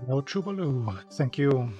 No trouble. Thank you.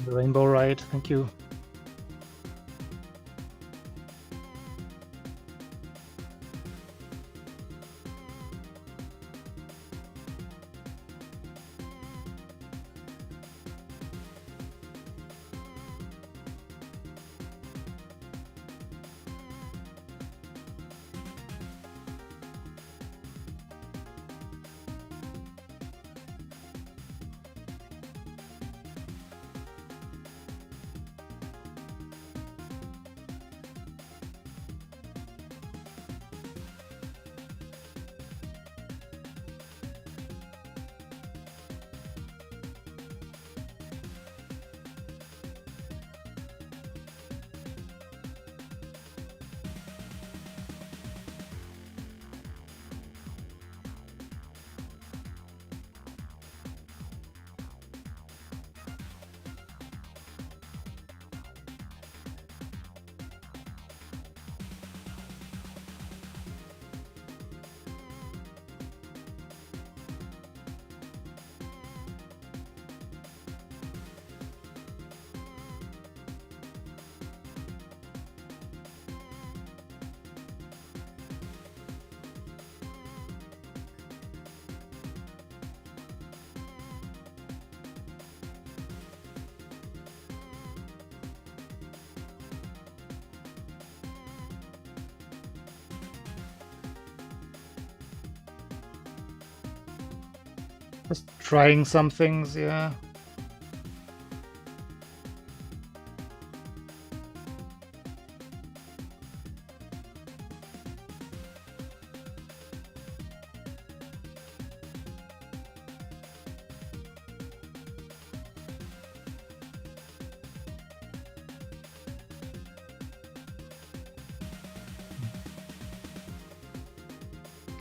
The rainbow ride, thank you. Just trying some things, yeah.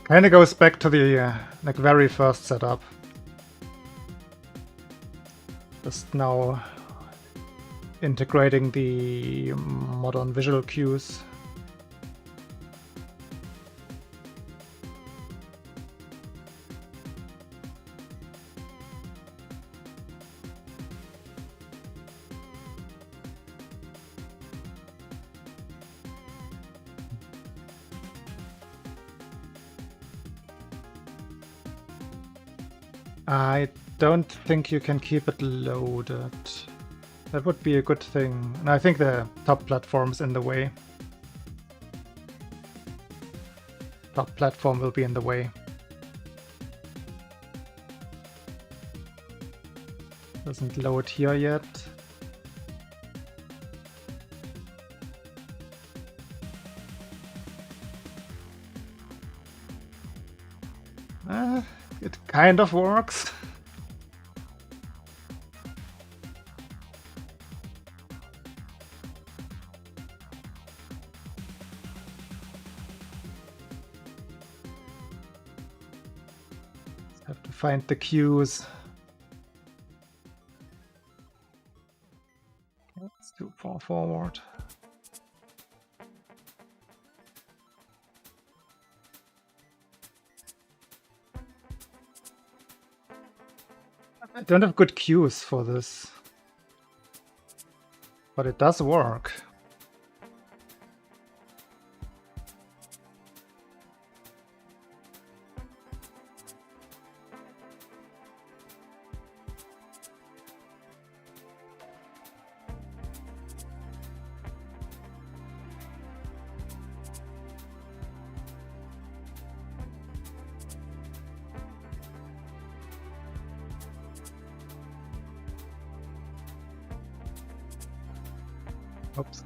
Kinda goes back to the like very first setup. Just now integrating the modern visual cues. I don't think you can keep it loaded. That would be a good thing. And I think the top platform's in the way. Top platform will be in the way. Doesn't load here yet. It kind of works. Have to find the cues. That's too far forward. I don't have good cues for this, but it does work. Oops.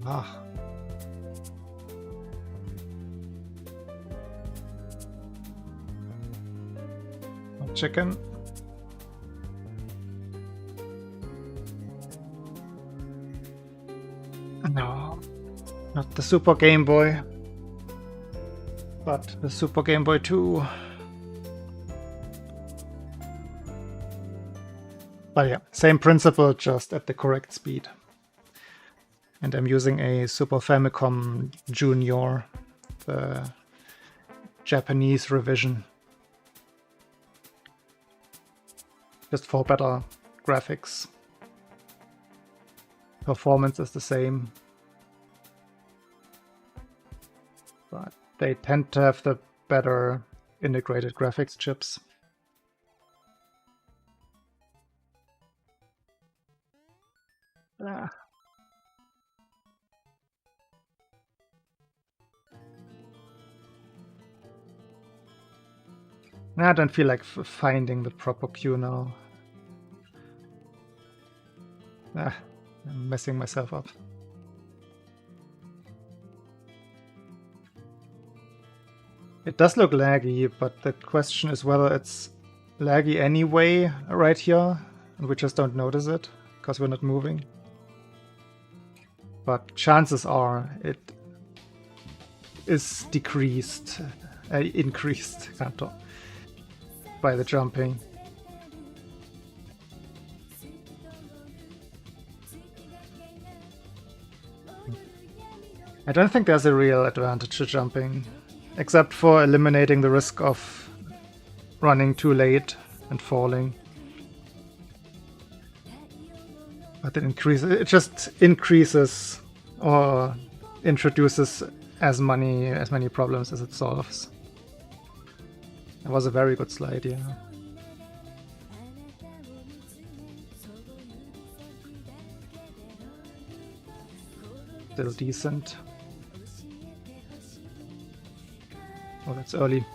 Ah. Chicken. No, not the Super Game Boy, but the Super Game Boy 2. But yeah, same principle, just at the correct speed. And I'm using a Super Famicom Junior, the Japanese revision, just for better graphics. Performance is the same, but they tend to have the better integrated graphics chips. Ah. I don't feel like finding the proper cue now. I'm messing myself up. It does look laggy, but the question is whether it's laggy anyway right here, and we just don't notice it because we're not moving. But chances are it is decreased, increased, can't talk, by the jumping. I don't think there's a real advantage to jumping, except for eliminating the risk of running too late and falling. But it just increases or introduces as many problems as it solves. That was a very good slide, yeah. Still decent. Oh, that's early.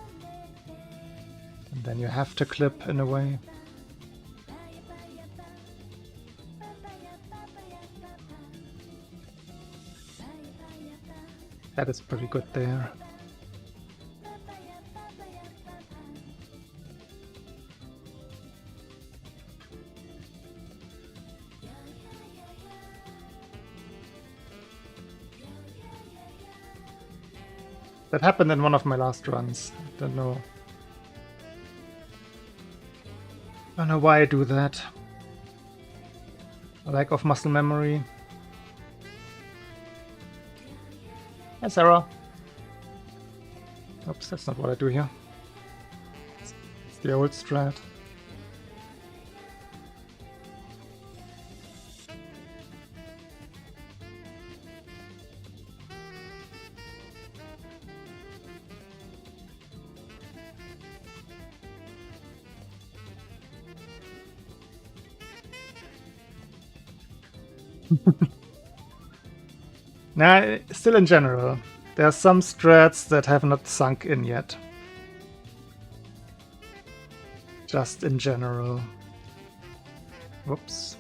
And then you have to clip in a way. That is pretty good there. That happened in one of my last runs. I don't know why I do that. A lack of muscle memory. Hi, Sarah. Oops, that's not what I do here. It's the old strat. Nah, still in general. There are some strats that have not sunk in yet. Just in general. Whoops.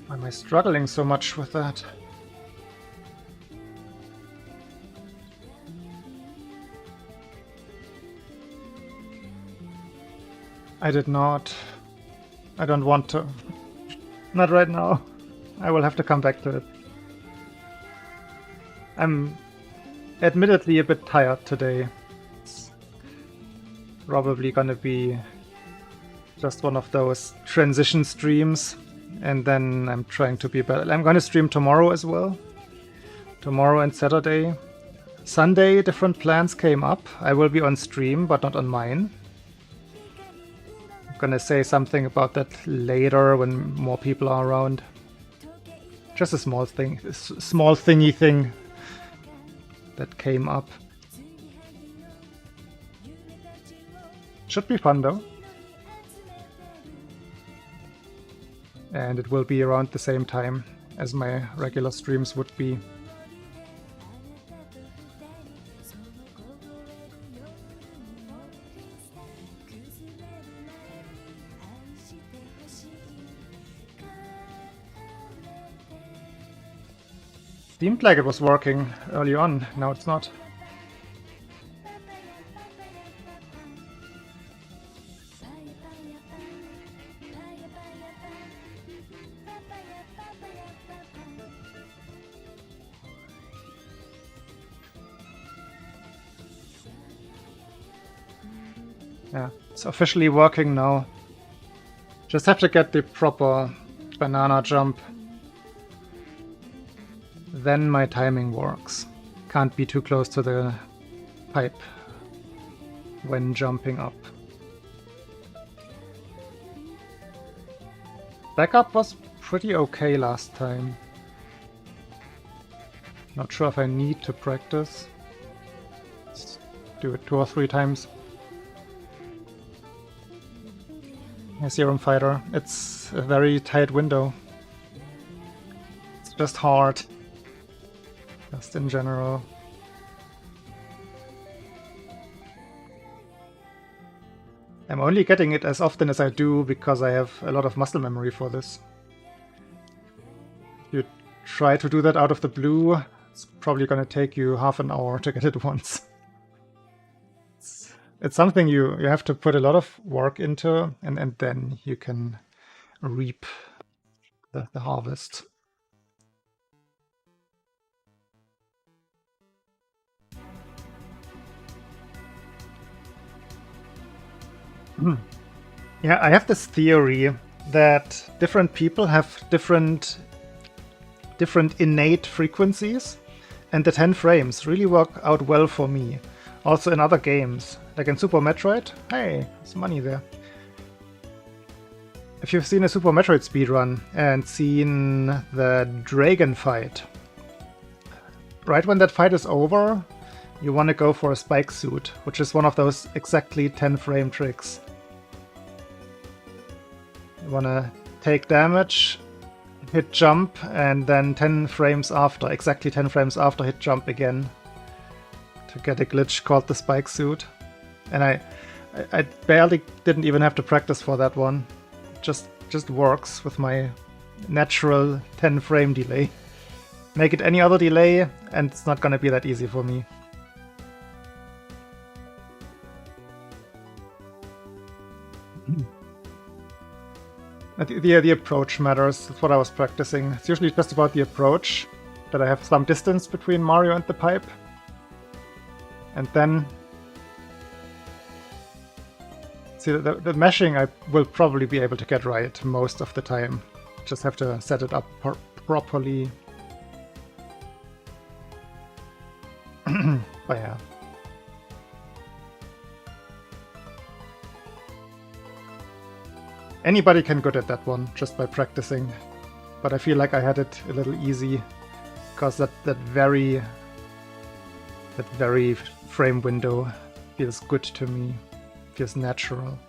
Why am I struggling so much with that? I did not. I don't want to. Not right now. I will have to come back to it. I'm admittedly a bit tired today. It's probably gonna be just one of those transition streams. And then I'm trying to be better. I'm going to stream tomorrow as well. Tomorrow and Saturday. Sunday, different plans came up. I will be on stream, but not on mine. I'm going to say something about that later when more people are around. Just a small thing, small thingy thing that came up. Should be fun though. And it will be around the same time as my regular streams would be. Seemed like it was working early on, now it's not. Yeah, it's officially working now. Just have to get the proper banana jump. Then my timing works. Can't be too close to the pipe when jumping up. Backup was pretty okay last time. Not sure if I need to practice. Let's do it 2 or 3 times. Serum Fighter. It's a very tight window. It's just hard. Just in general. I'm only getting it as often as I do because I have a lot of muscle memory for this. If you try to do that out of the blue, it's probably gonna take you half an hour to get it once. It's something you have to put a lot of work into, and then you can reap the harvest. Yeah, I have this theory that different people have different innate frequencies, and the 10 frames really work out well for me. Also in other games, like in Super Metroid. Hey, there's money there. If you've seen a Super Metroid speedrun and seen the dragon fight, right when that fight is over, you want to go for a spike suit, which is one of those exactly 10 frame tricks. You want to take damage, hit jump, and then 10 frames after, exactly 10 frames after, hit jump again to get a glitch called the spike suit. And I barely didn't even have to practice for that one. Just works with my natural 10 frame delay. Make it any other delay and it's not gonna be that easy for me. The approach matters. That's what I was practicing. It's usually just about the approach, that I have some distance between Mario and the pipe. And then... See, the meshing I will probably be able to get right most of the time. Just have to set it up properly. But yeah. Anybody can get at that one just by practicing. But I feel like I had it a little easy because that very frame window feels good to me. Feels natural.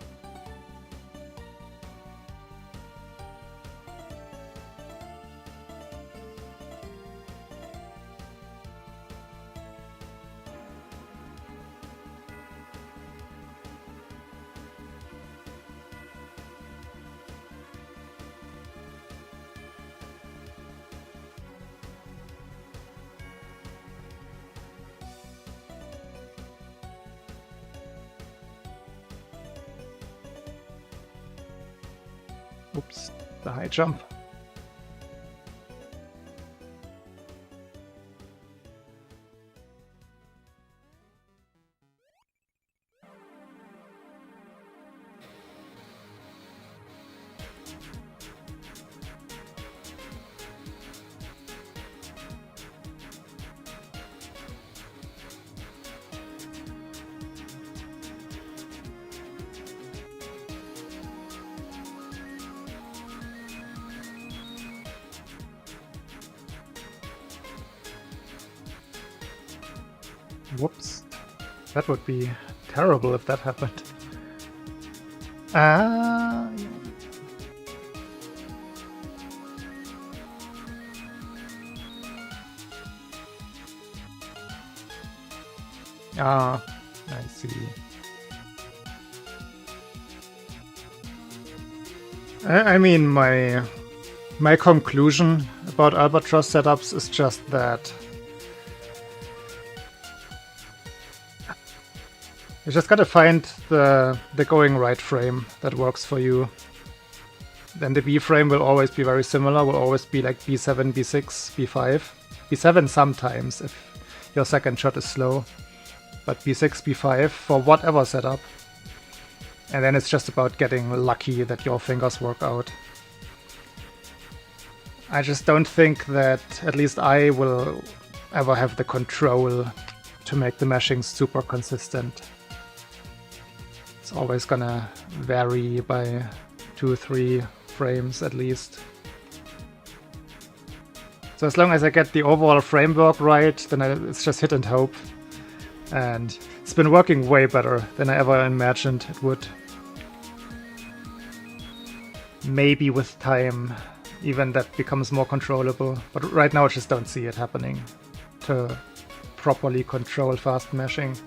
Oops, the high jump. Whoops. That would be terrible if that happened. Ah. Ah, I see. I mean, my conclusion about Albatross setups is just that you just gotta find the going right frame that works for you. Then the B frame will always be very similar, will always be like B7, B6, B5. B7 sometimes if your second shot is slow, but B6, B5 for whatever setup. And then it's just about getting lucky that your fingers work out. I just don't think that at least I will ever have the control to make the meshing super consistent. It's always gonna vary by 2-3 frames at least. So as long as I get the overall framework right, then it's just hit and hope. And it's been working way better than I ever imagined it would. Maybe with time, even that becomes more controllable. But right now I just don't see it happening to properly control fast meshing.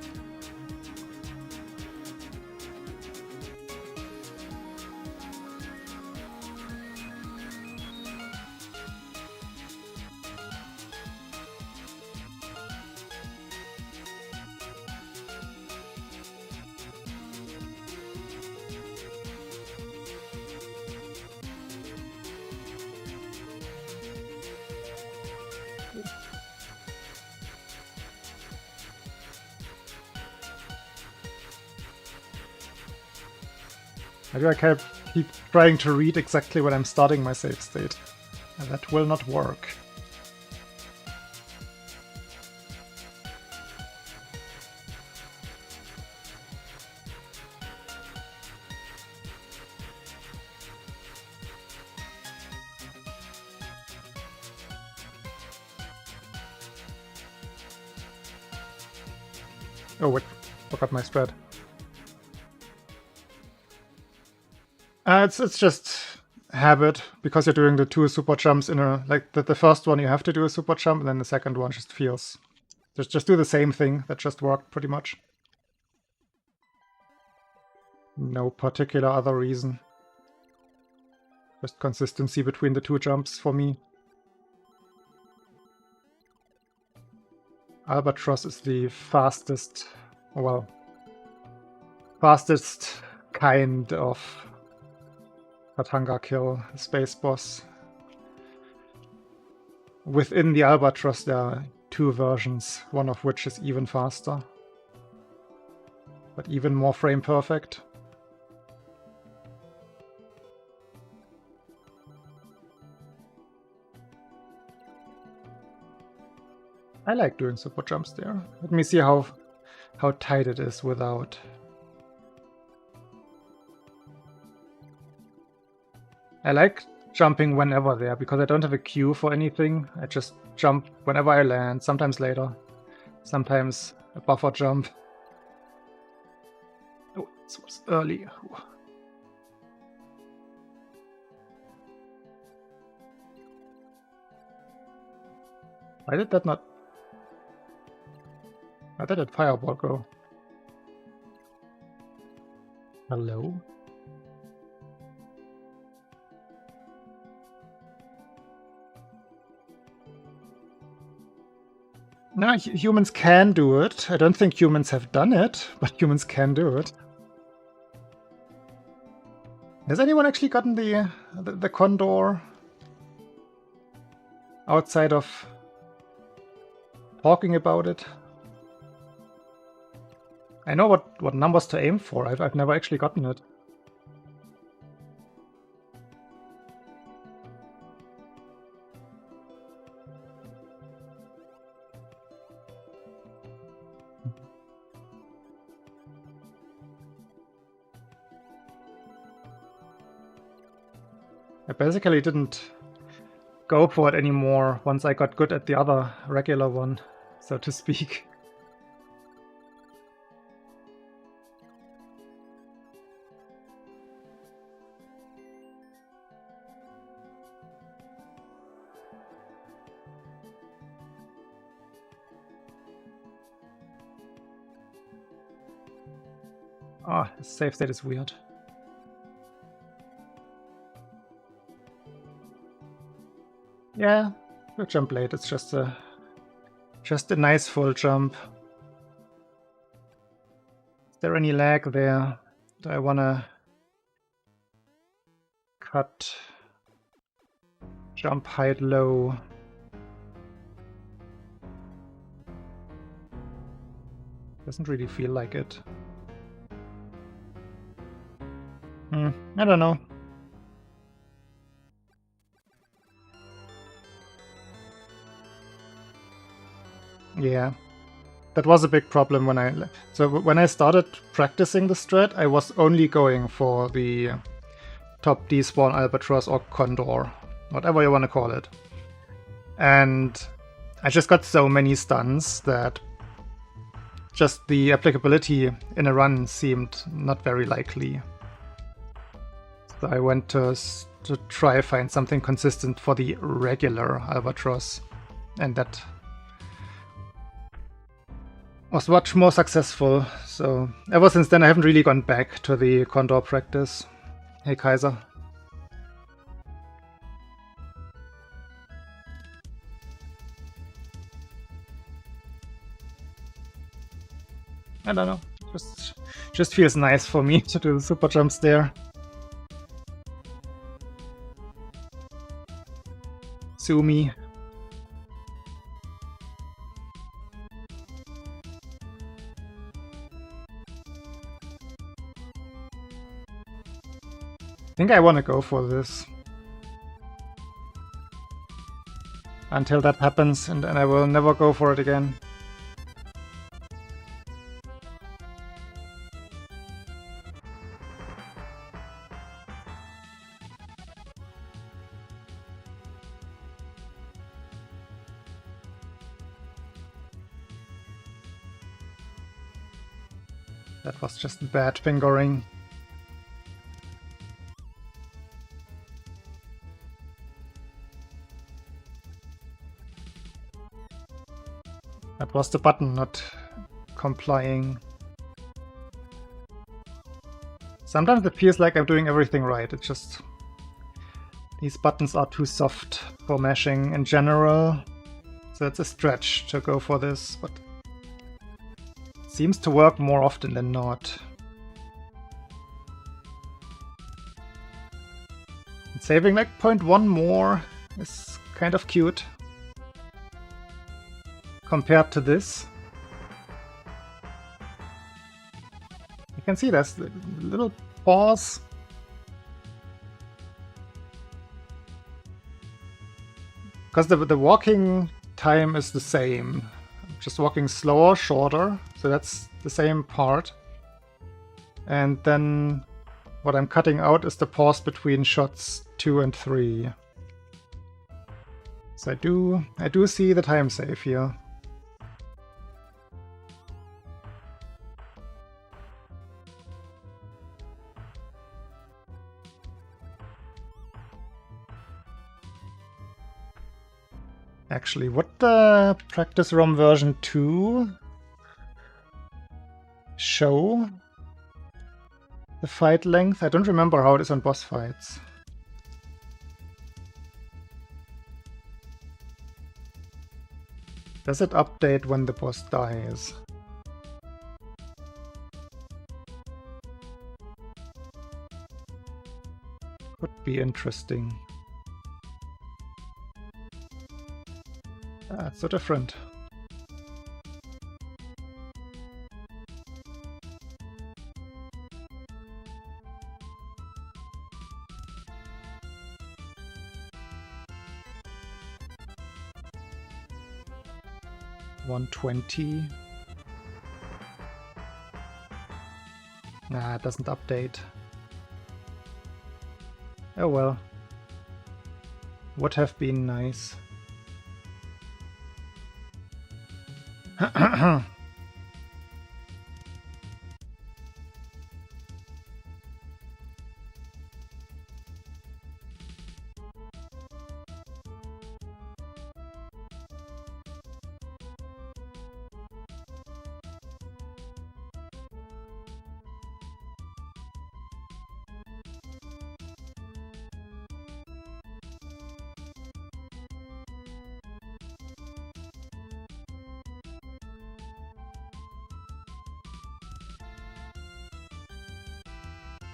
Maybe I keep trying to read exactly when I'm starting my save state. And that will not work. Oh wait, forgot my spread. It's just habit, because you're doing the 2 super jumps in a, like the first one you have to do a super jump, and then the second one just feels, just do the same thing. That just worked pretty much. No particular other reason. Just consistency between the 2 jumps for me. Albatross is the fastest, well, fastest kind of Katanga kill space boss. Within the Albatross there are 2 versions, one of which is even faster, but even more frame perfect. I like doing super jumps there. Let me see how tight it is without. I like jumping whenever there, because I don't have a queue for anything. I just jump whenever I land, sometimes later, sometimes a buffer jump. Oh, this was early. Why did that not... Why did that fireball go? Hello? No, humans can do it. I don't think humans have done it, but humans can do it. Has anyone actually gotten the condor outside of talking about it? I know what numbers to aim for. I've never actually gotten it. I basically didn't go for it anymore once I got good at the other regular one, so to speak. Oh, the save state is weird. Yeah, we'll jump late. It's just a nice full jump. Is there any lag there? Do I wanna cut jump height low? Doesn't really feel like it. I don't know. Yeah, that was a big problem when when I started practicing the strat, I was only going for the top despawn albatross or condor, whatever you want to call it. And I just got so many stuns that just the applicability in a run seemed not very likely. So I went to try find something consistent for the regular albatross, and that was much more successful. So ever since then I haven't really gone back to the condor practice. Hey Kaiser. I don't know. Just feels nice for me to do the super jumps there. Sumi. I think I want to go for this. Until that happens, and then I will never go for it again. That was just bad fingering. That was the button not complying. Sometimes it feels like I'm doing everything right. It's just these buttons are too soft for mashing in general. So it's a stretch to go for this, but it seems to work more often than not. And saving like 0.1 more is kind of cute. Compared to this. You can see there's a little pause. Because the walking time is the same. I'm just walking slower, shorter, so that's the same part. And then what I'm cutting out is the pause between shots 2 and 3. So I do see the time save here. Actually, what practice ROM version 2 show the fight length? I don't remember how it is on boss fights. Does it update when the boss dies? Could be interesting. That's so different. $120. Nah, it doesn't update. Oh well. Would have been nice.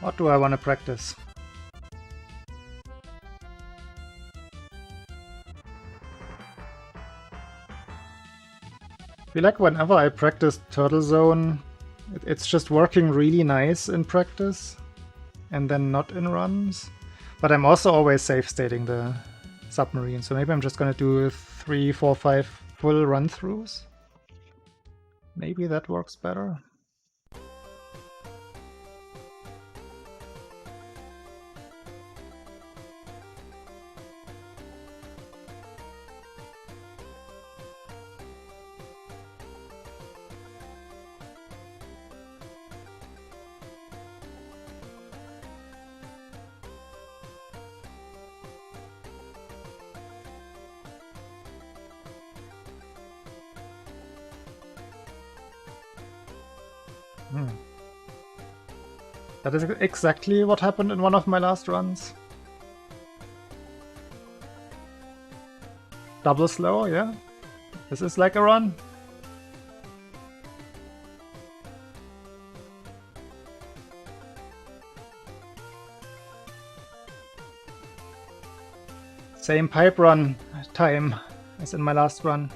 What do I want to practice? I feel like whenever I practice Turtle Zone, it's just working really nice in practice. and then not in runs. But I'm also always safe stating the submarine, so maybe I'm just gonna do 3, 4, 5 full run-throughs. Maybe that works better. That is exactly what happened in one of my last runs. Double slow, yeah. This is like a run. Same pipe run time as in my last run.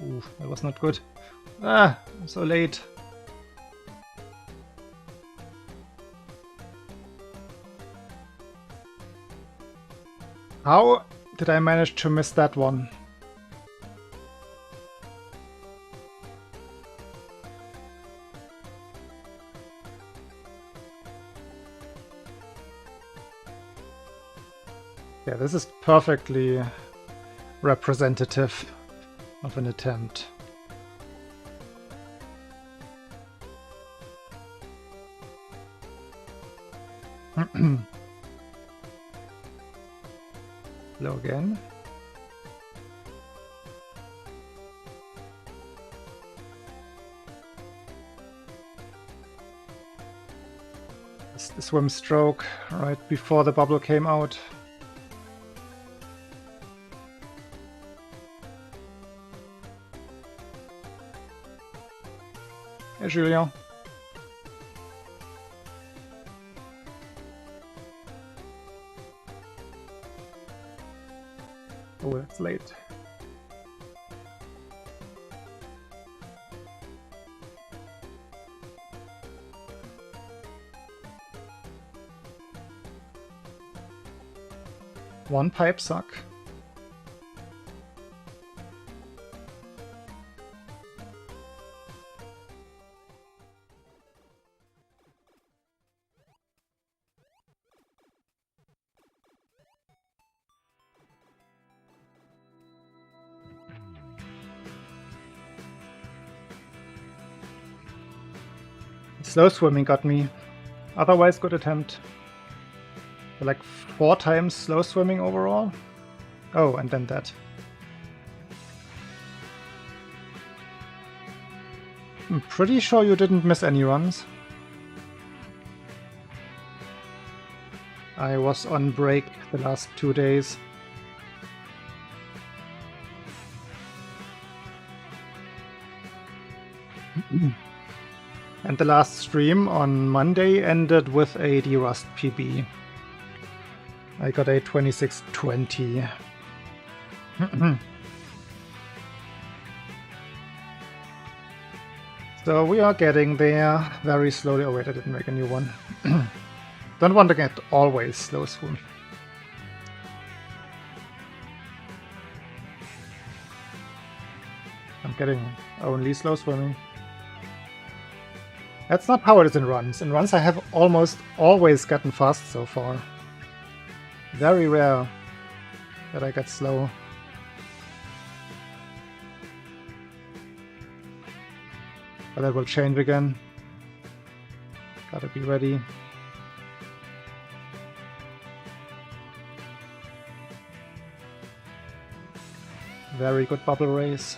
Ooh, that was not good. Ah, I'm so late. How did I manage to miss that one? Yeah, this is perfectly representative of an attempt. Low again. The swim stroke right before the bubble came out. Hey, Julien. Oh, it's late. One pipe suck. Slow swimming got me. Otherwise, good attempt. Like 4 times slow swimming overall. Oh, and then that. I'm pretty sure you didn't miss any runs. I was on break the last 2 days. And the last stream on Monday ended with a D-Rust PB. I got a 2620. So we are getting there very slowly. Oh wait, I didn't make a new one. Don't want to get always slow swim. I'm getting only slow swimming. That's not how it is in runs. In runs I have almost always gotten fast so far. Very rare that I get slow. But that will change again. Gotta be ready. Very good bubble race.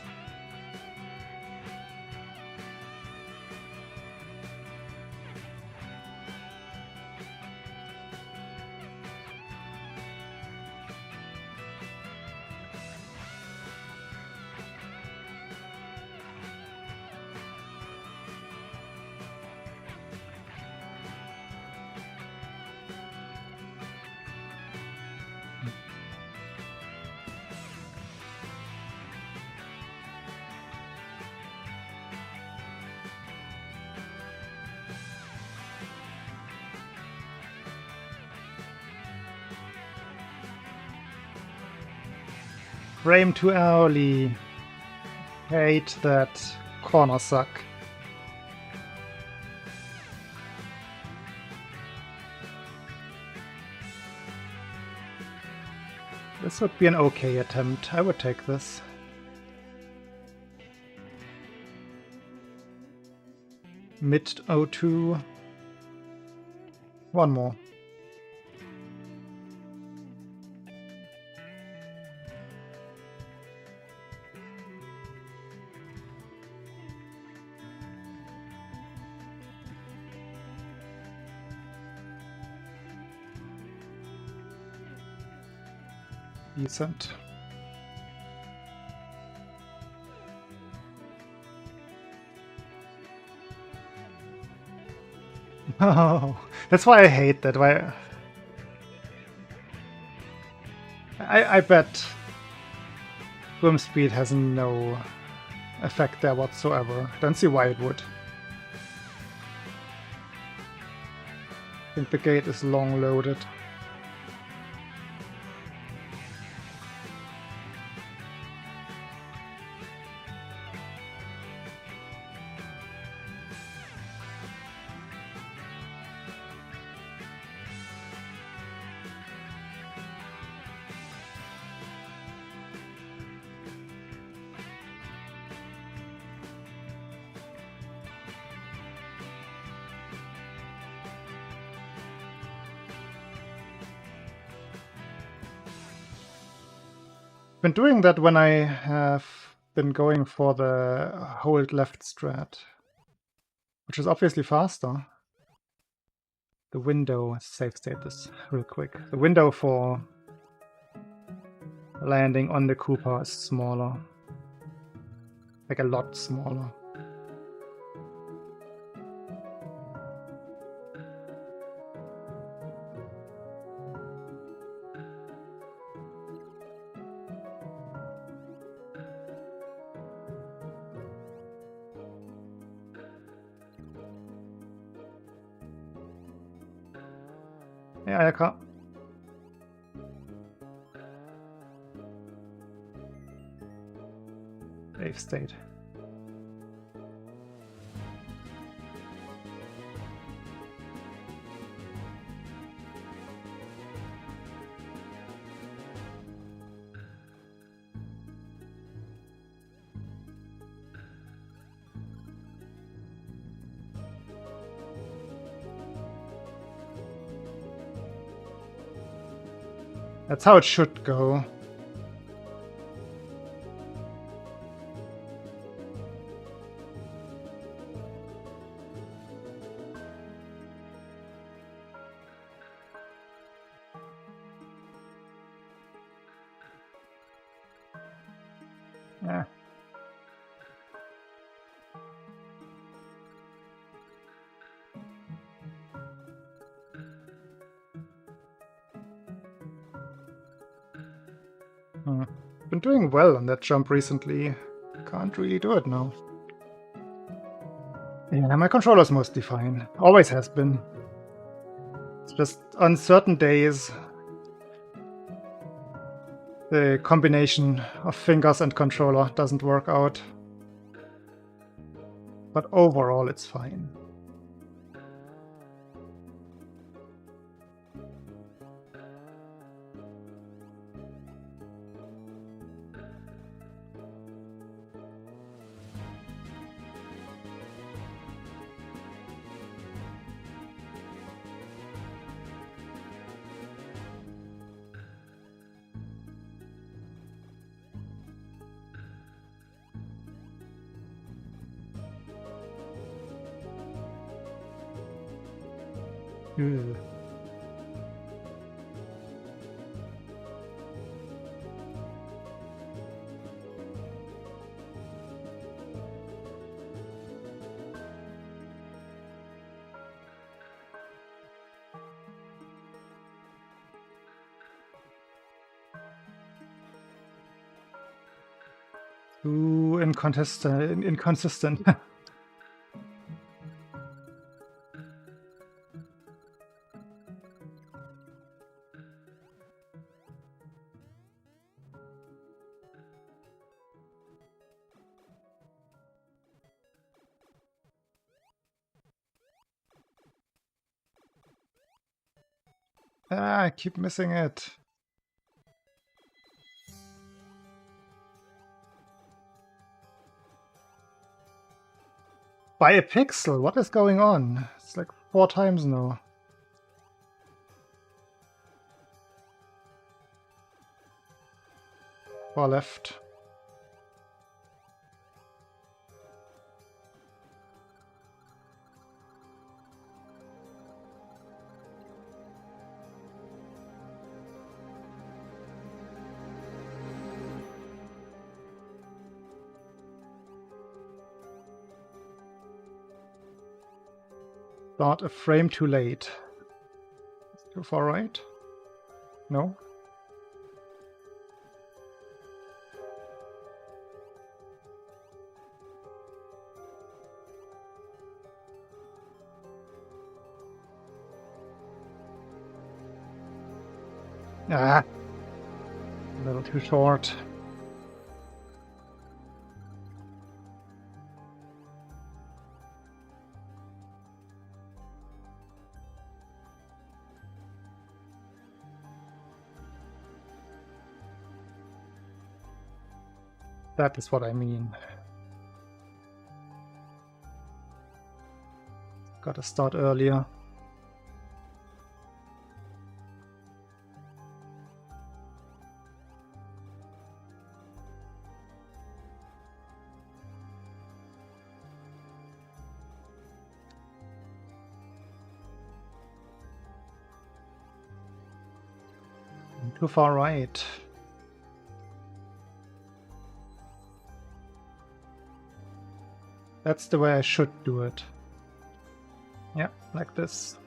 Frame too early. Hate that corner suck. This would be an okay attempt. I would take this. Mid 02. One more. Decent. Oh, that's why I hate that. Why I bet room speed has no effect there whatsoever. Don't see why it would. I think the gate is long loaded. Been doing that when I have been going for the hold left strat, which is obviously faster. The window, save state this real quick. The window for landing on the Koopa is smaller. Like a lot smaller. Ja, ja, klar. Save state. That's how it should go. Yeah. Been doing well on that jump recently. Can't really do it now. Yeah, my controller's mostly fine. Always has been. It's just on certain days the combination of fingers and controller doesn't work out. But overall it's fine. Ugh. Too inconsistent. Ah, I keep missing it. By a pixel, what is going on? It's like 4 times now. Far left. Start a frame too late. Too far right? No? Ah, a little too short. That is what I mean. Gotta start earlier. Too far right. That's the way I should do it. Yeah, like this.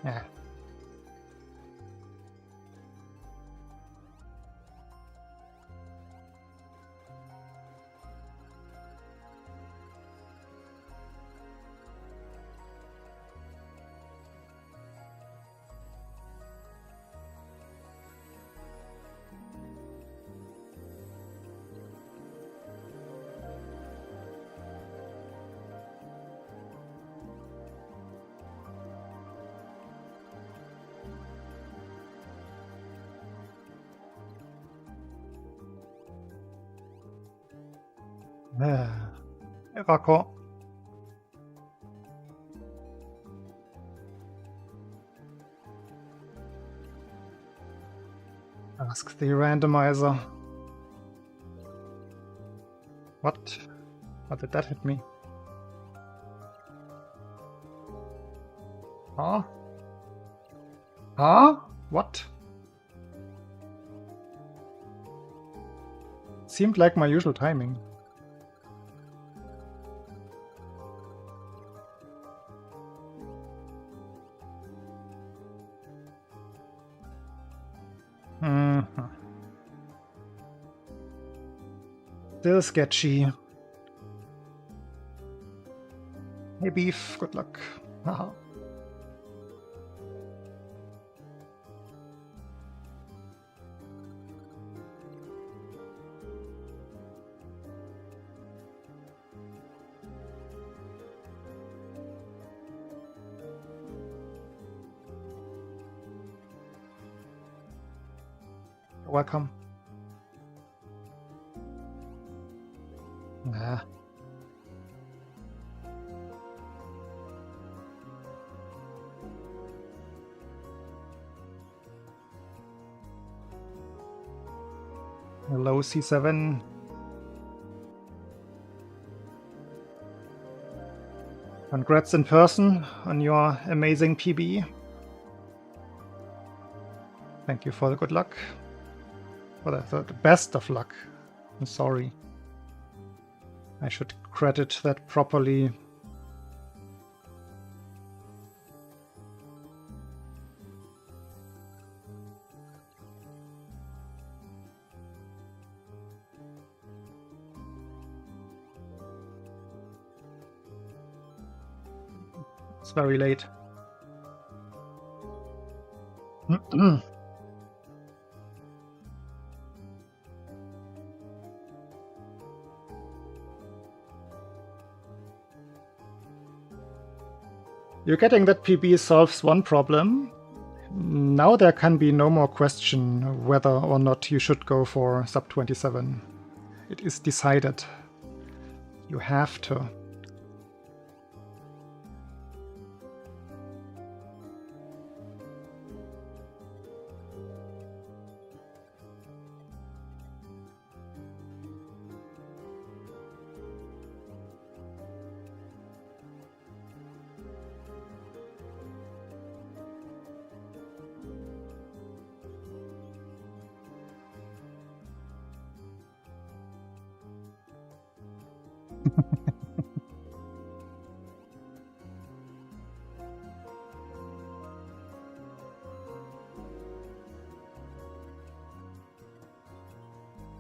Yeah. Raccord. Ask the randomizer. What? How did that hit me? Huh? Huh? What? Seemed like my usual timing. Still sketchy. Hey Beef, good luck. Haha. Welcome. Nah. Hello, C7. Congrats in person on your amazing PB. Thank you for the good luck. For the best of luck. I'm sorry. I should credit that properly. It's very late. You're getting that PB solves one problem. Now there can be no more question whether or not you should go for sub 27. It is decided. You have to.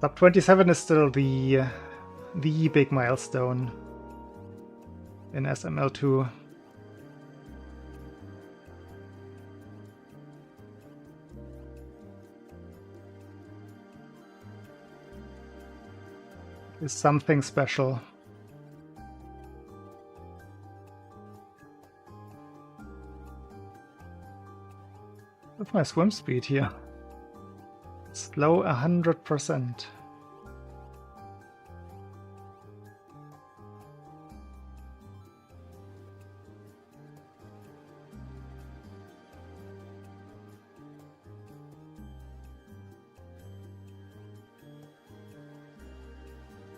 Sub 27 is still the big milestone in SML2. It's something special. Look at my swim speed here. Slow 100%.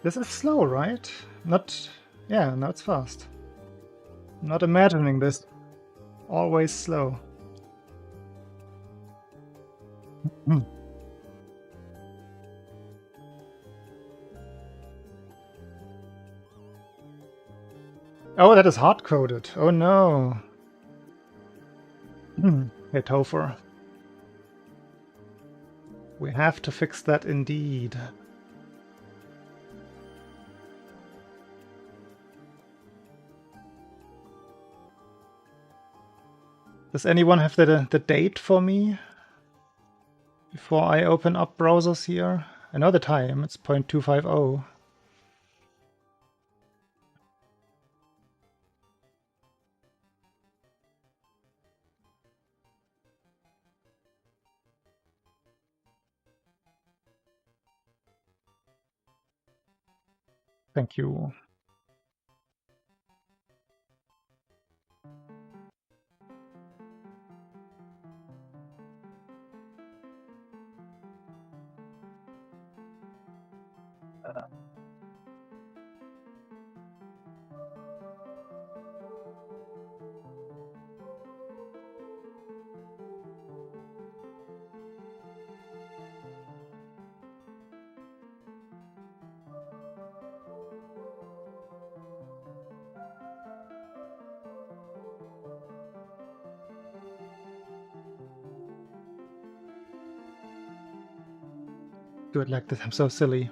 This is slow, right? Not... yeah, now it's fast. I'm not imagining this. Always slow. Oh, that is hard-coded. Oh no. Hey, Topher. We have to fix that indeed. Does anyone have the date for me? Before I open up browsers here? I know the time, it's 0.250. Thank you. Do it like this, I'm so silly.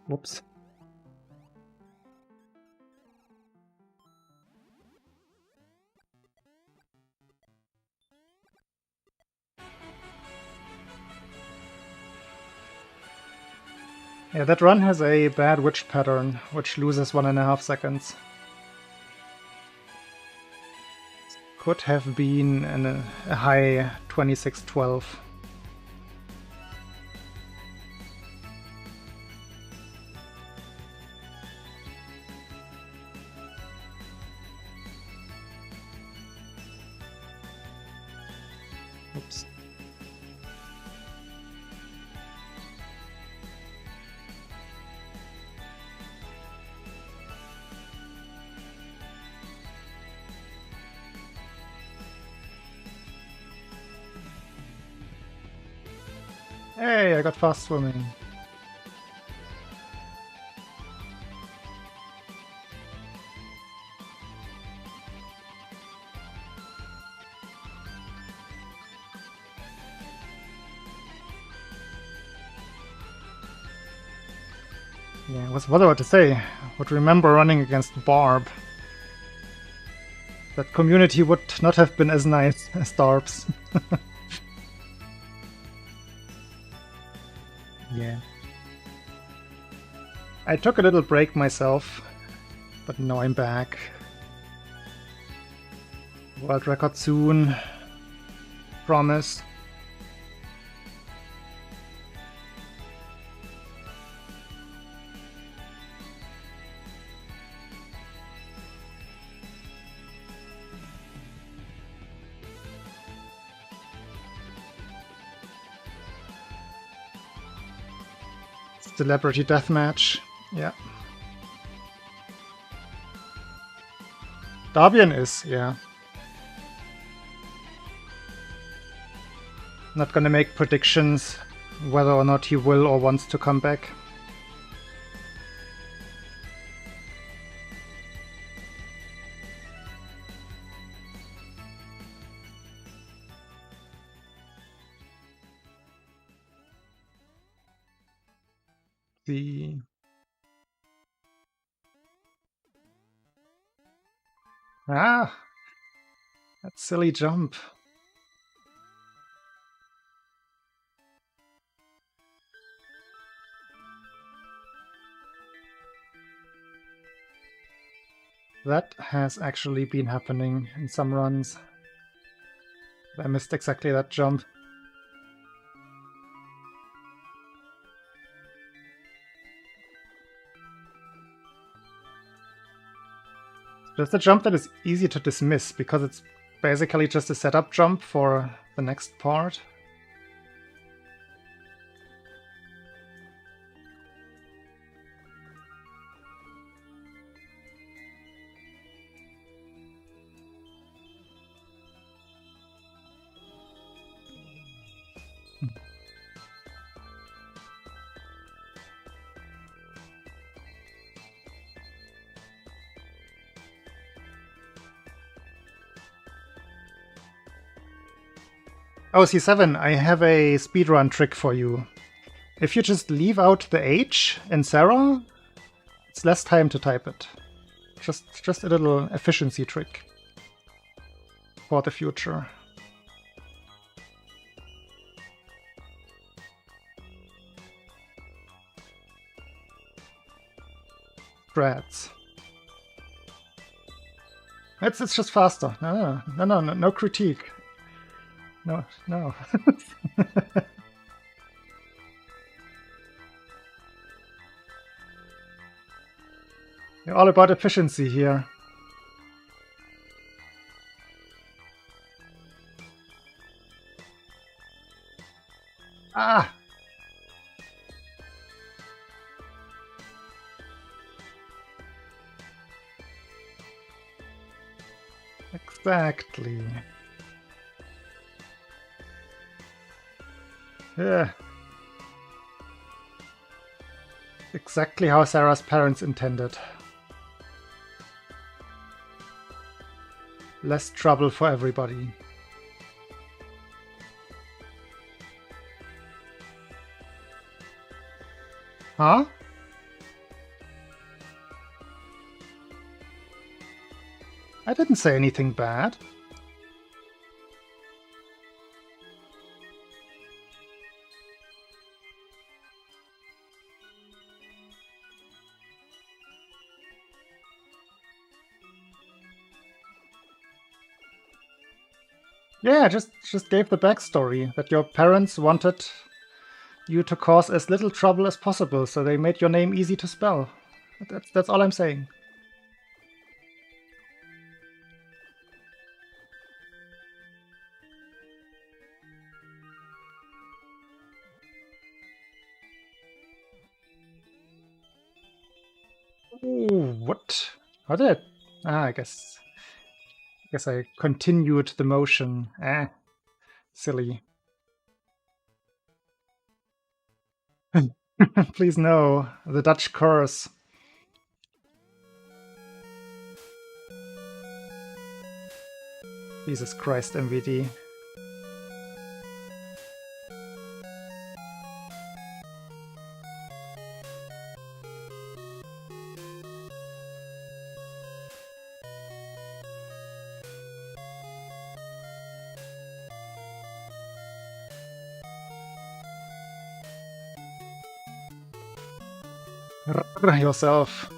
Whoops. Yeah, that run has a bad witch pattern, which loses 1.5 seconds. Could have been a high 26-12. Hey, I got fast swimming. Yeah, what was about to say? Would remember running against Barb. That community would not have been as nice as Darbs. Yeah. I took a little break myself, but now I'm back. World record soon. Promise. Celebrity deathmatch. Yeah. Darbian is, yeah. Not gonna make predictions whether or not he will or wants to come back. The that silly jump. That has actually been happening in some runs. I missed exactly that jump. Just a jump that is easy to dismiss because it's basically just a setup jump for the next part. Oh, C7, I have a speedrun trick for you. If you just leave out the H in Sarah, it's less time to type it. Just a little efficiency trick for the future. Strats. It's just faster. No critique. No. You're all about efficiency here. Ah! Exactly. Yeah. Exactly how Sarah's parents intended. Less trouble for everybody. Huh? I didn't say anything bad. Yeah, just gave the backstory that your parents wanted you to cause as little trouble as possible, so they made your name easy to spell. That's all I'm saying. Ooh, what? How did it? I guess I continued the motion. Silly. Please no. The Dutch curse. Jesus Christ, MVD. Yourself.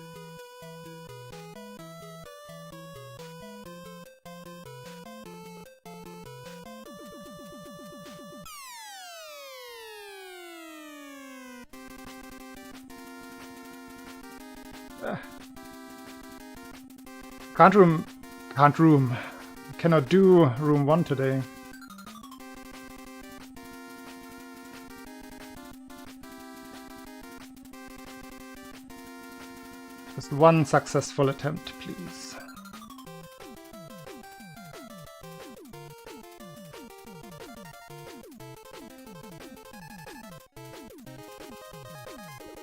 Cannot do room 1 today. Just one successful attempt, please.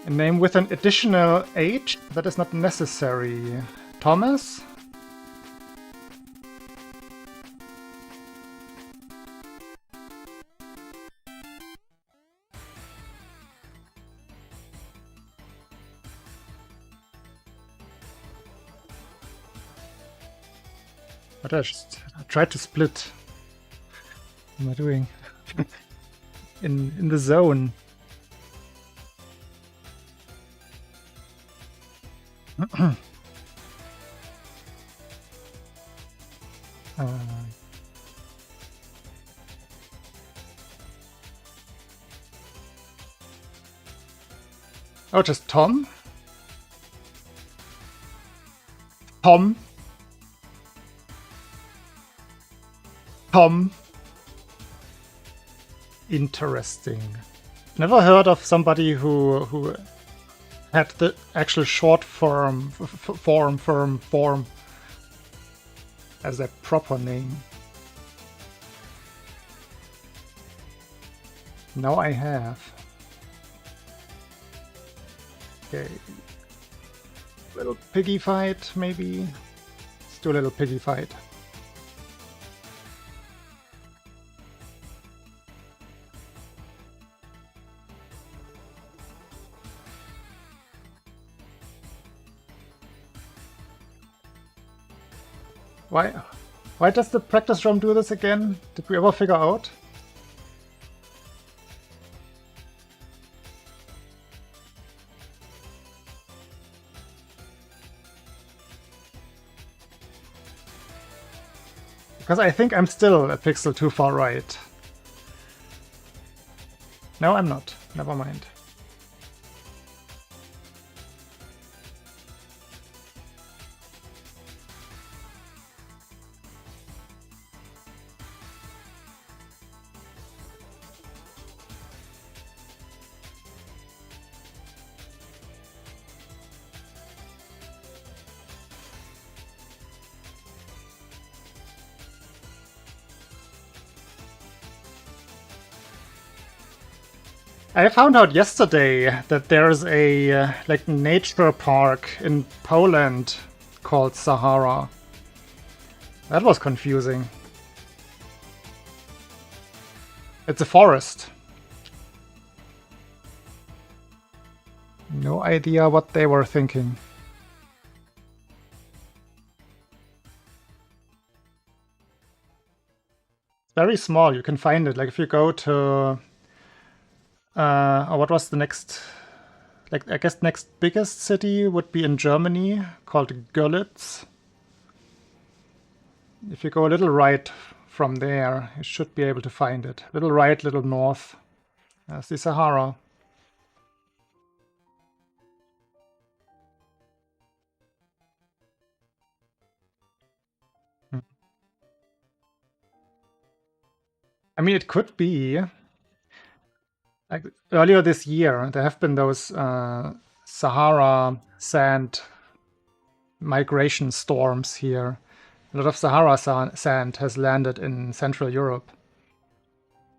A name with an additional H? That is not necessary. Thomas? But I tried to split. What am I doing? in the zone. Oh, just Tom? Tom? Tom? Interesting. Never heard of somebody who had the actual short form as a proper name. Now I have. Okay. Little piggy fight, maybe? Let's do a little piggy fight. Why does the practice ROM do this again? Did we ever figure out? Because I think I'm still a pixel too far right. No, I'm not. Never mind. I found out yesterday that there's a like nature park in Poland called Sahara. That was confusing. It's a forest. No idea what they were thinking. Very small, you can find it. Like if you go to what was the next, like I guess next biggest city would be in Germany called Görlitz. If you go a little right from there, you should be able to find it. Little right, little north. That's the Sahara. I mean, it could be. Like earlier this year, there have been those Sahara sand migration storms here. A lot of Sahara sand has landed in Central Europe.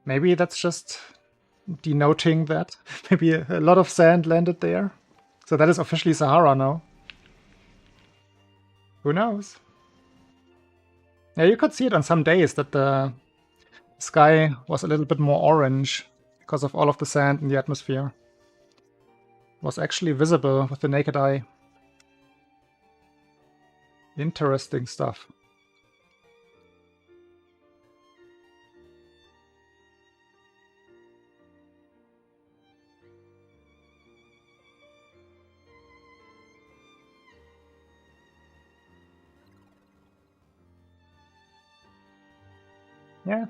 Maybe that's just denoting that. Maybe a lot of sand landed there. So that is officially Sahara now. Who knows? Yeah, you could see it on some days that the sky was a little bit more orange because of all of the sand in the atmosphere. It was actually visible with the naked eye. Interesting stuff. Yeah.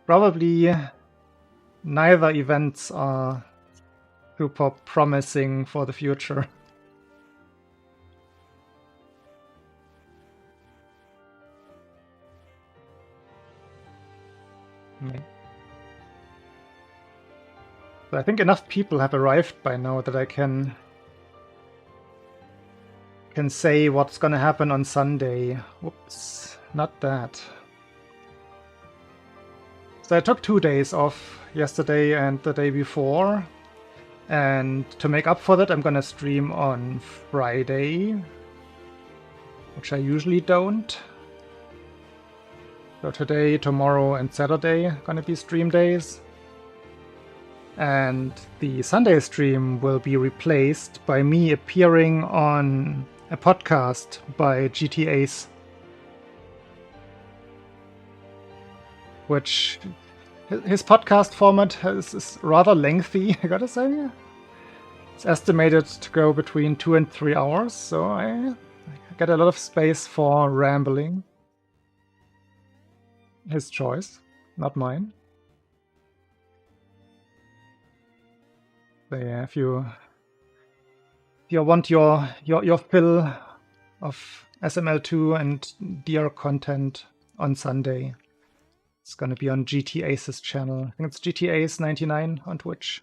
Probably neither events are super promising for the future. But I think enough people have arrived by now that I can say what's gonna happen on Sunday. Whoops, not that. So I took 2 days off, yesterday and the day before. And to make up for that, I'm gonna stream on Friday, which I usually don't. So today, tomorrow, and Saturday are gonna be stream days. And the Sunday stream will be replaced by me appearing on a podcast by GTAs. Which, his podcast format is rather lengthy, I gotta say. It's estimated to go between 2 and 3 hours, so I get a lot of space for rambling. His choice, not mine. But yeah, if you want your fill of SML2 and deer content on Sunday, it's gonna be on GTA's channel. I think it's GTA's 99 on Twitch.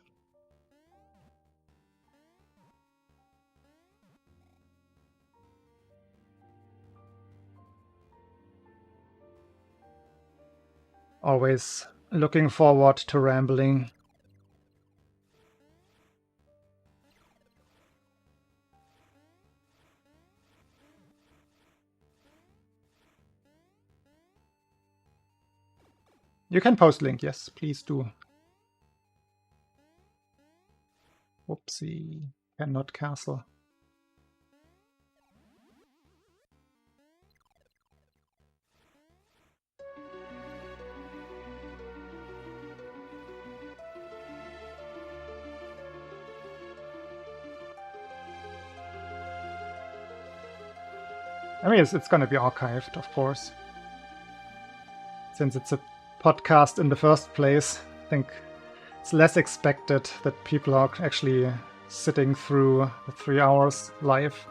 Always looking forward to rambling. You can post link, yes, please do. Whoopsie, cannot castle. I mean, it's gonna be archived, of course. Since it's a podcast in the first place, I think it's less expected that people are actually sitting through the 3 hours live.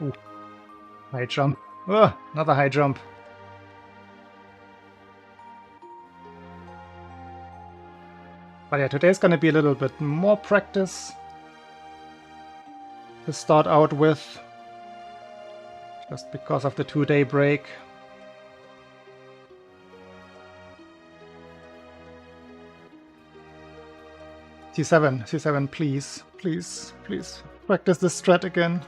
Ooh. High jump. Oh, another high jump. But yeah, today's gonna be a little bit more practice to start out with. Just because of the 2-day break. C7, please, please, please. Practice this strat again.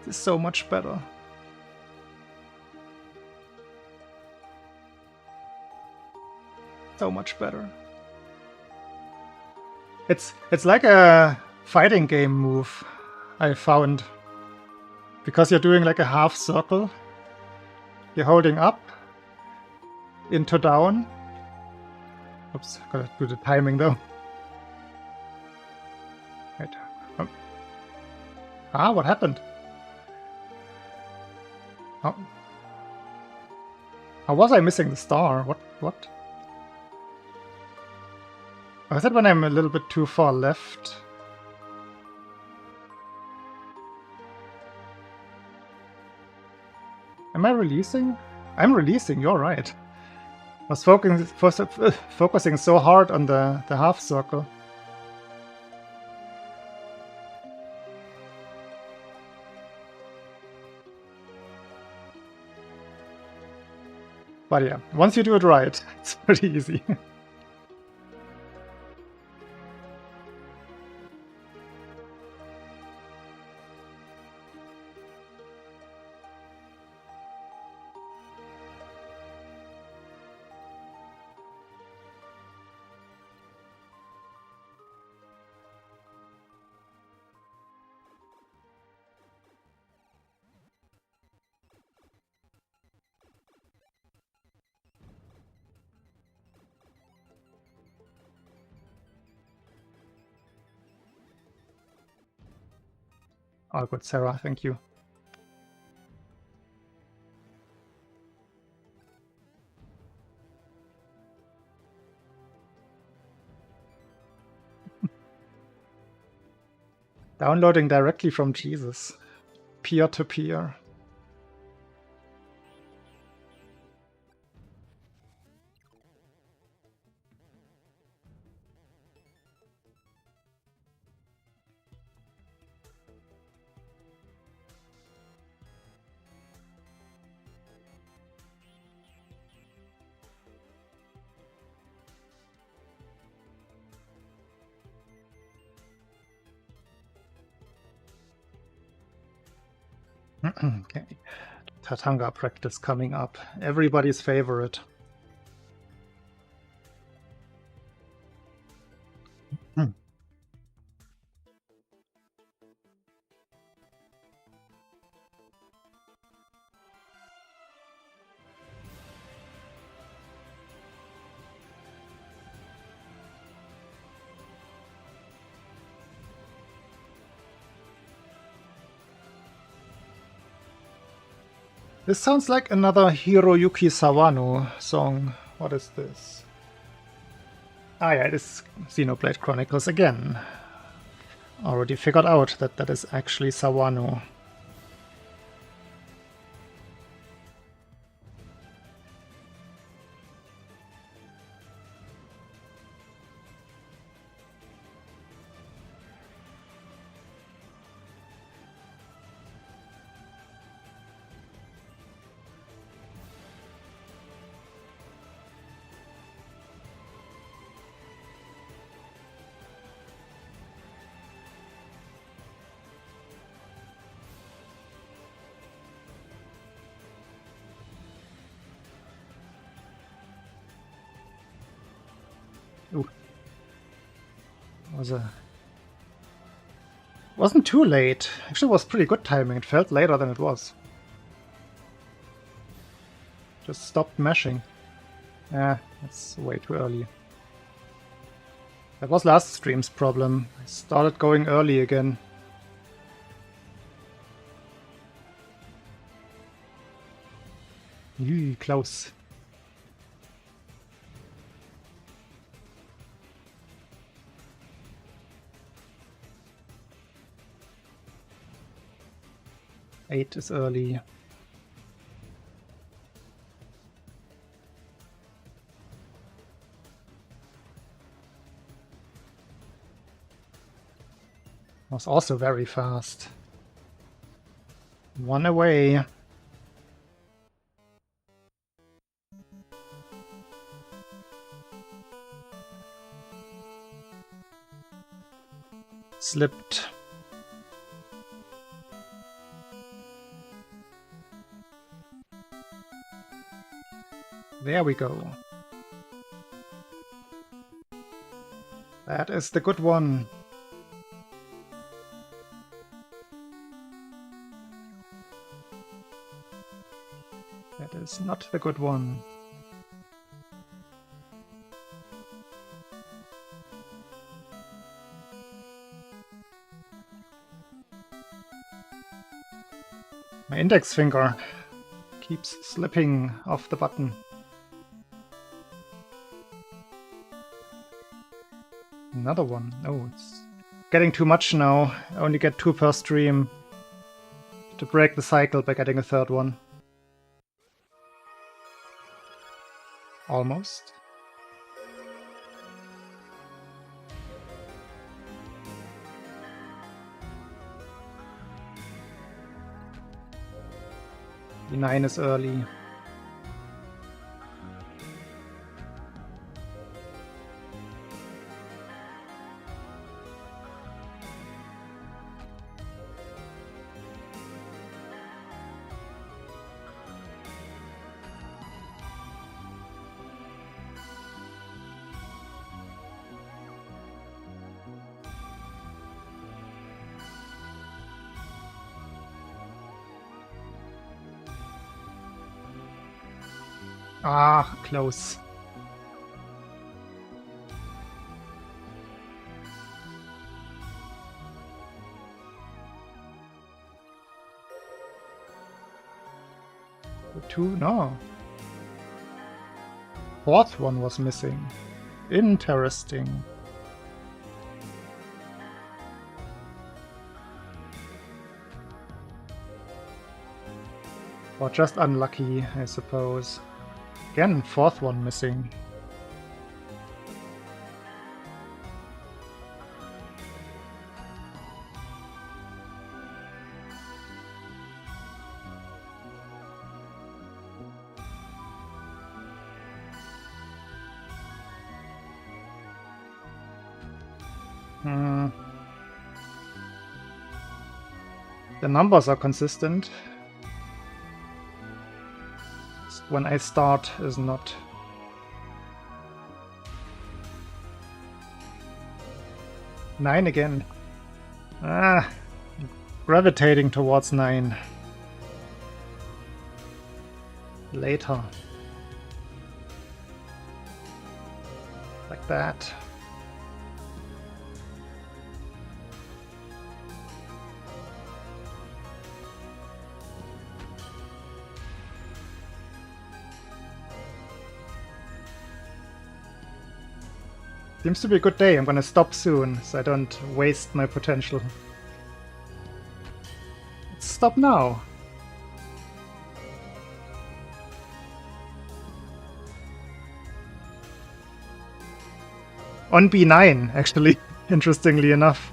It's so much better. So much better. It's like a fighting game move, I found. Because you're doing like a half circle. You're holding up, into down. Oops, gotta do the timing though. Wait. Ah, what happened? Oh. How was I missing the star? What? Oh, is that when I'm a little bit too far left? Am I releasing? I'm releasing, you're right. I was focusing so hard on the half circle. But yeah, once you do it right, it's pretty easy. Oh, good, Sarah, thank you. Downloading directly from Jesus. Peer-to-peer. Okay. Tatanga practice coming up. Everybody's favorite. This sounds like another Hiroyuki Sawano song. What is this? Ah yeah, it is Xenoblade Chronicles again. Already figured out that that is actually Sawano. Ooh. Wasn't too late. Actually, it was pretty good timing. It felt later than it was. Just stopped mashing. Yeah, it's way too early. That was last stream's problem. I started going early again. Close. Eight is early. Was also very fast. One away. Slipped. There we go. That is the good one. That is not the good one. My index finger keeps slipping off the button. Another one. Oh, it's getting too much now. I only get 2 per stream. To break the cycle by getting a third one. Almost. E9 is early. Ah, close. Two? No. Fourth one was missing. Interesting. Or just unlucky, I suppose. Again, fourth one missing. The numbers are consistent. When I start is not. Nine again. Ah, gravitating towards 9. Later. Like that. Seems to be a good day. I'm gonna stop soon, so I don't waste my potential. Let's stop now. On B9, actually, interestingly enough.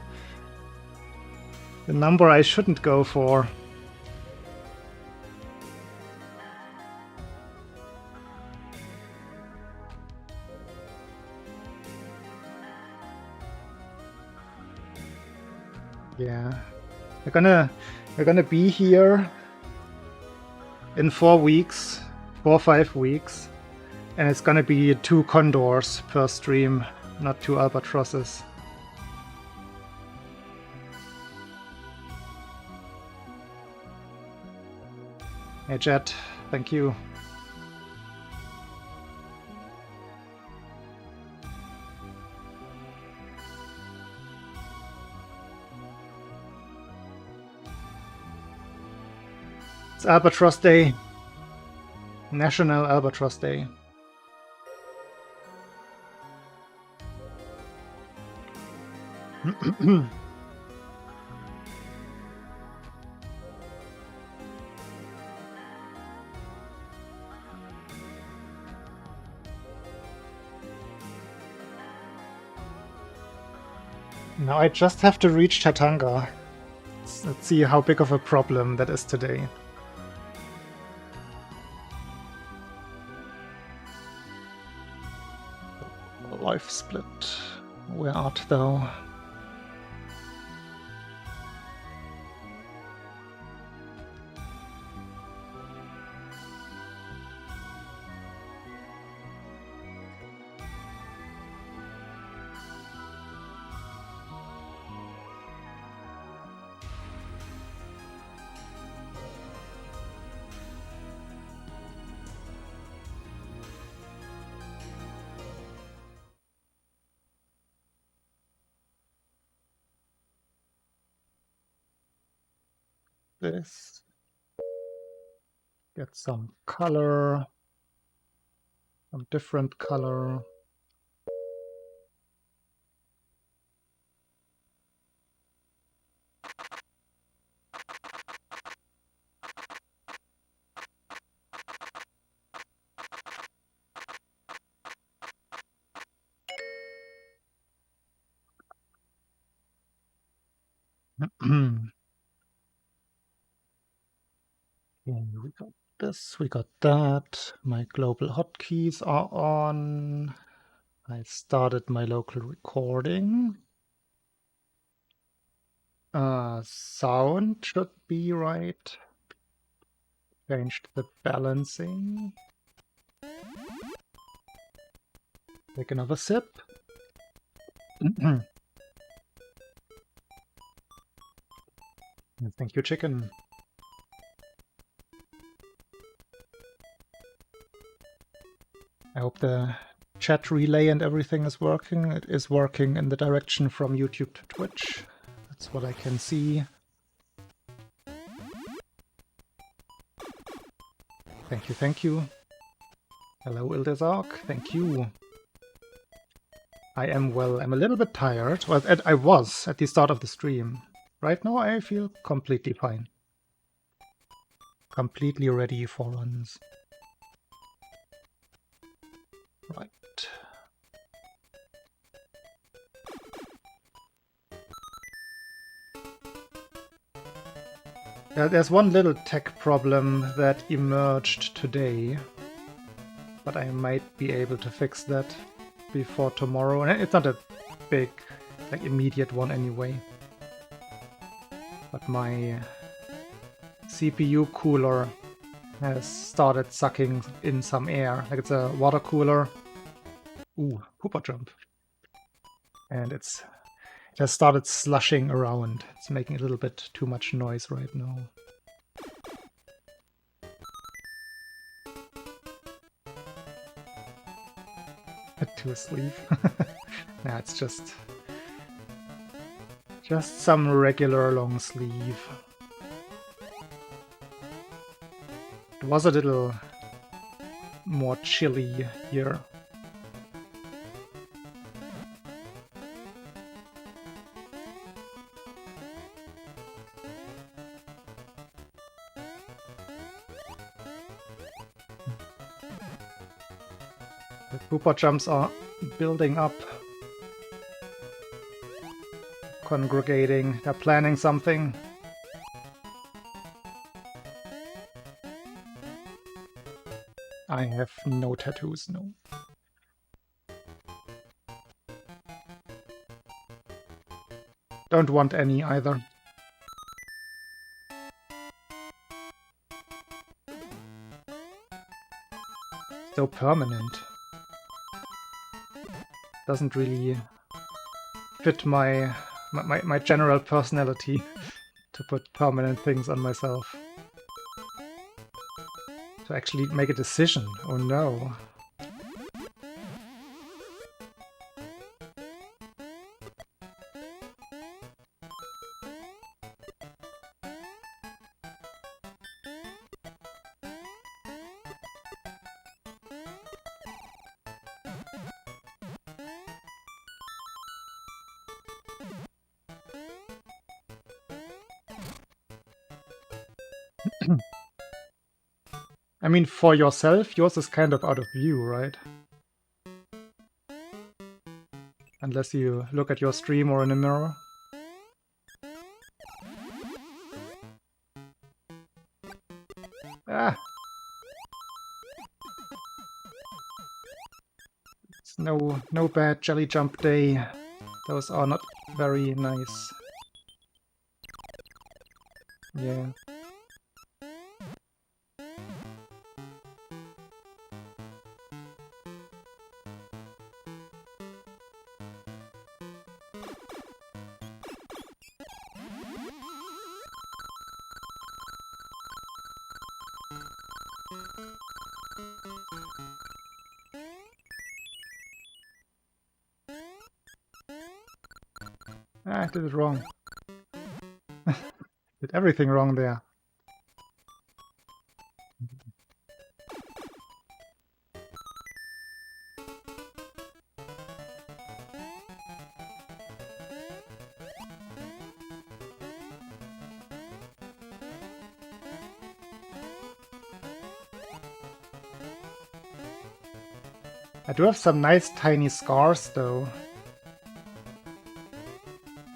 The number I shouldn't go for. Yeah, we're gonna be here in 4 weeks, 4 or 5 weeks, and it's gonna be 2 condors per stream, not 2 albatrosses. Hey Jet, thank you. It's Albatross Day. National Albatross Day. Now I just have to reach Tatanga. Let's see how big of a problem that is today. Life split. Where art thou? This. Get some color. Some different color. Okay, we got this, we got that. My global hotkeys are on. I started my local recording. Sound should be right. Changed the balancing. Take another sip. Thank you, chicken. I hope the chat relay and everything is working. It is working in the direction from YouTube to Twitch. That's what I can see. Thank you, thank you. Hello, Ildezark. Thank you. I am well. I'm a little bit tired. Well, I was at the start of the stream. Right now I feel completely fine. Completely ready for runs. Right. There's one little tech problem that emerged today, but I might be able to fix that before tomorrow. And it's not a big, like, immediate one anyway. But my CPU cooler has started sucking in some air. Like, it's a water cooler. Ooh, Hooper jump. And it has started slushing around. It's making a little bit too much noise right now. To sleep. Nah, it's just some regular long sleeve. It was a little more chilly here. The Koopa jumps are building up. Congregating. They're planning something. I have no tattoos, no. Don't want any either. So permanent. Doesn't really fit my general personality to put permanent things on myself. To actually make a decision. Oh no. I mean, for yourself, yours is kind of out of view, right? Unless you look at your stream or in a mirror. Ah! It's no bad jelly jump day. Those are not very nice. Yeah. Ah, I did it wrong. Did everything wrong there. I do have some nice tiny scars, though.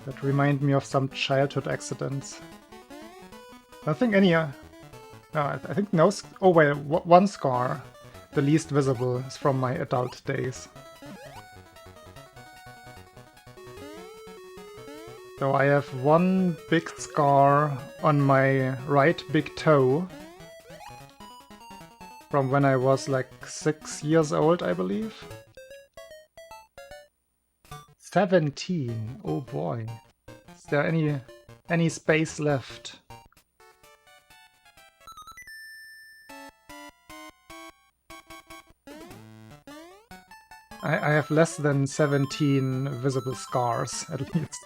that remind me of some childhood accidents. I don't think any... no, I think no... Oh wait, one scar, the least visible, is from my adult days. So I have one big scar on my right big toe from when I was like 6 years old, I believe. 17. Oh boy. Is there any space left? I have less than 17 visible scars, at least.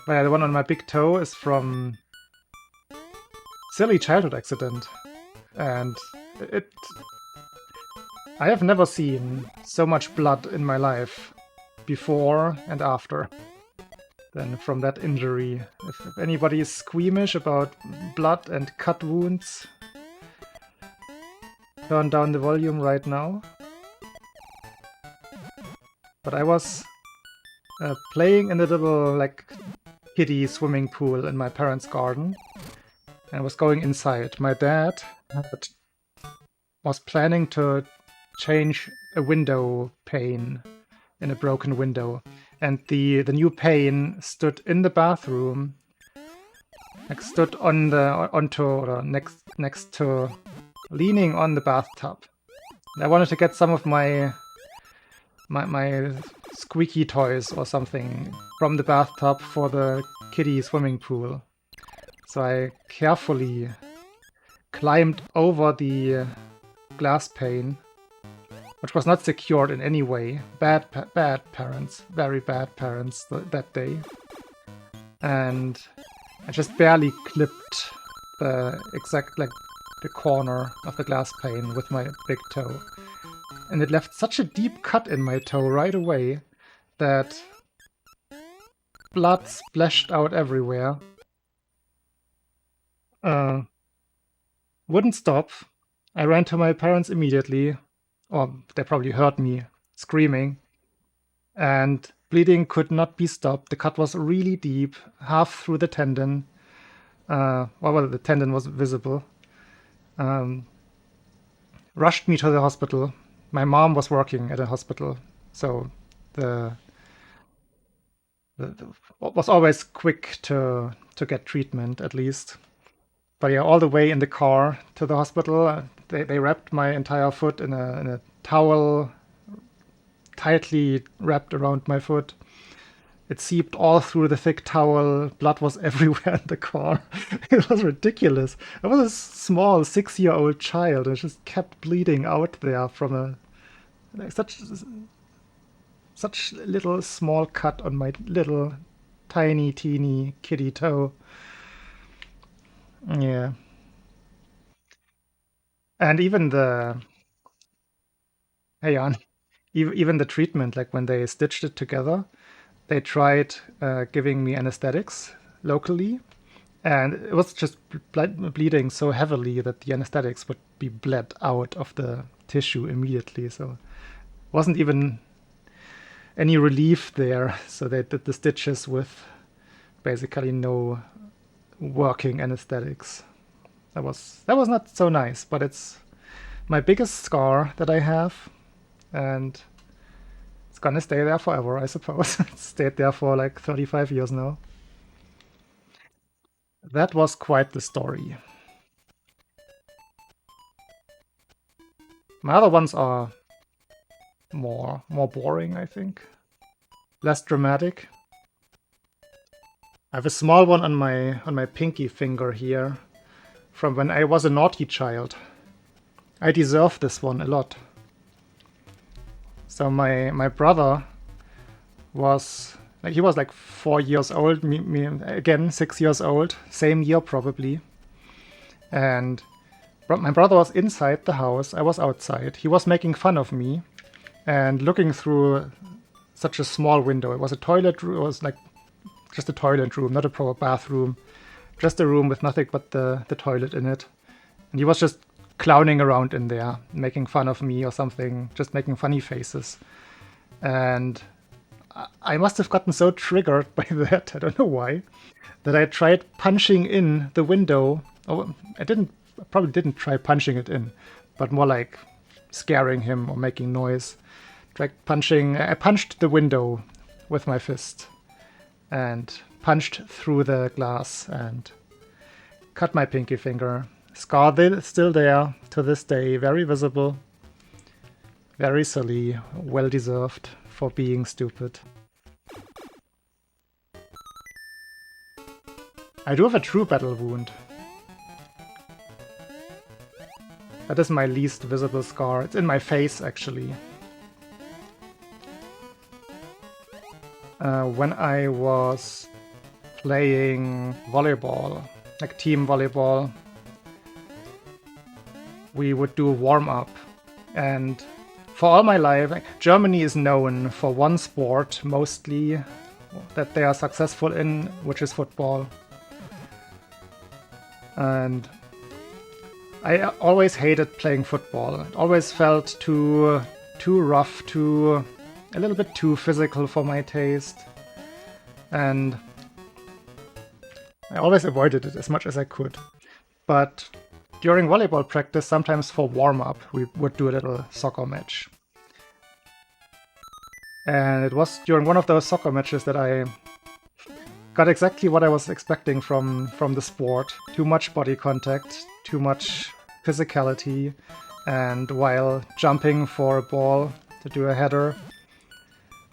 But yeah, the one on my big toe is from silly childhood accident. And I have never seen so much blood in my life before and after than from that injury. If anybody is squeamish about blood and cut wounds, turn down the volume right now. But I was playing in the little like kiddie swimming pool in my parents' garden and I was going inside. My dad was planning to change a window pane in a broken window, and the new pane stood in the bathroom, like stood on next to leaning on the bathtub. I wanted to get some of my squeaky toys or something from the bathtub for the kiddie swimming pool. So I carefully climbed over the glass pane, which was not secured in any way. Bad parents, very bad parents that day. And I just barely clipped the exact, like, the corner of the glass pane with my big toe. And it left such a deep cut in my toe right away that blood splashed out everywhere. Wouldn't stop. I ran to my parents immediately, or they probably heard me screaming, and bleeding could not be stopped. The cut was really deep, half through the tendon. Well, the tendon was visible. Rushed me to the hospital. My mom was working at a hospital, so was always quick to get treatment, at least. But yeah, all the way in the car to the hospital, they wrapped my entire foot in a towel, tightly wrapped around my foot. It seeped all through the thick towel. Blood was everywhere in the car. It was ridiculous. I was a small 6-year-old child and just kept bleeding out there from such little small cut on my little tiny teeny kiddie toe. Yeah. And even even the treatment, like when they stitched it together, they tried giving me anesthetics locally, and it was just bleeding so heavily that the anesthetics would be bled out of the tissue immediately. So wasn't even any relief there. So they did the stitches with basically no working anesthetics. That was not so nice, but it's my biggest scar that I have, and it's gonna stay there forever, I suppose. It's stayed there for like 35 years now. That was quite the story. My other ones are more boring, I think. Less dramatic. I have a small one on my pinky finger here from when I was a naughty child. I deserve this one a lot. So my brother was like, he was like 4 years old, me again 6 years old, same year probably. And my brother was inside the house, I was outside. He was making fun of me and looking through such a small window. It was a toilet room, it was like just a toilet room, not a proper bathroom. Just a room with nothing but the toilet in it. And he was just clowning around in there, making fun of me or something, just making funny faces. And I must have gotten so triggered by that, I don't know why, that I tried punching in the window. Oh, I probably didn't try punching it in, but more like scaring him or making noise. I punched the window with my fist and punched through the glass and cut my pinky finger. Scar still there to this day, very visible, very silly, well deserved for being stupid. I do have a true battle wound. That is my least visible scar. It's in my face, actually. When I was playing volleyball, like team volleyball, we would do a warm-up. And for all my life, Germany is known for one sport, mostly, that they are successful in, which is football. And I always hated playing football. It always felt too rough, a little bit too physical for my taste. And I always avoided it as much as I could. But during volleyball practice, sometimes for warm-up, we would do a little soccer match. And it was during one of those soccer matches that I got exactly what I was expecting from the sport. Too much body contact, too much physicality, and while jumping for a ball to do a header,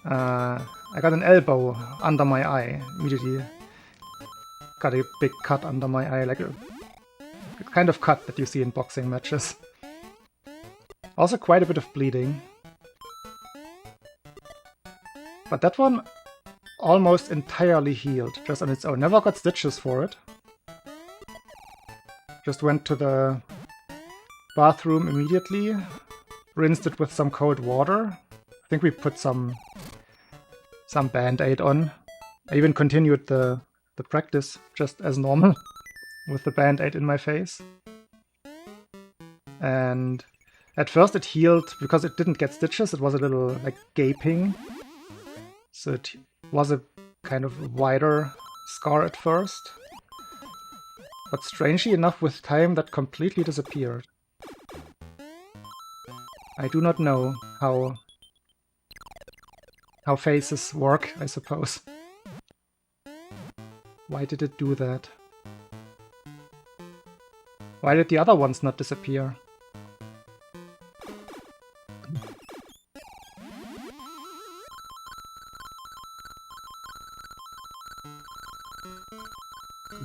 I got an elbow under my eye. Immediately got a big cut under my eye, like a kind of cut that you see in boxing matches. Also quite a bit of bleeding. But that one almost entirely healed, just on its own. Never got stitches for it. Just went to the bathroom immediately, rinsed it with some cold water. I think we put some band-aid on. I even continued the practice just as normal, with the band-aid in my face. And at first it healed because it didn't get stitches, it was a little like gaping. So it was a kind of wider scar at first. But strangely enough, with time that completely disappeared. I do not know how faces work, I suppose. Why did it do that? Why did the other ones not disappear?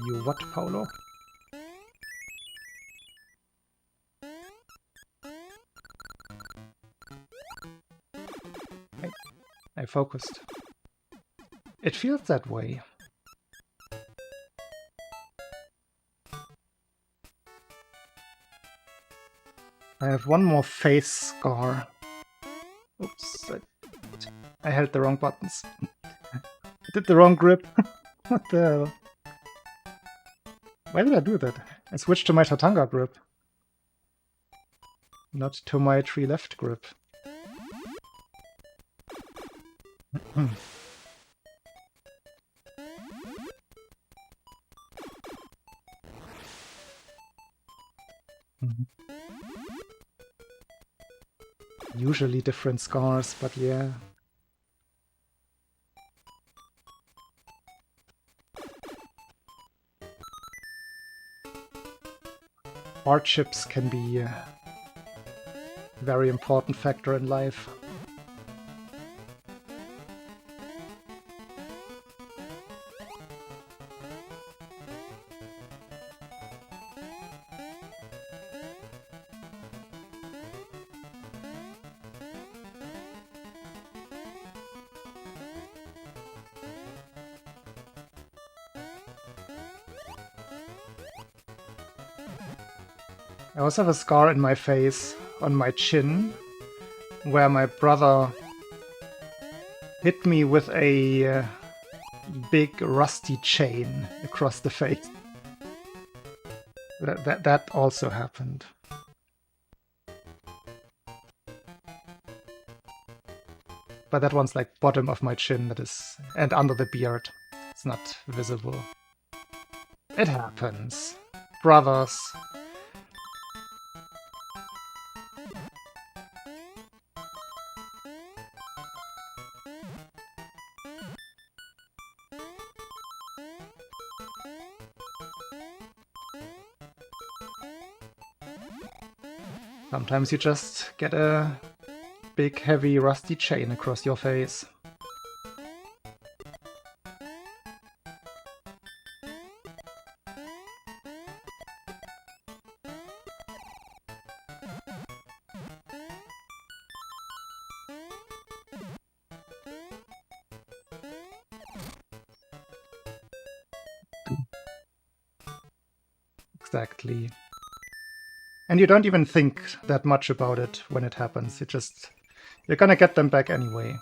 You what, Paolo? I focused. It feels that way. I have one more face scar. Oops, I held the wrong buttons. I did the wrong grip. What the hell? Why did I do that? I switched to my Tatanga grip. Not to my 3 left grip. Usually different scars, but yeah. Hardships can be a very important factor in life. I also have a scar in my face, on my chin, where my brother hit me with a big rusty chain across the face. That also happened. But that one's like bottom of my chin, that is, and under the beard. It's not visible. It happens. Brothers. Sometimes you just get a big, heavy, rusty chain across your face. Exactly. And you don't even think that much about it when it happens. You're gonna get them back anyway.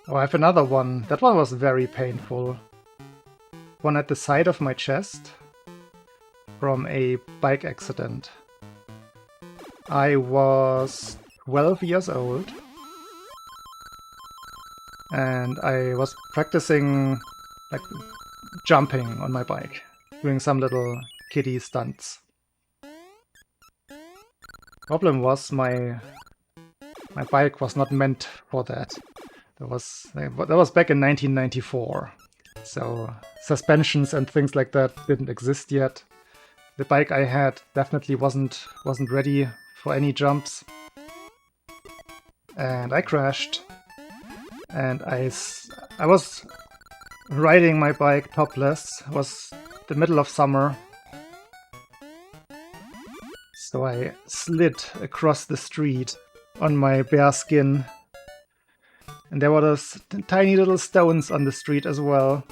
Oh, I have another one. That one was very painful. One at the side of my chest from a bike accident. I was 12 years old and I was practicing like jumping on my bike, doing some little kiddie stunts. Problem was my bike was not meant for that. That was back in 1994, so suspensions and things like that didn't exist yet. The bike I had definitely wasn't ready for any jumps, and I crashed. And I was riding my bike topless. It was the middle of summer, so I slid across the street on my bare skin. And there were those tiny little stones on the street as well,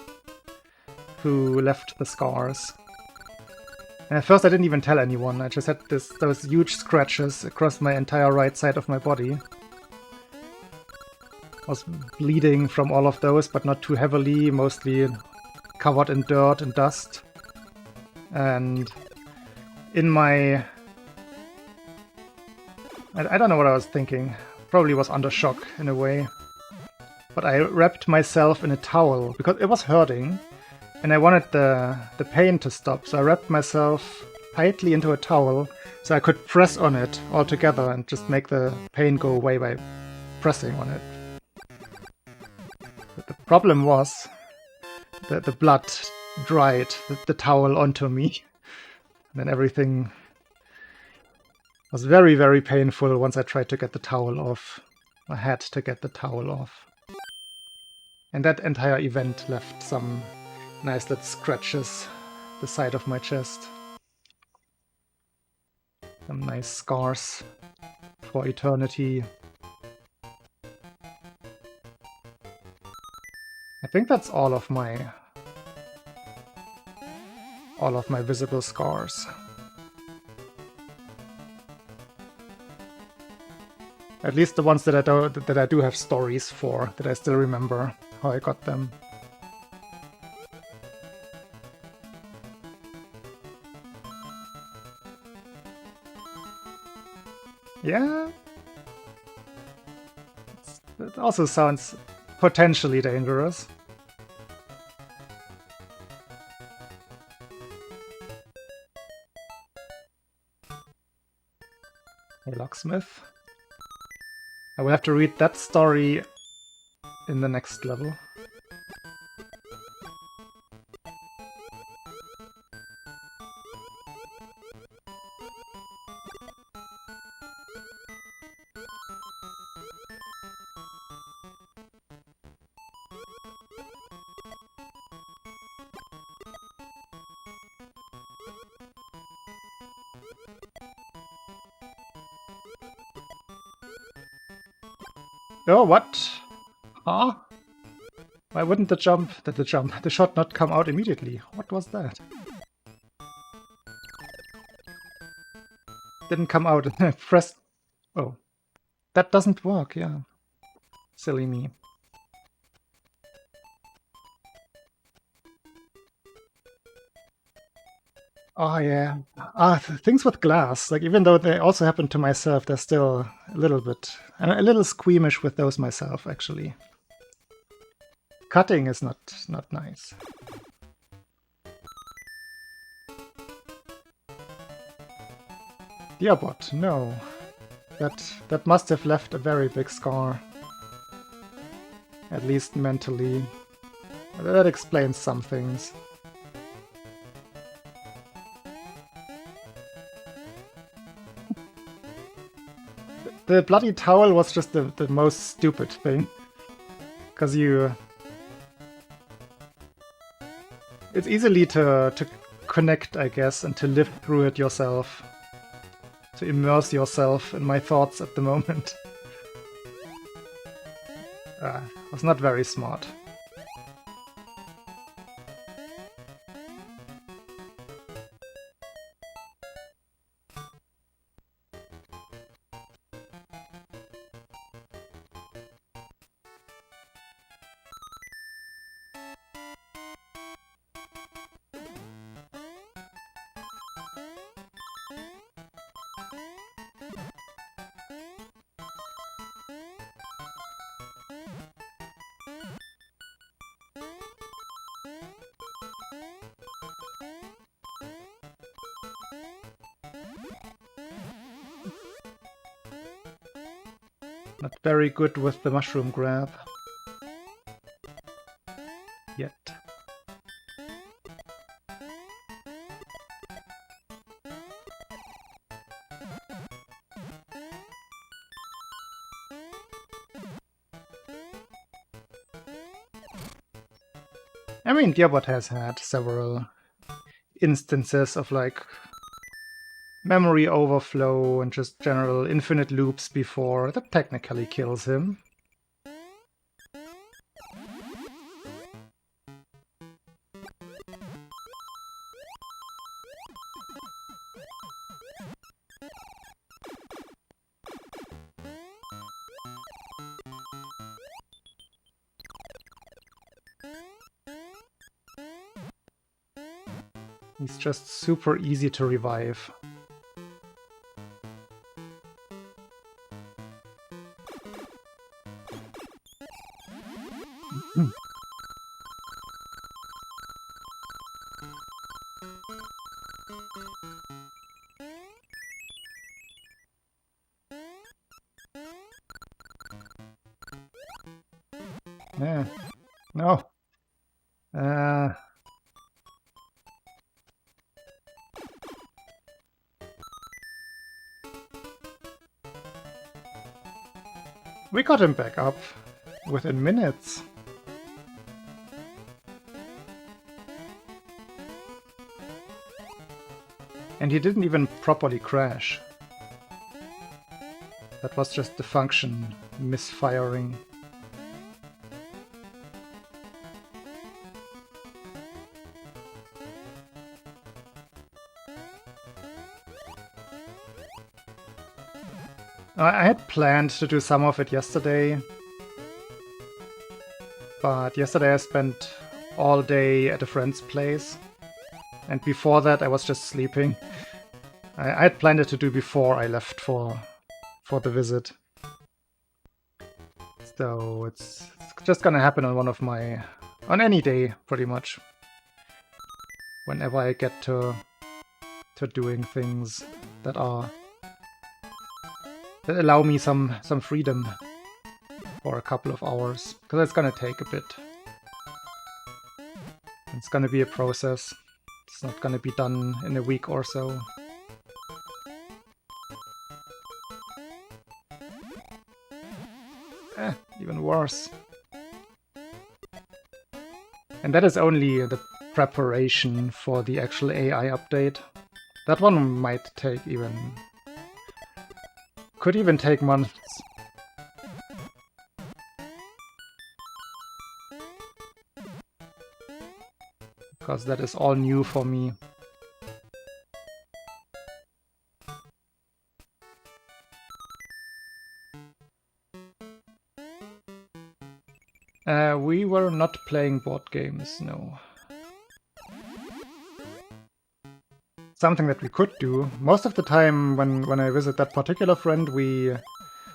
who left the scars. And at first I didn't even tell anyone, I just had those huge scratches across my entire right side of my body. I was bleeding from all of those, but not too heavily, mostly covered in dirt and dust. And in my... I don't know what I was thinking, probably was under shock in a way. But I wrapped myself in a towel, because it was hurting, and I wanted the pain to stop, so I wrapped myself tightly into a towel, so I could press on it all together and just make the pain go away by pressing on it. But the problem was that the blood dried the towel onto me, and then everything was very, very painful once I tried to get the towel off. I had to get the towel off. And that entire event left some nice little scratches the side of my chest. Some nice scars for eternity. I think that's all of my visible scars. At least the ones that I do have stories for, that I still remember how I got them. Yeah. It also sounds potentially dangerous. Hey, locksmith. I will have to read that story in the next level. Oh, what? Huh? Why wouldn't the shot not come out immediately? What was that? Didn't come out. I pressed Oh, that doesn't work, yeah. Silly me. Oh yeah. Things with glass, like even though they also happen to myself, they're still a little bit, I'm a little squeamish with those myself, actually. Cutting is not nice. Dearbot, no. That must have left a very big scar. At least mentally. That explains some things. The bloody towel was just the most stupid thing. Because it's easily to connect, I guess, and to live through it yourself. To immerse yourself in my thoughts at the moment. Was not very smart. Not very good with the mushroom grab. Yet. I mean, Dearbot has had several instances of like memory overflow and just general infinite loops before. That technically kills him. He's just super easy to revive. Yeah. No. We got him back up within minutes. And he didn't even properly crash. That was just the function misfiring. I had planned to do some of it yesterday, but yesterday I spent all day at a friend's place, and before that I was just sleeping. I had planned it to do before I left for the visit. So it's just gonna happen on on any day, pretty much. Whenever I get to doing things that allow me some freedom for a couple of hours, because it's gonna take a bit. It's gonna be a process. It's not gonna be done in a week or so. Even worse. And that is only the preparation for the actual AI update. That one might take could even take months. Because that is all new for me. We were not playing board games, no. Something that we could do. Most of the time when I visit that particular friend, we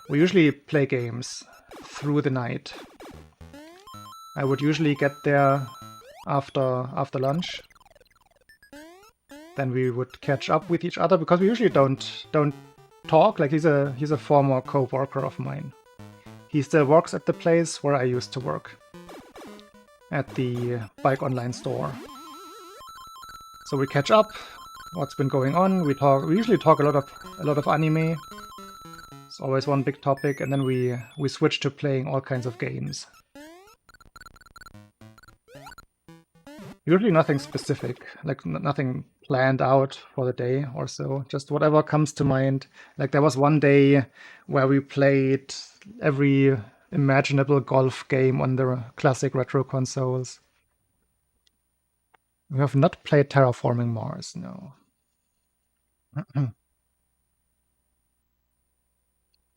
usually play games through the night. I would usually get there after lunch. Then we would catch up with each other because we usually don't talk. Like he's a former co-worker of mine. He still works at the place where I used to work, at the bike online store. So we catch up. What's been going on? We usually talk a lot of anime. It's always one big topic, and then we switch to playing all kinds of games. Usually nothing specific, like nothing planned out for the day or so, just whatever comes to mind. Like there was one day where we played every imaginable golf game on the classic retro consoles. We have not played Terraforming Mars, no.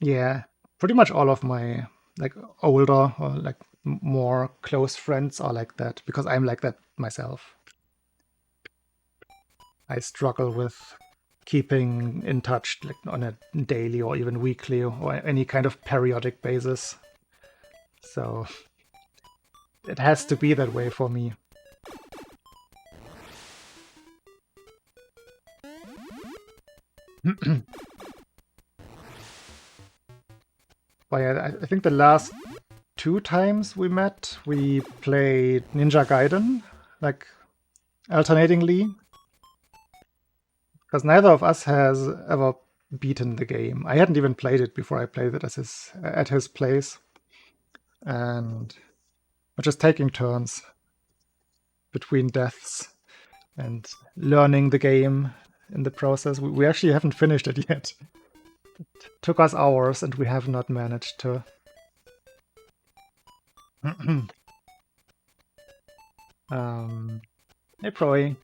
Yeah, pretty much all of my like older or like more close friends are like that because I'm like that myself. I struggle with keeping in touch like on a daily or even weekly or any kind of periodic basis. So it has to be that way for me. But yeah, I think the last 2 times we met, we played Ninja Gaiden, like alternatingly. Because neither of us has ever beaten the game. I hadn't even played it before I played it at his place. And we're just taking turns between deaths and learning the game in the process. We actually haven't finished it yet. It took us hours and we have not managed to. Hey, Proy.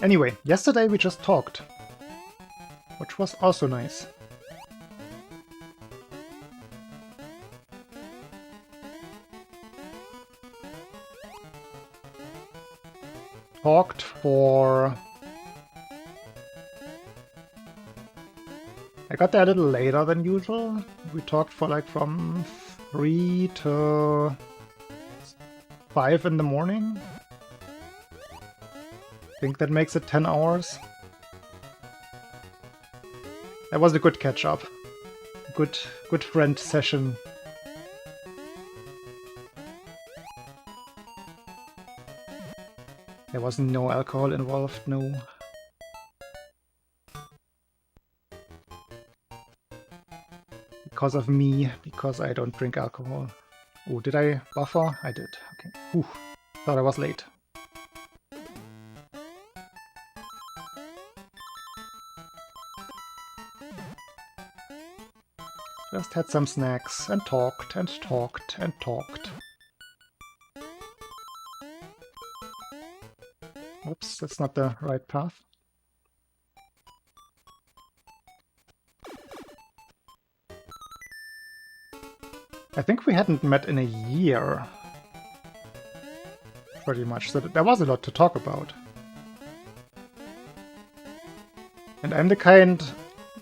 Anyway, yesterday we just talked, which was also nice. Talked for... I got there a little later than usual. We talked for like from 3 to 5 in the morning. I think that makes it 10 hours. That was a good catch-up. Good friend session. There was no alcohol involved, no. Because of me, because I don't drink alcohol. Oh, did I buffer? I did. Okay. Whew. Thought I was late. Just had some snacks and talked and talked and talked. Oops, that's not the right path. I think we hadn't met in a year. Pretty much, so there was a lot to talk about. And I'm the kind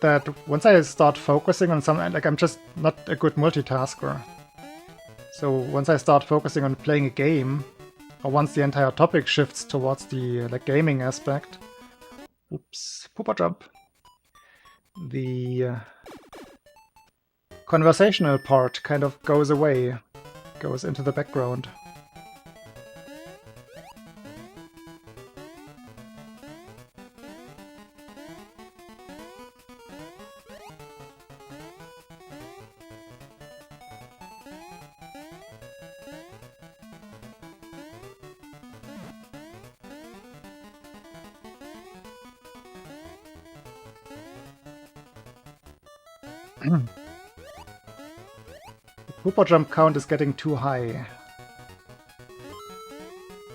that once I start focusing on something, like I'm just not a good multitasker. So once I start focusing on playing a game, or once the entire topic shifts towards the like gaming aspect, oops, pooper jump, the conversational part kind of goes away, goes into the background. The Pooper jump count is getting too high.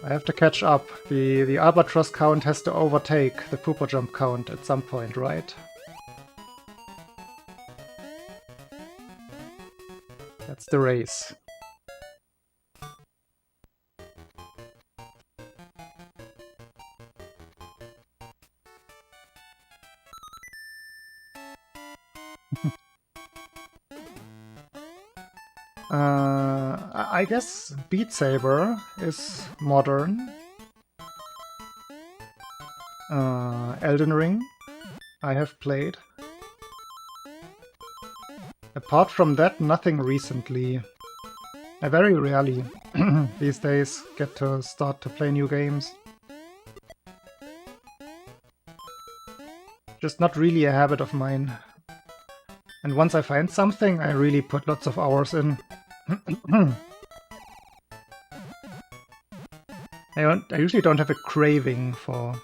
I have to catch up. The Albatross count has to overtake the Pooper jump count at some point, right? That's the race. I guess Beat Saber is modern. Elden Ring I have played. Apart from that, nothing recently. I very rarely these days get to start to play new games. Just not really a habit of mine. And once I find something, I really put lots of hours in. I usually don't have a craving for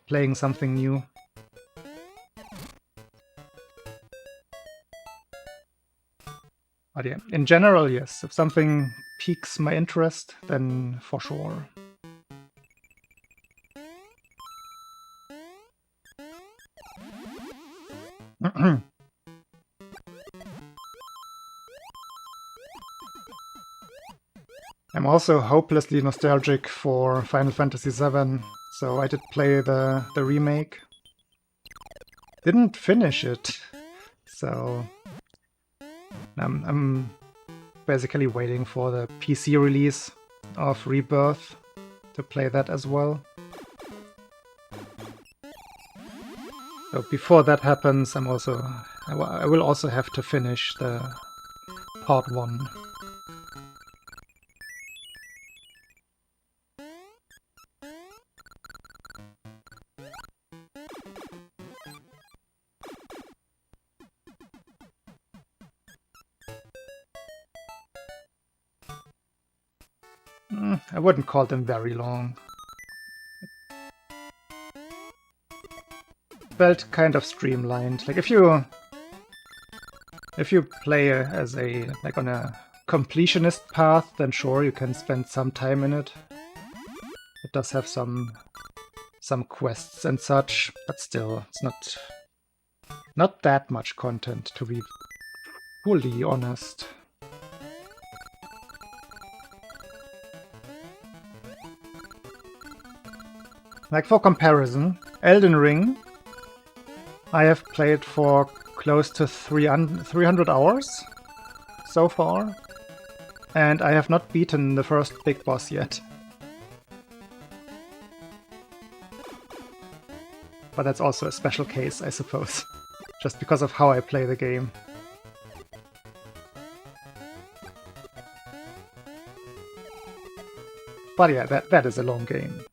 playing something new. But yeah, in general, yes. If something piques my interest, then for sure. I'm also hopelessly nostalgic for Final Fantasy VII, so I did play the remake. Didn't finish it, so I'm basically waiting for the PC release of Rebirth to play that as well. So before that happens, I will also have to finish the part 1. I wouldn't call them very long. Felt kind of streamlined. Like if you play as on a completionist path, then sure you can spend some time in it. It does have some quests and such, but still, it's not that much content, to be fully honest. Like for comparison, Elden Ring I have played for close to 300 hours so far, and I have not beaten the first big boss yet. But that's also a special case, I suppose, just because of how I play the game. But yeah, that is a long game.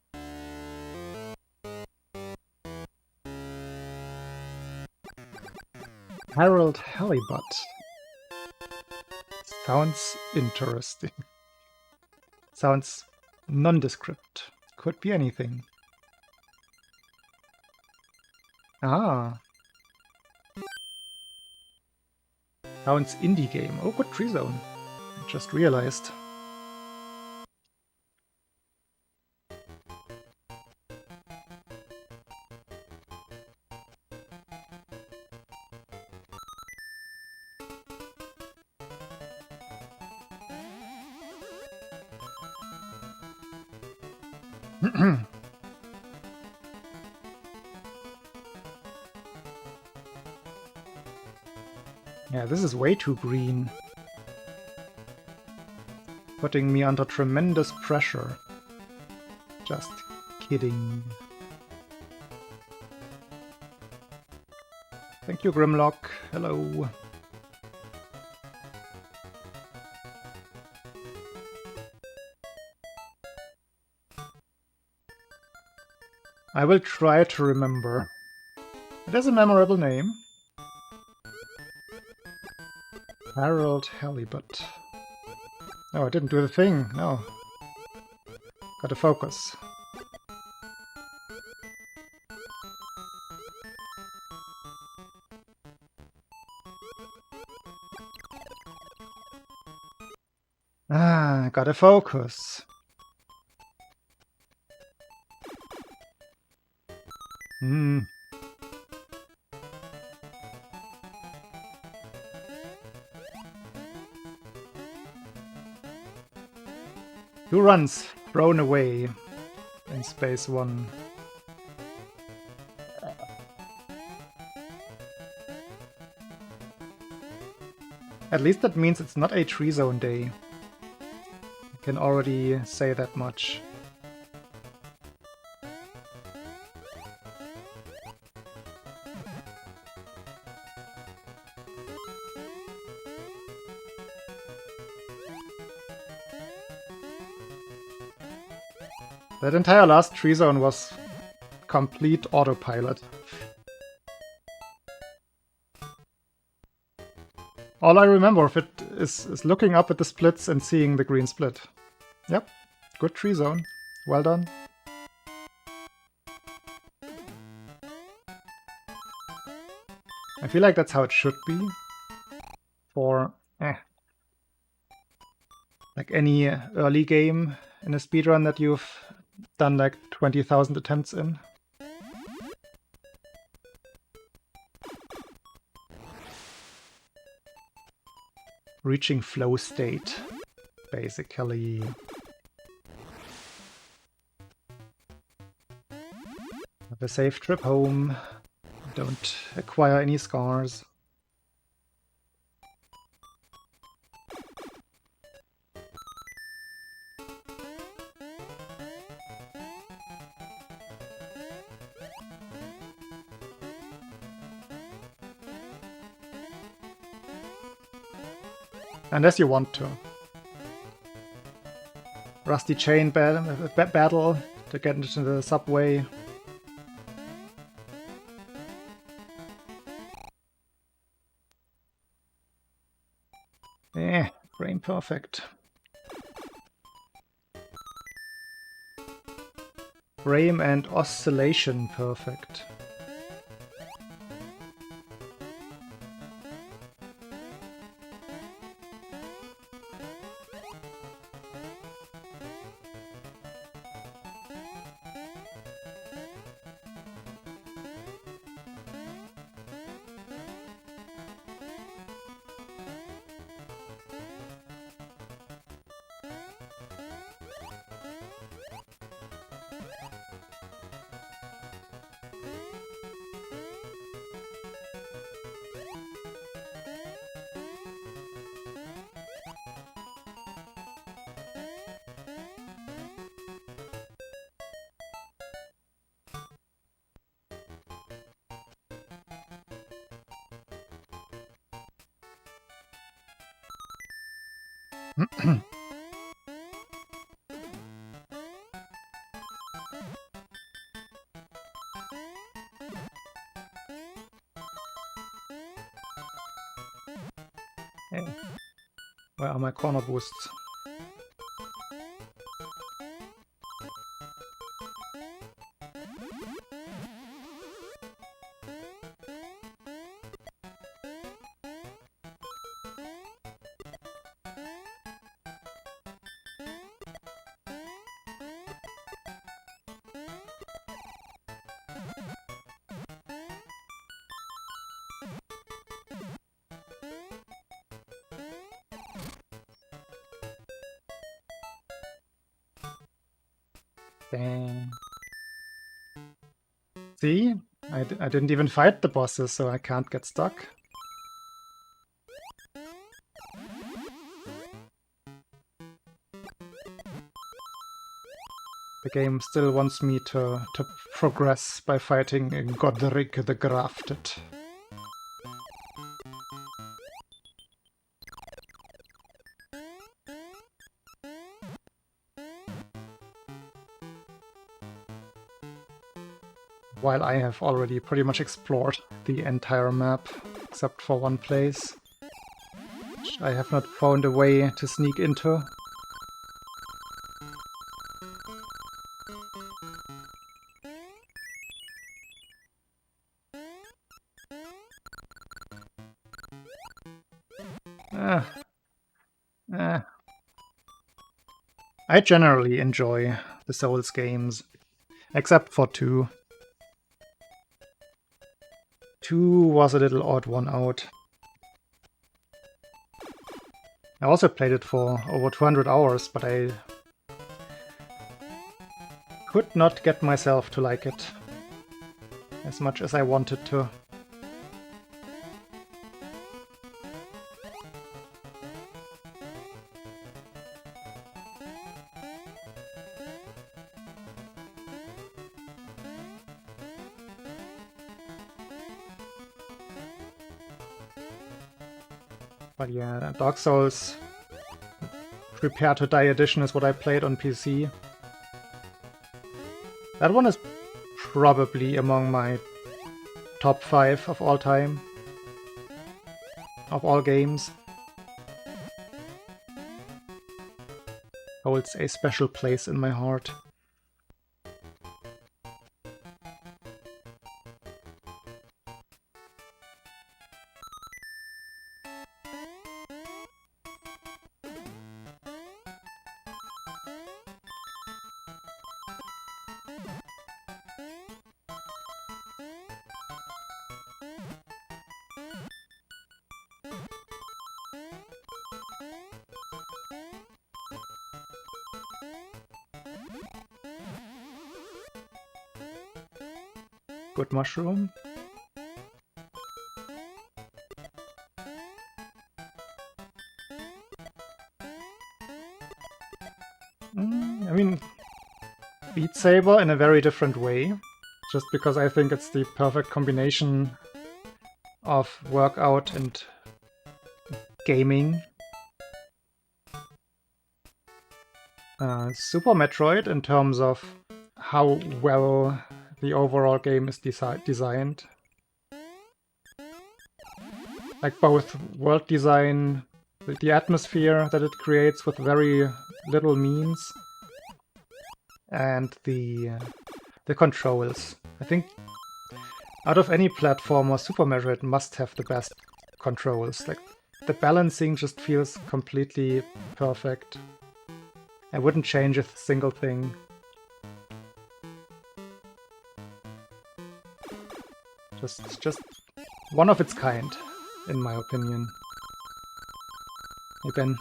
Harold Halibut. Sounds interesting. Sounds nondescript. Could be anything. Ah. Sounds indie game. Oh, good, Tree Zone. I just realized. Yeah, this is way too green. Putting me under tremendous pressure. Just kidding. Thank you, Grimlock. Hello. I will try to remember. It is a memorable name. Harold Halibut. Oh, I didn't do the thing. No. Gotta focus. Ah, gotta focus. Hmm. 2 runs thrown away in space 1. At least that means it's not a tree zone day. I can already say that much. That entire last tree zone was complete autopilot. All I remember of it is looking up at the splits and seeing the green split. Yep, good tree zone. Well done. I feel like that's how it should be. For like any early game in a speedrun that you've done like 20,000 attempts in. Reaching flow state, basically. Have a safe trip home. Don't acquire any scars. Unless you want to. Rusty chain battle to get into the subway. Frame perfect. Frame and oscillation perfect. Hey, where are my corner boosts? Dang. See? I didn't even fight the bosses, so I can't get stuck. The game still wants me to progress by fighting Godric the Grafted. While I have already pretty much explored the entire map, except for one place, which I have not found a way to sneak into. I generally enjoy the Souls games, except for 2. 2 was a little odd one out. I also played it for over 200 hours, but I could not get myself to like it as much as I wanted to. But yeah, Dark Souls Prepare to Die edition is what I played on PC. That one is probably among my top 5 of all time. Of all games. Holds a special place in my heart. Good mushroom. I mean, Beat Saber in a very different way, just because I think it's the perfect combination of workout and gaming. Super Metroid in terms of how well the overall game is designed. Like both world design, the atmosphere that it creates with very little means, and the controls. I think out of any platformer, Super Metroid must have the best controls. Like the balancing just feels completely perfect. I wouldn't change a single thing. Just one of its kind, in my opinion. Hey Ben.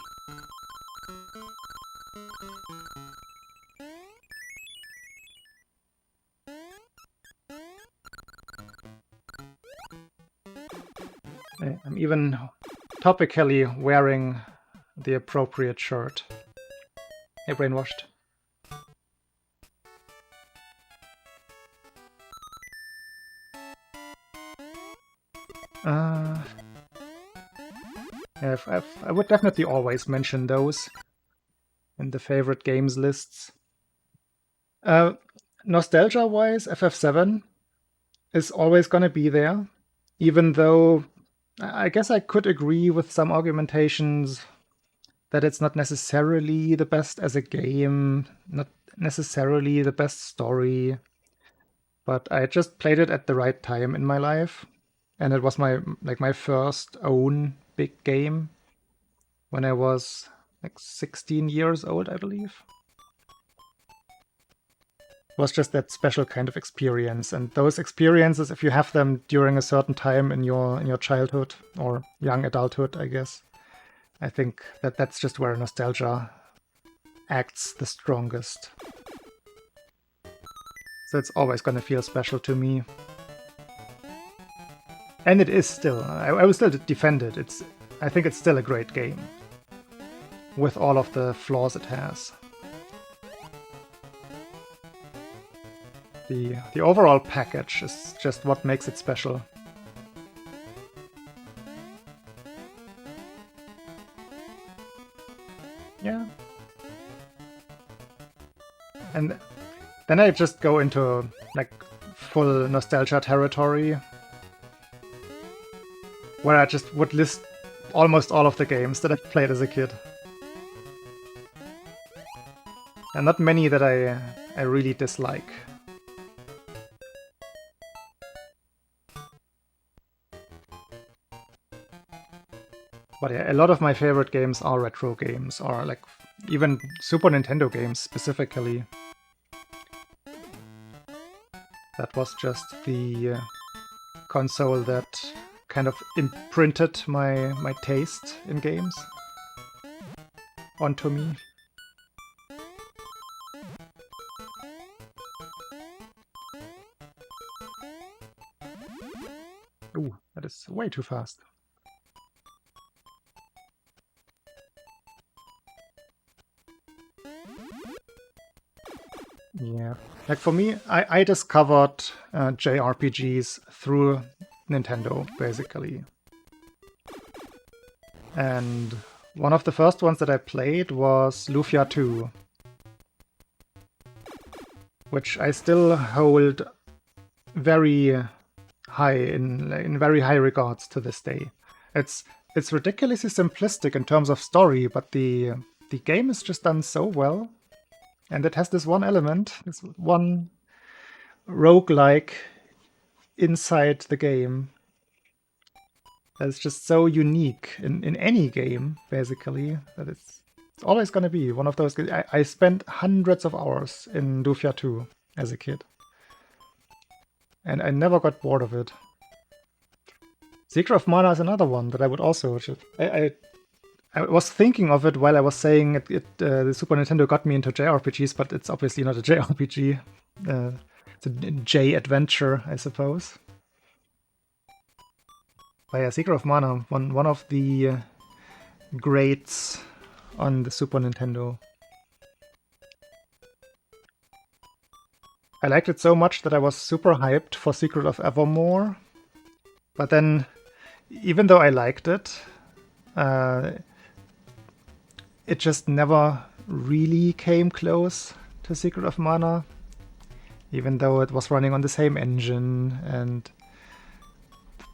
I'm even topically wearing the appropriate shirt. Hey, brainwashed. I would definitely always mention those in the favorite games lists. Nostalgia-wise, FF7 is always gonna be there, even though I guess I could agree with some argumentations that it's not necessarily the best as a game, not necessarily the best story, but I just played it at the right time in my life, and it was my first own big game when I was like 16 years old, I believe. It was just that special kind of experience, and those experiences, if you have them during a certain time in your childhood or young adulthood, I guess, I think that's just where nostalgia acts the strongest. So it's always gonna feel special to me. And it is still. I will still defend it. I think it's still a great game. With all of the flaws it has. The overall package is just what makes it special. Yeah. And then I just go into like full nostalgia territory, where I just would list almost all of the games that I played as a kid. And not many that I really dislike. But yeah, a lot of my favorite games are retro games, or like even Super Nintendo games specifically. That was just the console that kind of imprinted my taste in games onto me. Ooh, that is way too fast. Yeah, like for me, I discovered JRPGs through Nintendo, basically. And one of the first ones that I played was Lufia 2, which I still hold very high in very high regards to this day. It's ridiculously simplistic in terms of story, but the game is just done so well. And it has this one element, this one roguelike inside the game that's just so unique in any game, basically, that it's always going to be one of those games. I spent hundreds of hours in Lufia 2 as a kid. And I never got bored of it. Secret of Mana is another one that I would also... I was thinking of it while I was saying the Super Nintendo got me into JRPGs, but it's obviously not a JRPG. It's a J adventure, I suppose. But yeah, Secret of Mana, one of the greats on the Super Nintendo. I liked it so much that I was super hyped for Secret of Evermore. But then, even though I liked it, it just never really came close to Secret of Mana. Even though it was running on the same engine and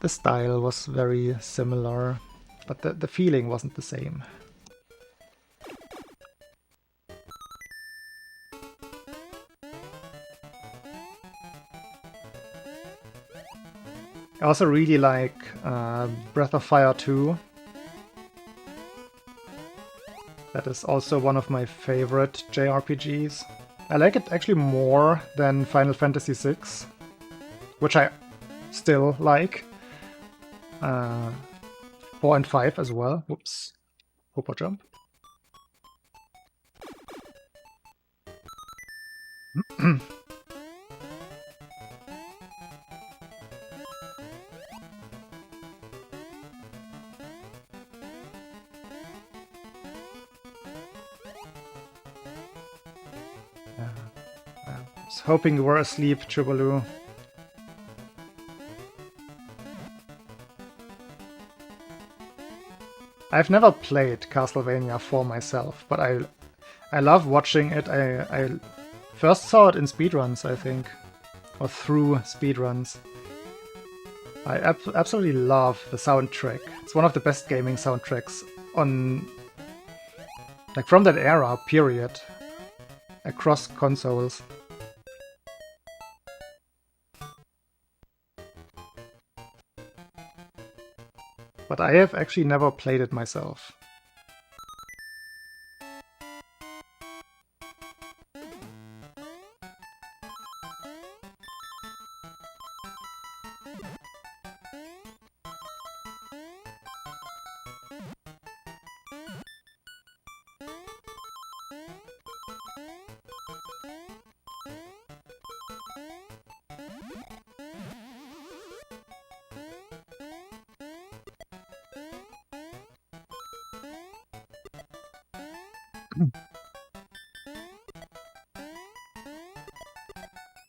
the style was very similar, but the feeling wasn't the same. I also really like Breath of Fire 2. That is also one of my favorite JRPGs. I like it actually more than Final Fantasy VI, which I still like. 4 and 5 as well. Whoops. Hopper jump. I was hoping you were asleep, Chubalu. I've never played Castlevania for myself, but I love watching it. I first saw it in speedruns, I think, or through speedruns. I absolutely love the soundtrack. It's one of the best gaming soundtracks on, like, from that era, period, across consoles. But I have actually never played it myself.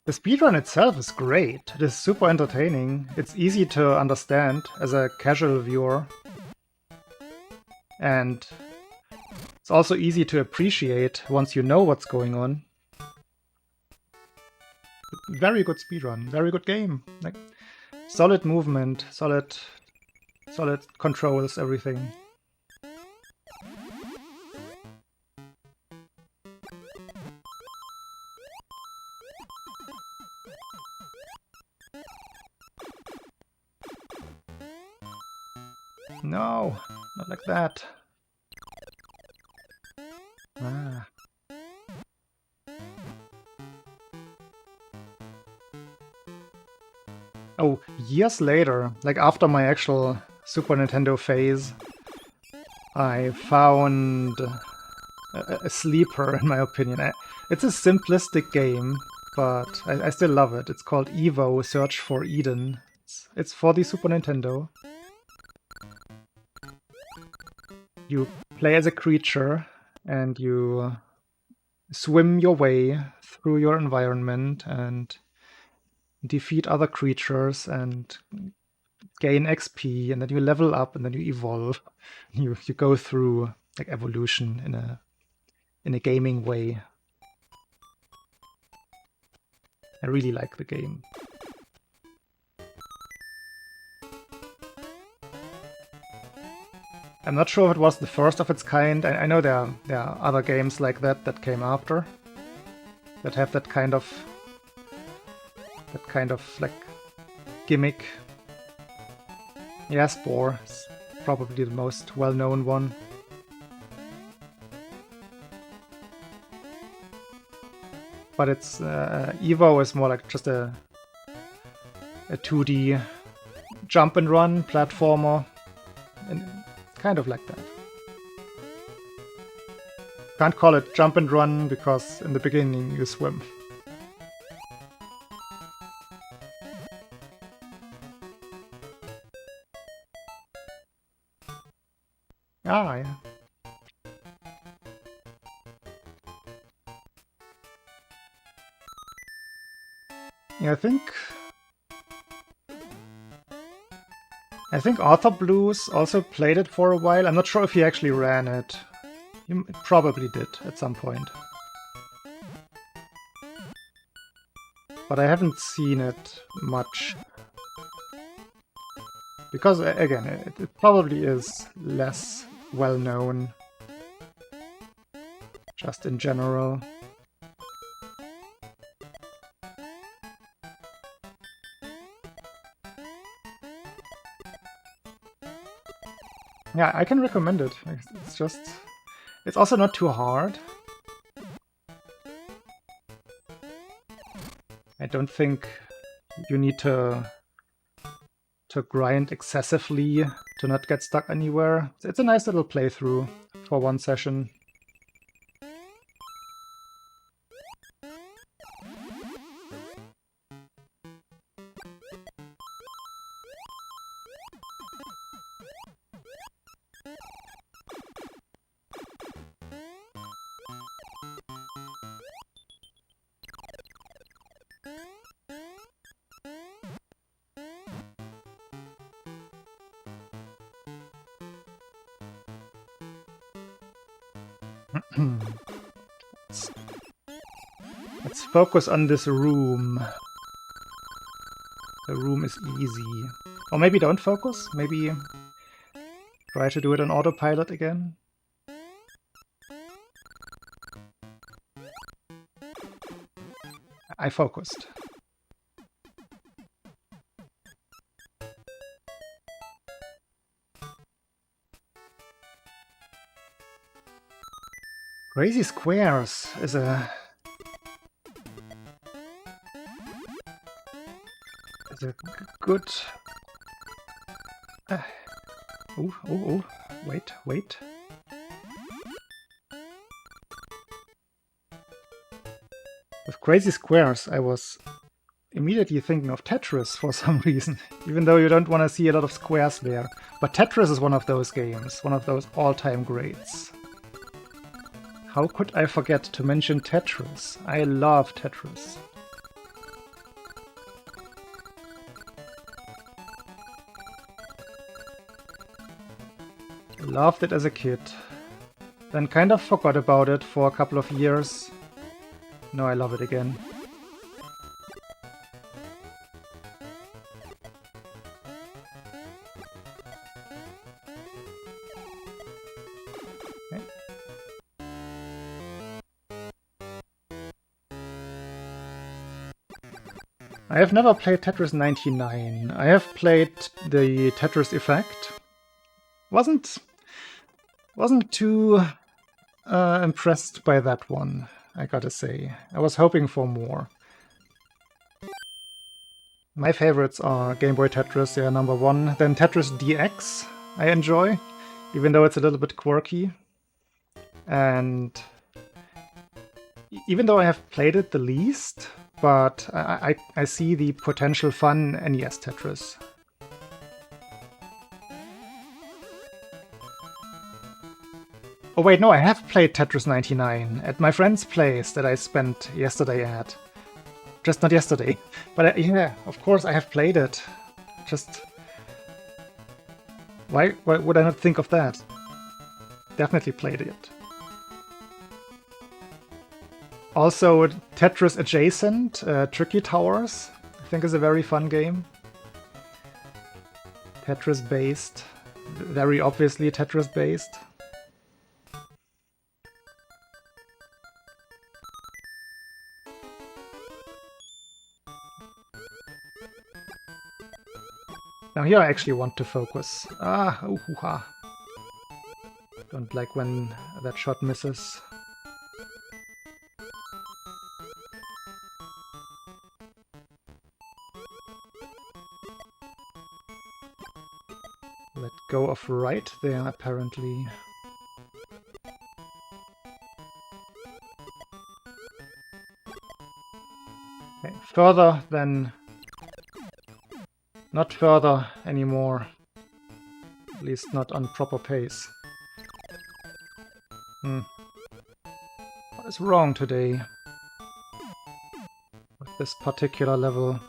The speedrun itself is great. It is super entertaining. It's easy to understand as a casual viewer. And it's also easy to appreciate once you know what's going on. Very good speedrun, very good game. Like, solid movement, solid controls, everything. No, not like that. Ah. Oh, years later, like after my actual Super Nintendo phase, I found a sleeper, in my opinion. It's a simplistic game, but I still love it. It's called Evo Search for Eden. It's for the Super Nintendo. You play as a creature, and you swim your way through your environment and defeat other creatures and gain XP, and then you level up, and then you evolve. You go through like evolution in a gaming way. I really like the game. I'm not sure if it was the first of its kind. I know there are other games like that came after that have that kind of like gimmick. Yeah, Spore is probably the most well-known one. But it's Evo is more like just a 2D jump and run platformer, and kind of like that. Can't call it jump and run because in the beginning you swim. Ah, yeah. Yeah, I think Arthur Blues also played it for a while. I'm not sure if he actually ran it. He probably did at some point. But I haven't seen it much. Because, again, it probably is less well-known. Just in general. Yeah, I can recommend it. It's also not too hard. I don't think you need to grind excessively to not get stuck anywhere. It's a nice little playthrough for one session. Let's focus on this room. The room is easy. Or maybe don't focus. Maybe try to do it on autopilot again. I focused. Crazy Squares is a good... Oh, wait. With Crazy Squares, I was immediately thinking of Tetris for some reason, even though you don't want to see a lot of squares there. But Tetris is one of those games, one of those all-time greats. How could I forget to mention Tetris? I love Tetris. Loved it as a kid. Then kind of forgot about it for a couple of years. Now I love it again. Okay. I have never played Tetris 99. I have played the Tetris Effect. Wasn't Wasn't too impressed by that one, I gotta say. I was hoping for more. My favorites are Game Boy Tetris, they are number one. Then Tetris DX I enjoy, even though it's a little bit quirky. And even though I have played it the least, but I see the potential fun NES Tetris. Oh wait, no, I have played Tetris 99 at my friend's place that I spent yesterday at. Just not yesterday. But yeah, of course I have played it. Just... Why would I not think of that? Definitely played it. Also, Tetris adjacent, Tricky Towers, I think is a very fun game. Tetris based. Very obviously Tetris based. Now here I actually want to focus. Ah, ooh, hoo-ha. Don't like when that shot misses. Let go of right there, apparently. Okay, further than... Not further anymore. At least not on proper pace. What is wrong today with this particular level?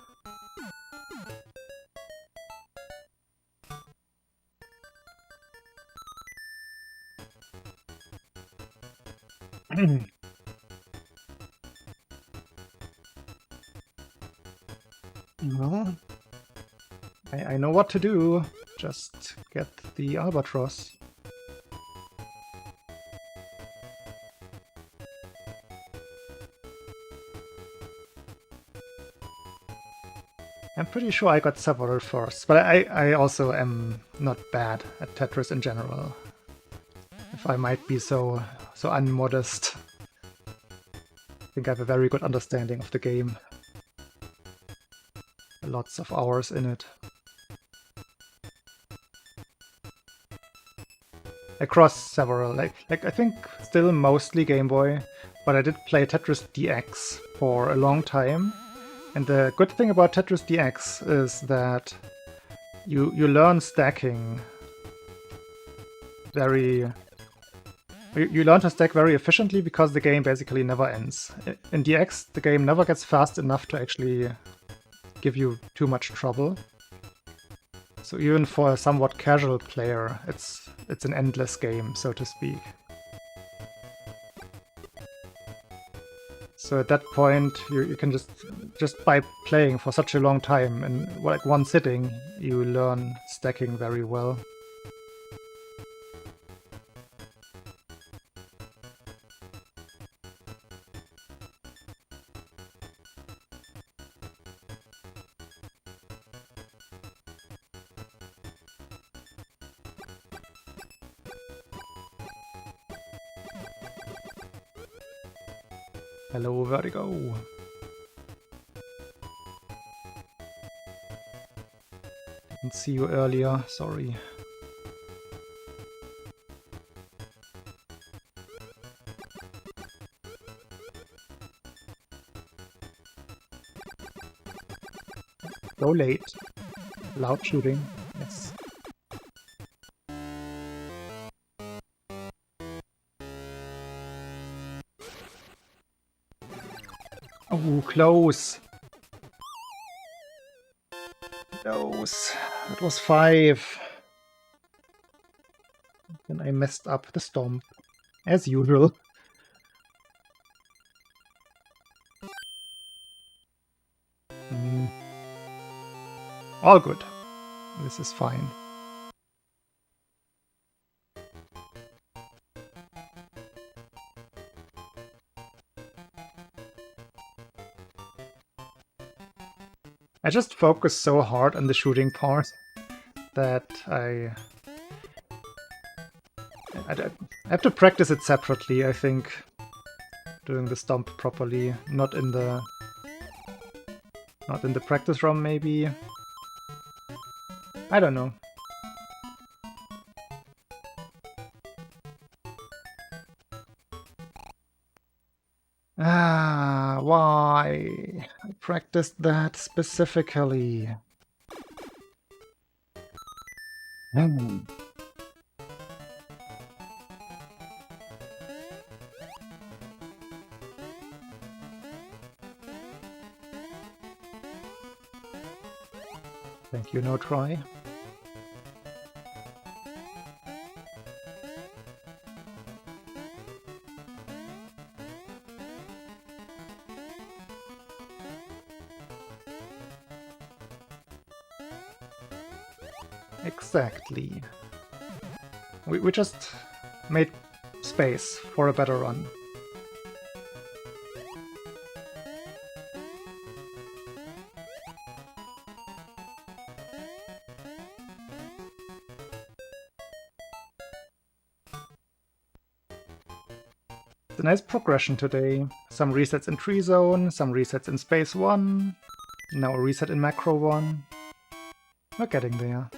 Well, I know what to do. Just get the albatross. I'm pretty sure I got several firsts, but I also am not bad at Tetris in general. If I might be so unmodest. I think I have a very good understanding of the game. Lots of hours in it. Across several, like I think still mostly Game Boy, but I did play Tetris DX for a long time. And the good thing about Tetris DX is that you learn stacking very... You learn to stack very efficiently because the game basically never ends. In DX, the game never gets fast enough to actually give you too much trouble. So even for a somewhat casual player, it's an endless game, so to speak. So at that point, you can just by playing for such a long time, in like one sitting, you learn stacking very well. Hello, Vertigo. Didn't see you earlier, sorry. Go late. Loud shooting, yes. Oh, close. Close. That was 5. Then I messed up the stomp, as usual. All good. This is fine. I just focus so hard on the shooting part that I I have to practice it separately, I think. Doing the stomp properly, not in the practice ROM, maybe. I don't know. Ah, why? I practiced that specifically. Thank you, no try. Exactly. We just made space for a better run. It's a nice progression today. Some resets in Tree Zone, some resets in Space 1, now a reset in Macro 1. We're getting there.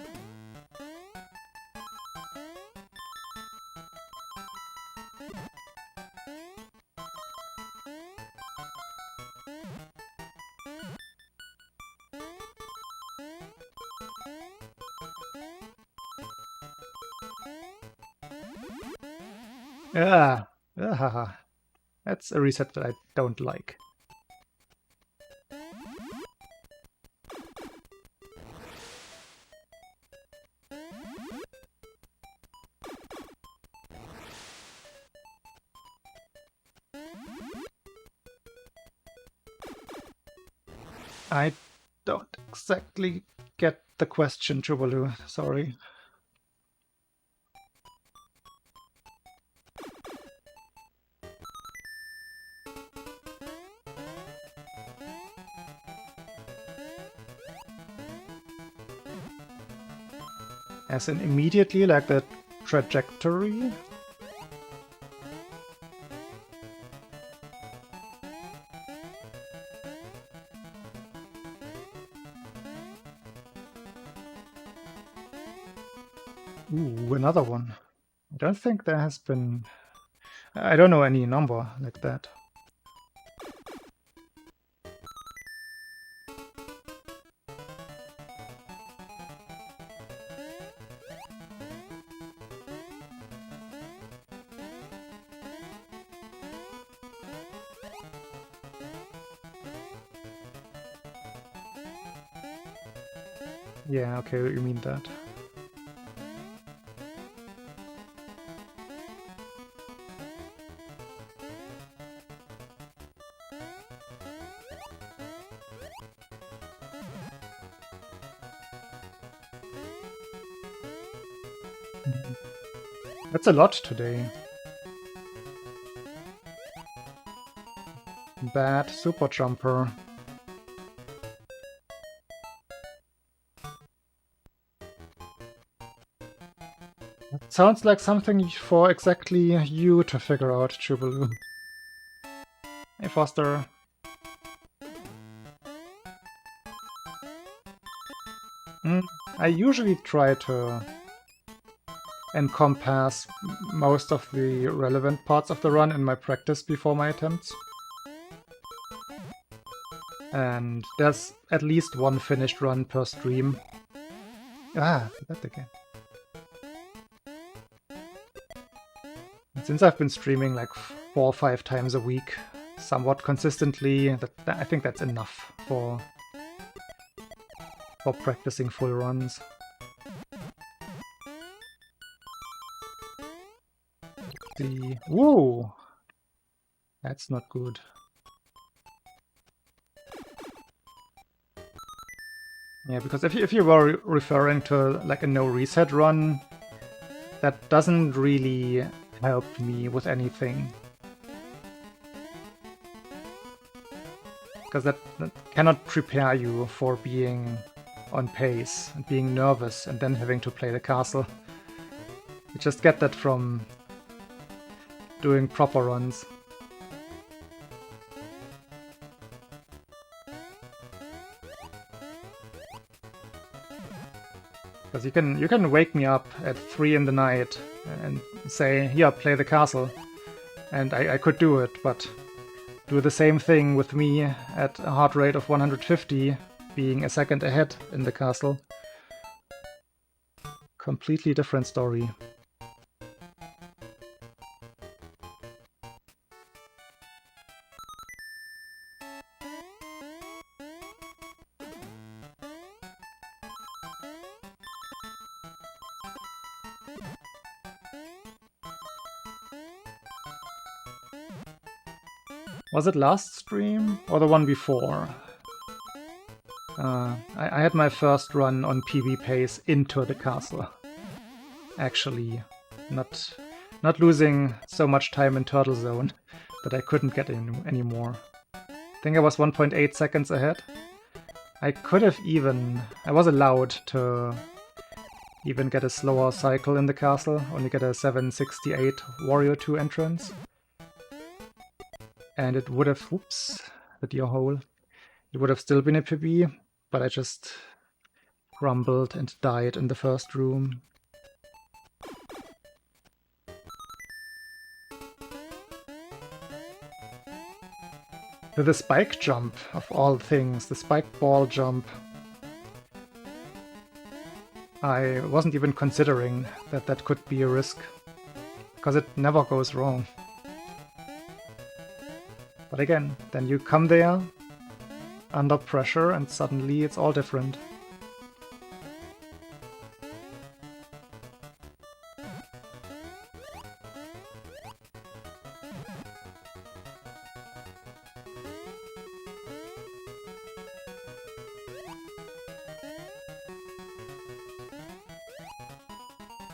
Ah, that's a reset that I don't like. I don't exactly get the question, Jubalu. Sorry. As in immediately, like the trajectory? Ooh, another one. I don't think there has been... I don't know any number like that. Yeah, okay, you mean that. That's a lot today. Bad super jumper. That sounds like something for exactly you to figure out, Jubalu. Hey, Foster. I usually try to encompass most of the relevant parts of the run in my practice before my attempts. And there's at least one finished run per stream. Ah, that again. And since I've been streaming like 4 or 5 times a week, somewhat consistently, I think that's enough for practicing full runs. Whoa! That's not good. Yeah, because if you were referring to like a no reset run, that doesn't really help me with anything. Because that cannot prepare you for being on pace and being nervous and then having to play the castle. You just get that from doing proper runs. Because you can wake me up at 3 in the night and say, yeah, play the castle. And I could do it, but do the same thing with me at a heart rate of 150, being a second ahead in the castle. Completely different story. Was it last stream or the one before? I had my first run on PB pace into the castle. Actually, not losing so much time in Turtle Zone that I couldn't get in anymore. I think I was 1.8 seconds ahead. I was allowed to even get a slower cycle in the castle, only get a 768 Warrior 2 entrance. And it would have, whoops, the deer hole. It would have still been a PB, but I just grumbled and died in the first room. With the spike jump, of all things, the spike ball jump, I wasn't even considering that that could be a risk, because it never goes wrong. But again, then you come there, under pressure, and suddenly it's all different.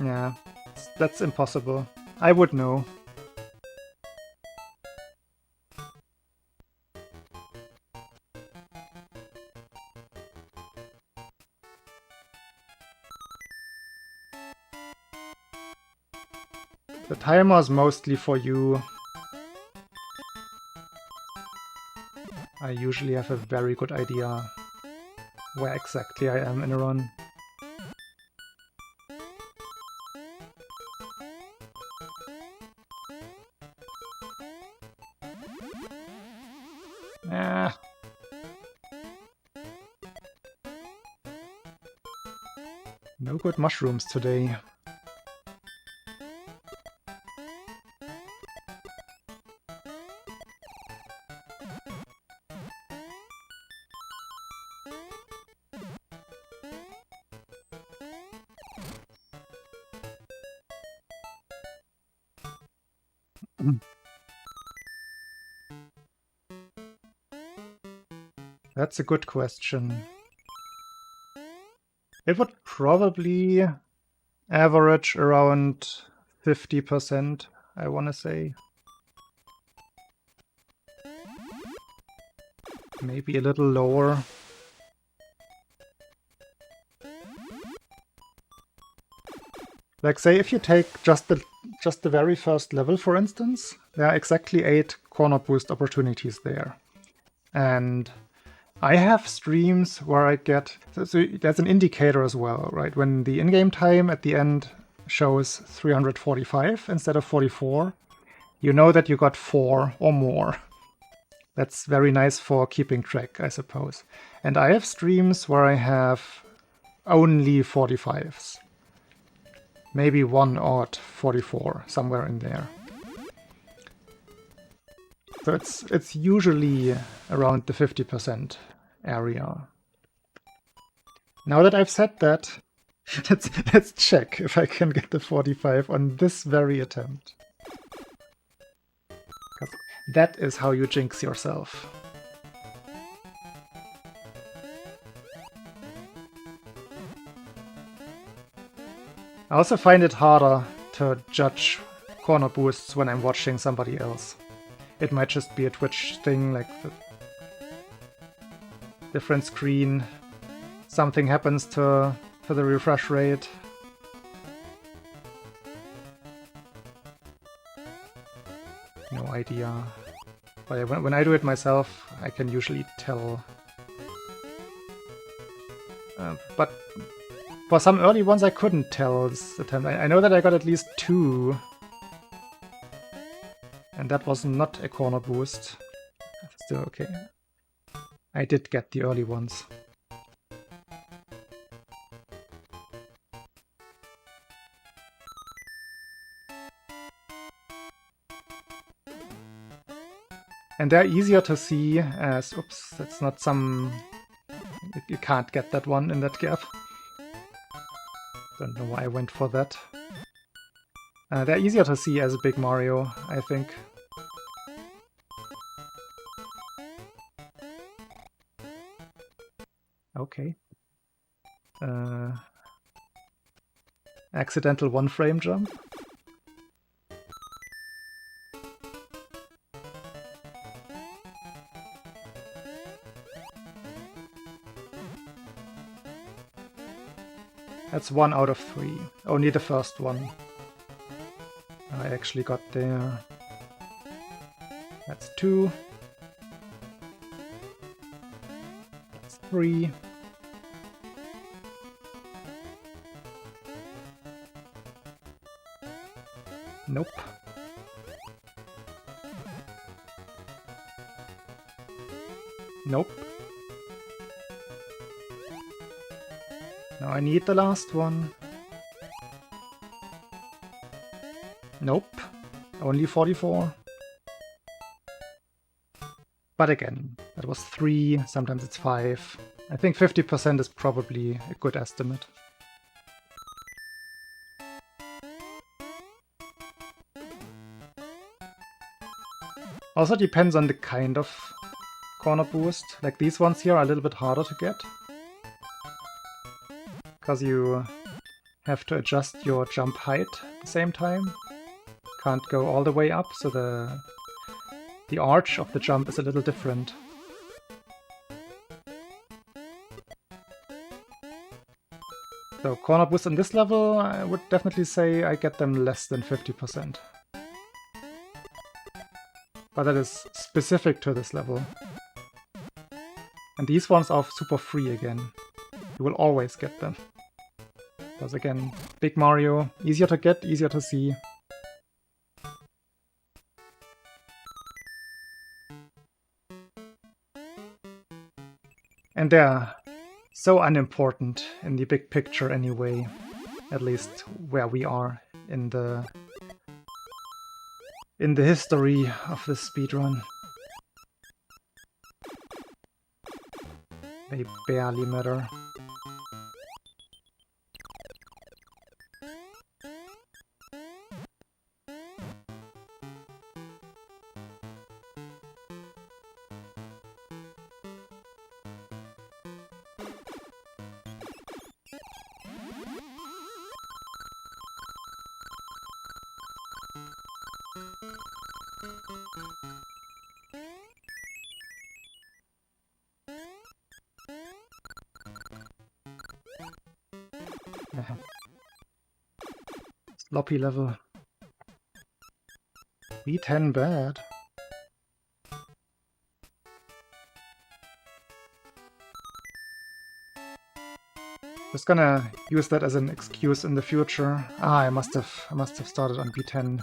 Yeah, that's impossible. I would know. The timer is mostly for you. I usually have a very good idea where exactly I am in a run. No good mushrooms today. That's a good question. It would probably average around 50%, I want to say. Maybe a little lower. Like, say, if you take just the very first level, for instance, there are exactly 8 corner boost opportunities there. And I have streams where I get... So there's an indicator as well, right? When the in-game time at the end shows 345 instead of 44, you know that you got 4 or more. That's very nice for keeping track, I suppose. And I have streams where I have only 45s. Maybe 1 odd 44, somewhere in there. So it's usually around the 50% area. Now that I've said that, let's check if I can get the 45 on this very attempt. That is how you jinx yourself. I also find it harder to judge corner boosts when I'm watching somebody else. It might just be a Twitch thing, like the different screen, something happens to the refresh rate. no idea. But when I do it myself, I can usually tell. But for some early ones, I couldn't tell this attempt. I know that I got at least 2. And that was not a corner boost. Still okay. I did get the early ones. And they're easier to see as... Oops, that's not some... You can't get that one in that gap. Don't know why I went for that. They're easier to see as a big Mario, I think. Okay. Accidental 1-frame jump. That's 1 out of 3. Only the first one I actually got there. That's 2. That's 3. Nope. Nope. Now I need the last one. Nope. Only 44. But again, that was 3, sometimes it's 5. I think 50% is probably a good estimate. Also depends on the kind of corner boost. Like these ones here are a little bit harder to get. Because you have to adjust your jump height at the same time. Can't go all the way up, so the arch of the jump is a little different. So corner boost on this level, I would definitely say I get them less than 50%. But that is specific to this level. And these ones are super free again. You will always get them. Because again, big Mario, easier to get, easier to see. And they're so unimportant in the big picture anyway. At least where we are in the history of this speedrun. They barely matter. Sloppy level. B10 bad. Just gonna use that as an excuse in the future. Ah, I must have started on B10.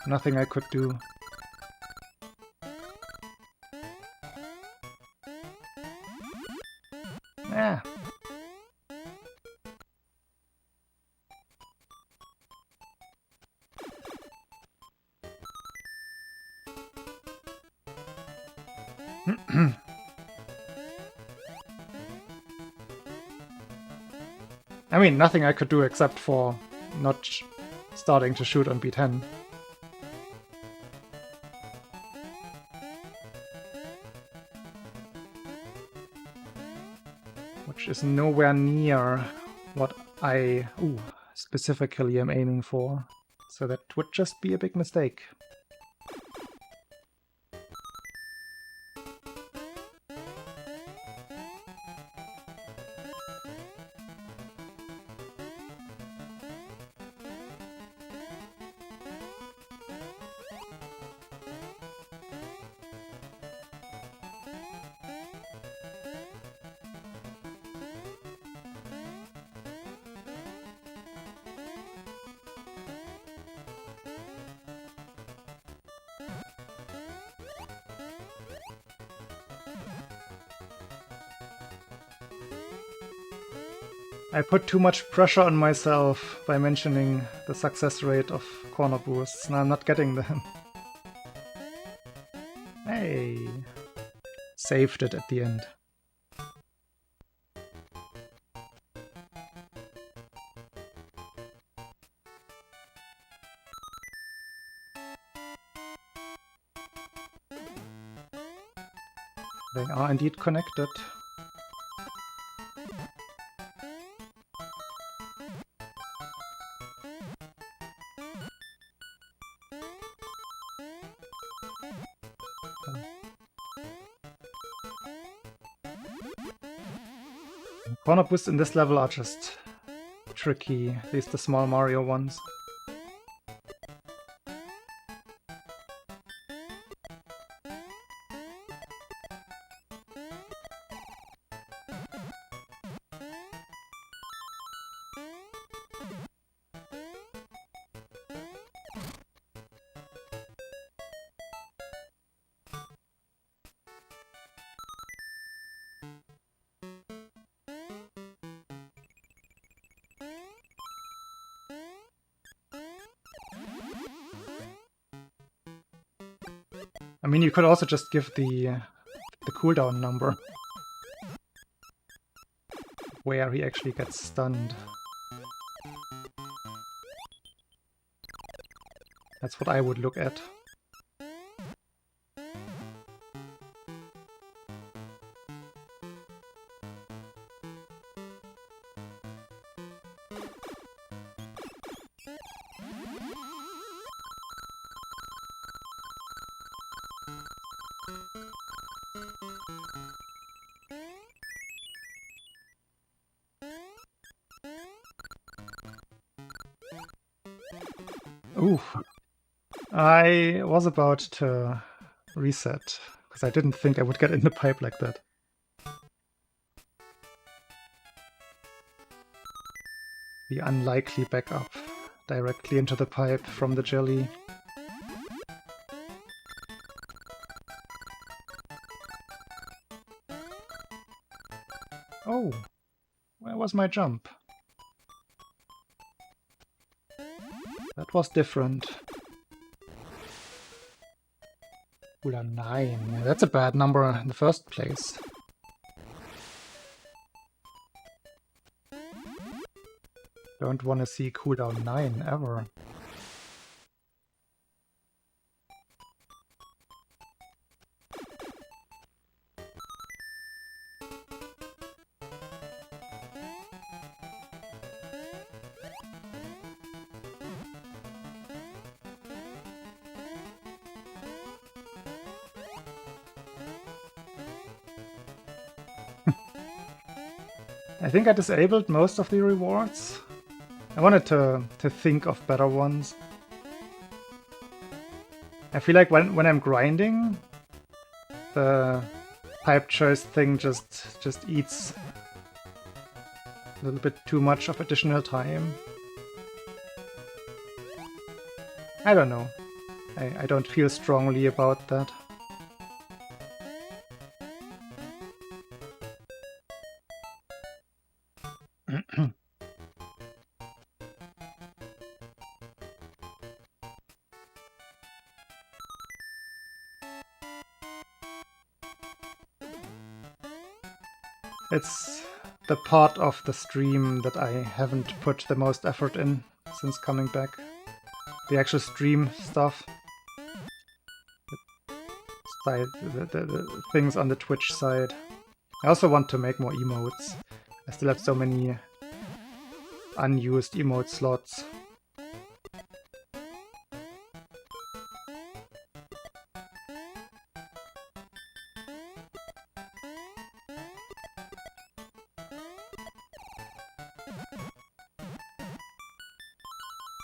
Nothing I could do. Ah. I mean, nothing I could do except for not starting to shoot on B10. Which is nowhere near what I specifically am aiming for. So that would just be a big mistake. I put too much pressure on myself by mentioning the success rate of corner boosts. Now I'm not getting them. Hey! Saved it at the end. They are indeed connected. Corner boosts in this level are just tricky, at least the small Mario ones. I mean, you could also just give the cooldown number where he actually gets stunned. That's what I would look at. Ooh, I was about to reset, because I didn't think I would get in the pipe like that. The unlikely backup directly into the pipe from the jelly. Oh, where was my jump? That was different. Cooldown 9. That's a bad number in the first place. Don't want to see cooldown 9 ever. I think I disabled most of the rewards. I wanted to think of better ones. I feel like when I'm grinding, the pipe choice thing just eats a little bit too much of additional time. I don't know. I don't feel strongly about that. It's the part of the stream that I haven't put the most effort in since coming back. The actual stream stuff. The things on the Twitch side. I also want to make more emotes. I still have so many unused emote slots.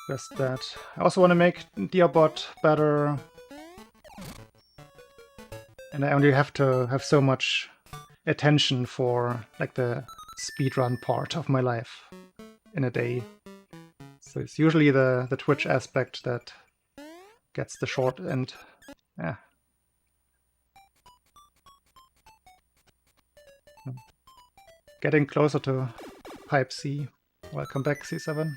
Just that. I also want to make Diabot better. And I only have to have so much attention for like the speedrun part of my life in a day. So it's usually the Twitch aspect that gets the short end. Yeah. Getting closer to Pipe C. Welcome back, C7.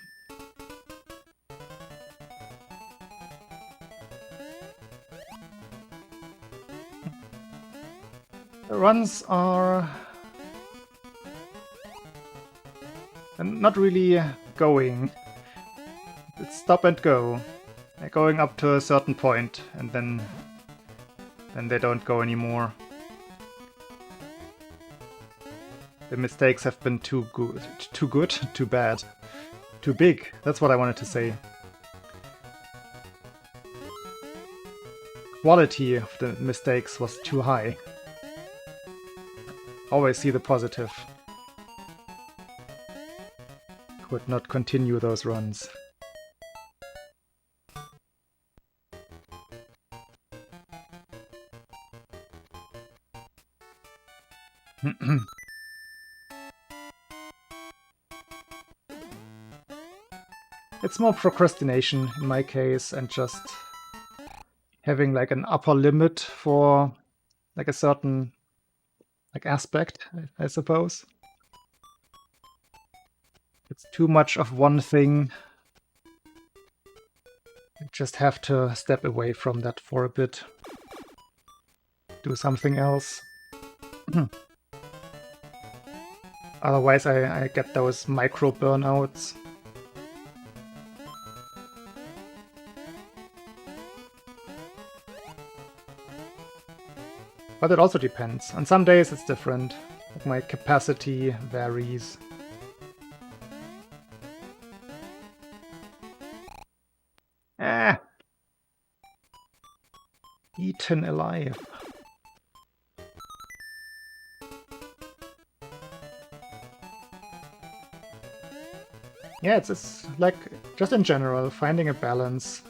The runs are not really going. It's stop and go. They're going up to a certain point, and then they don't go anymore. The mistakes have been too bad, too big. That's what I wanted to say. Quality of the mistakes was too high. Always see the positive. Could not continue those runs. It's more procrastination in my case, and just having like an upper limit for like a certain like aspect, I suppose. It's too much of one thing. I just have to step away from that for a bit. Do something else. Otherwise I get those micro burnouts. But it also depends. On some days it's different. Like my capacity varies. Ah! Eaten alive. Yeah, it's like, just in general, finding a balance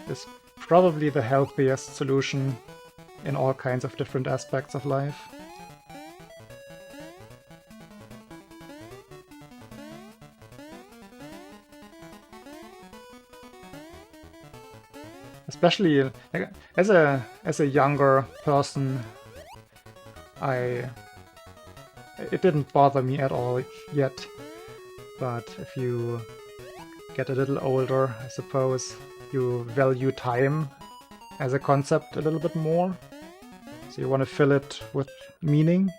is probably the healthiest solution in all kinds of different aspects of life. Especially as a younger person, it didn't bother me at all yet. But if you get a little older, I suppose you value time as a concept a little bit more. So you want to fill it with meaning.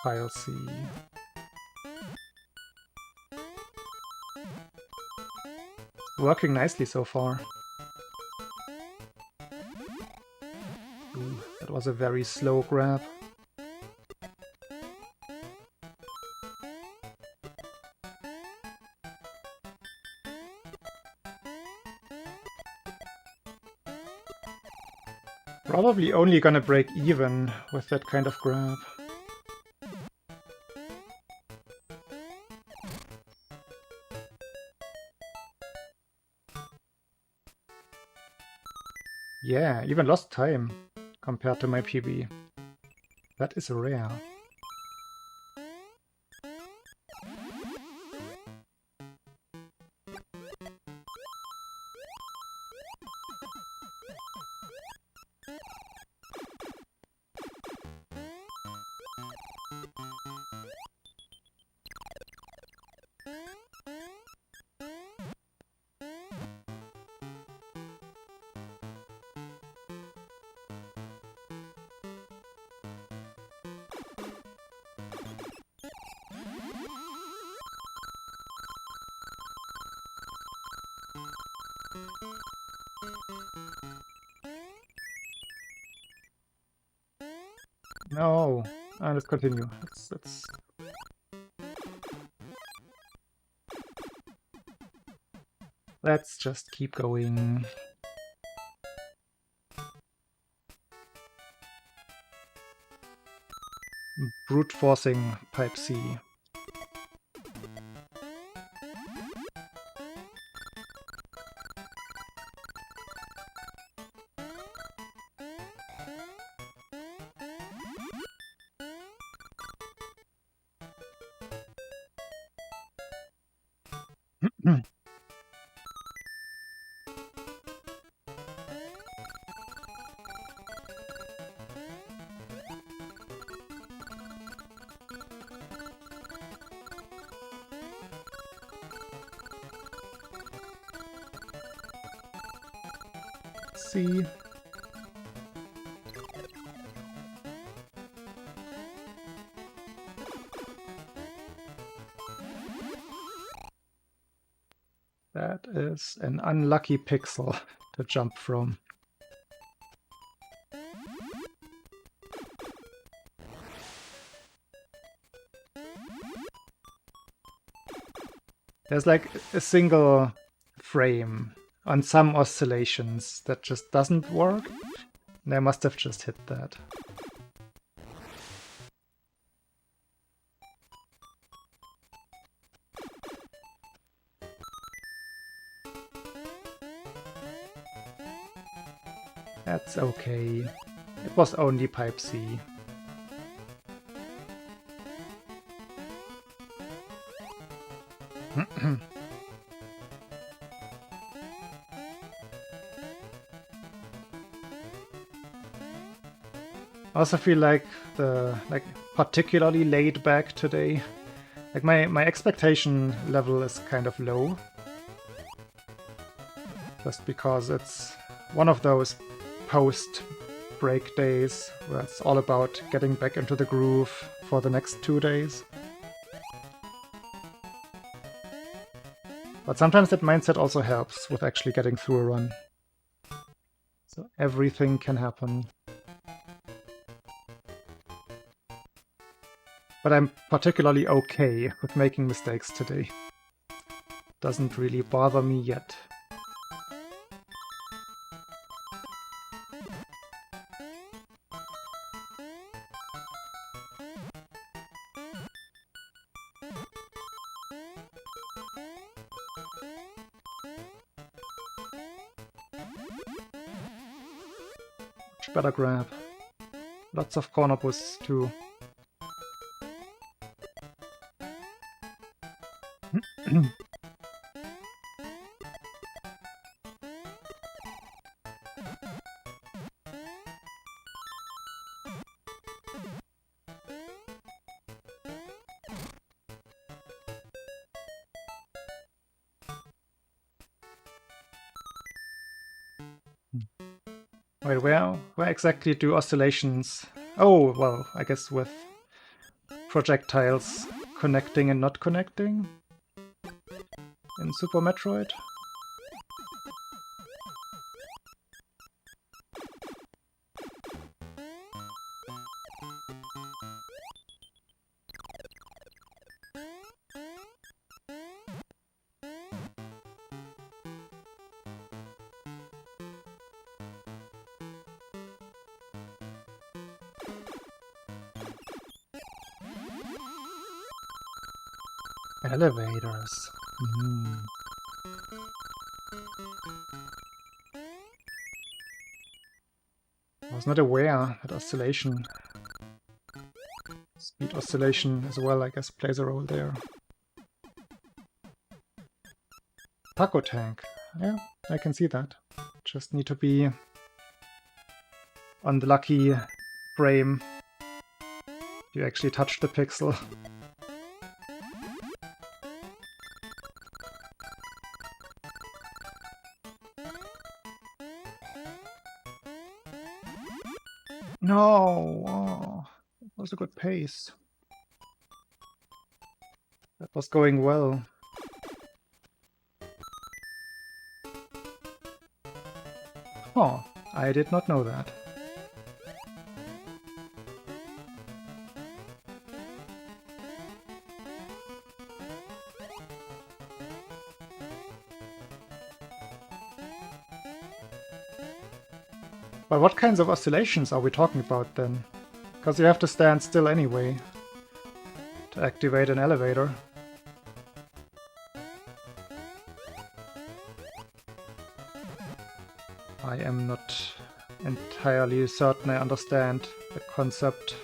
File C. Working nicely so far. Ooh, that was a very slow grab. Probably only gonna break even with that kind of grab. Yeah, even lost time compared to my PB. That is rare. No, let's continue. Let's just keep going. Brute forcing pipe C. See. That is an unlucky pixel to jump from. There's like a single frame on some oscillations that just doesn't work. And I must have just hit that. That's okay. It was only pipe C. I also feel like particularly laid back today. Like my expectation level is kind of low. Just because it's one of those post-break days where it's all about getting back into the groove for the next 2 days. But sometimes that mindset also helps with actually getting through a run. So everything can happen. But I'm particularly okay with making mistakes today. Doesn't really bother me yet. Much better grab. Lots of corner boosts too. Wait, where exactly do oscillations... Oh, well, I guess with projectiles connecting and not connecting in Super Metroid? Elevators. I was not aware that oscillation, speed oscillation as well, I guess, plays a role there. Taco tank. Yeah, I can see that. Just need to be on the lucky frame. You actually touch the pixel. No! Oh, that was a good pace. That was going well. Oh, I did not know that. But what kinds of oscillations are we talking about then? Because you have to stand still anyway to activate an elevator. I am not entirely certain I understand the concept.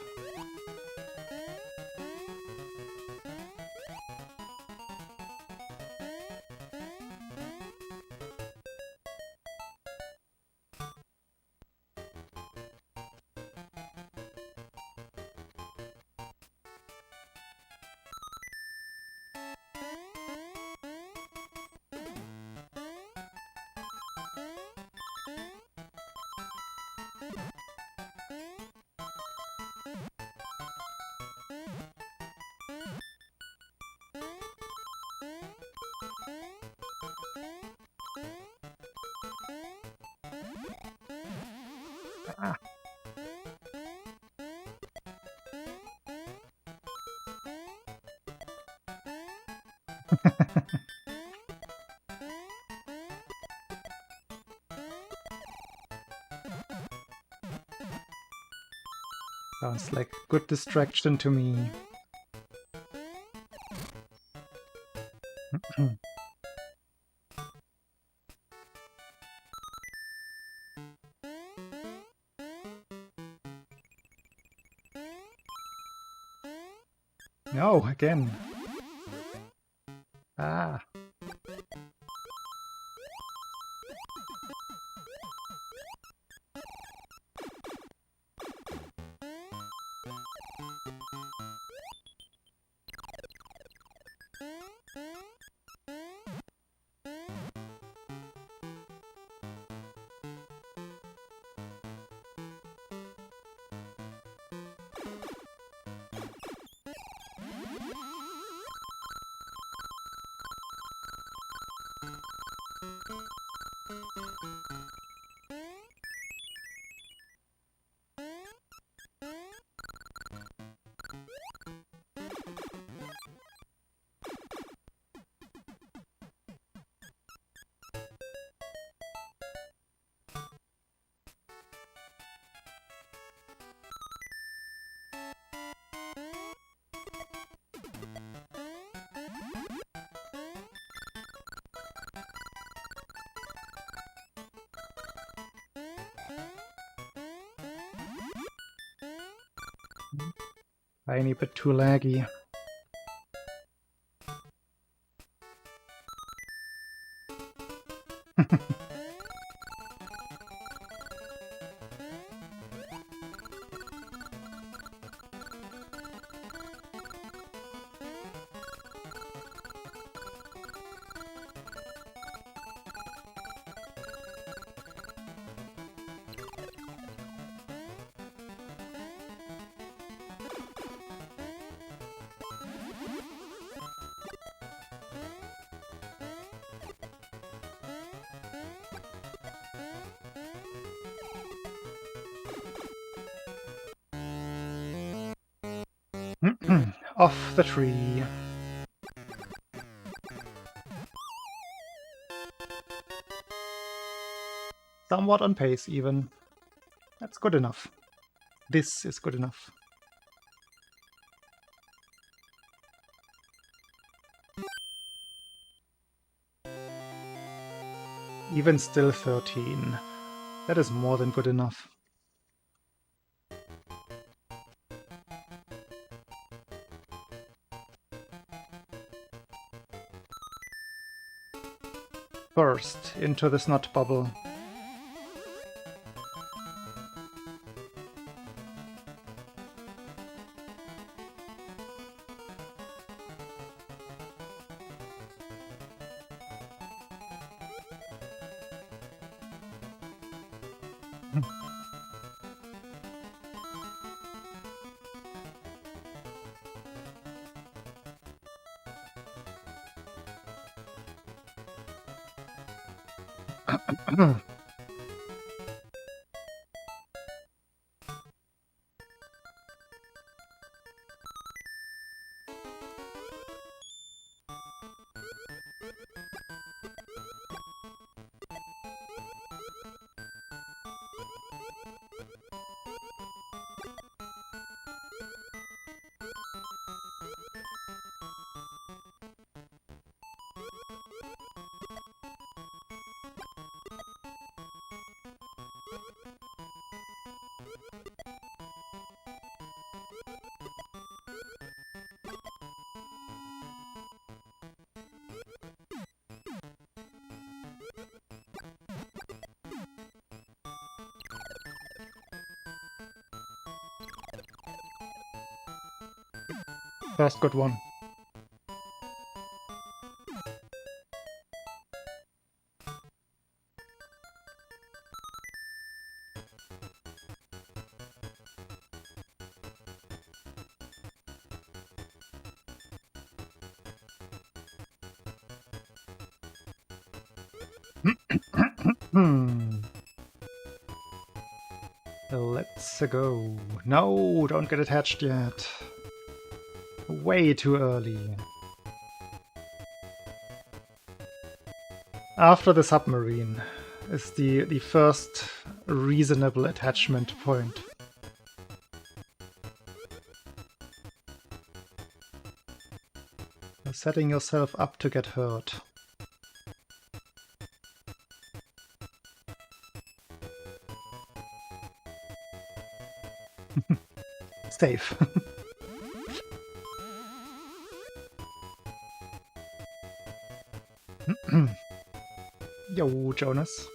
Ah. Sounds like good distraction to me. No, again. Ah. Tiny bit too laggy. Off the tree. Somewhat on pace, even. That's good enough. This is good enough. Even still 13. That is more than good enough. Burst into the snot bubble. First good one. Let's go. No, don't get attached yet. Way too early. After the submarine is the first reasonable attachment point. You're setting yourself up to get hurt. Safe. Yo, Jonas.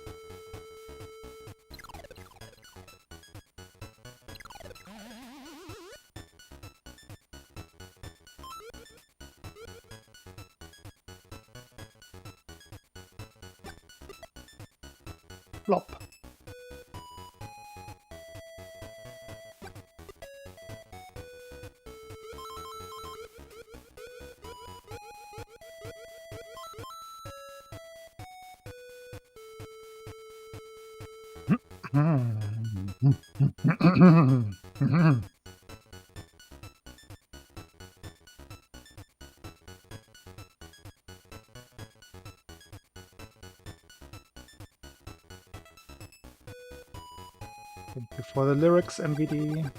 Flop. Thank you for the lyrics, MVD.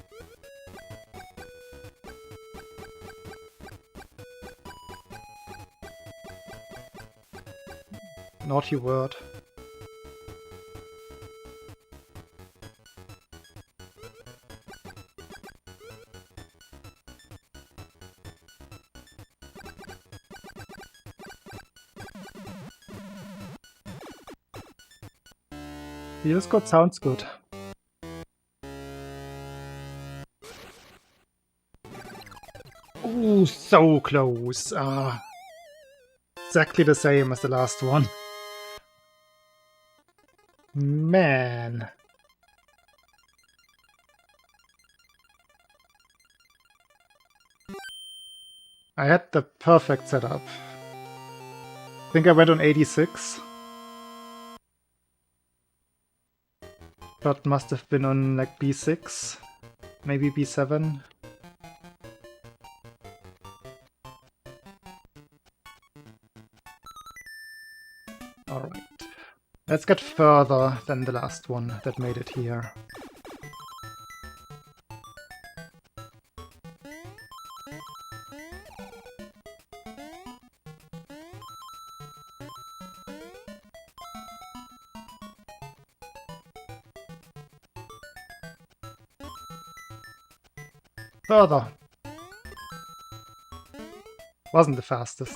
Naughty word. Feels good, sounds good. Ooh, so close. Exactly the same as the last one. Man. I had the perfect setup. I think I went on 86. But must have been on like B6, maybe B7. Alright. Let's get further than the last one that made it here. Further. Wasn't the fastest.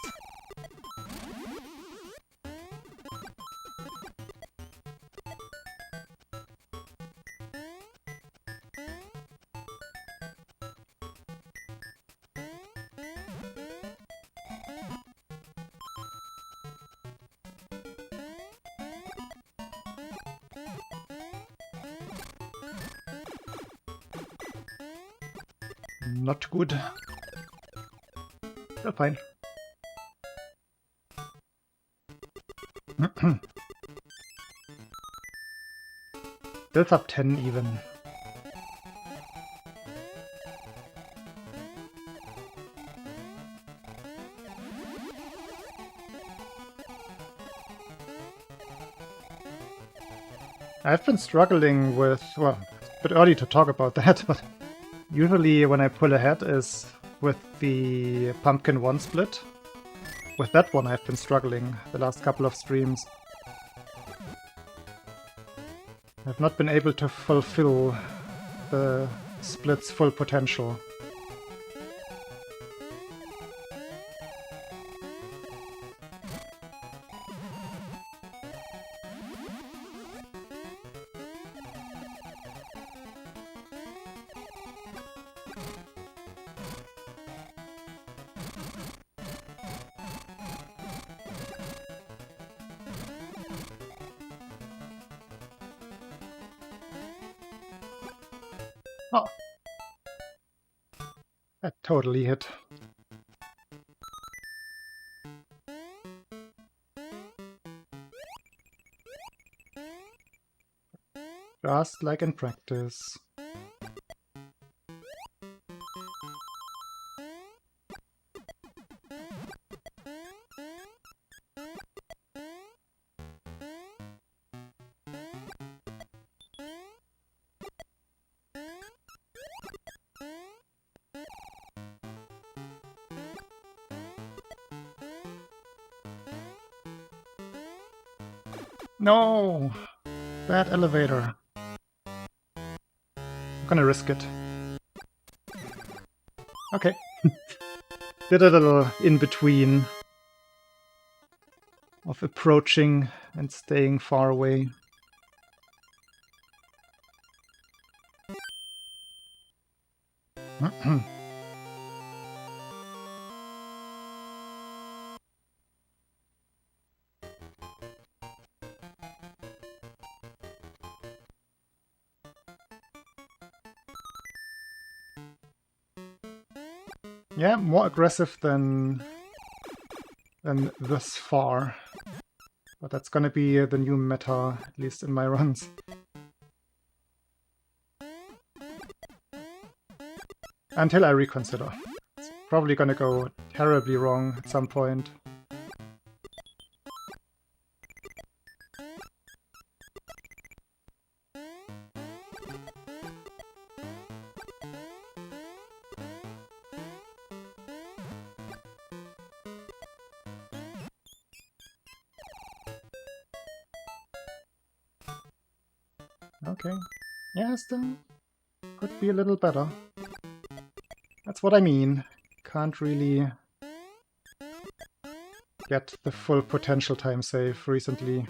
Not good. Still fine. Still top 10 even. I've been struggling with, well, it's a bit early to talk about that, but usually when I pull ahead is with the Pumpkin 1 split. With that one I've been struggling the last couple of streams. I've not been able to fulfill the split's full potential. Oh, that totally hit. Just like in practice. No! Bad elevator. I'm gonna risk it. Okay. Did a little in-between of approaching and staying far away. Yeah, more aggressive than thus far. But that's gonna be the new meta, at least in my runs. Until I reconsider. It's probably gonna go terribly wrong at some point. Okay. Yeah, still could be a little better. That's what I mean. Can't really get the full potential time save recently.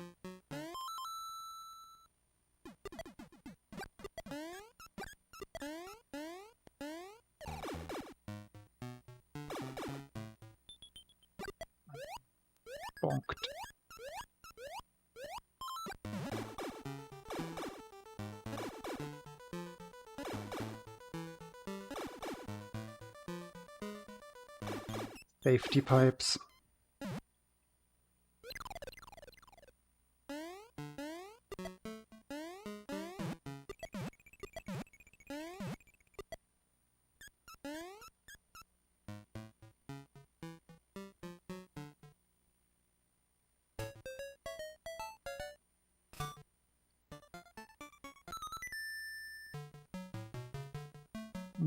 Bonked. Safety pipes.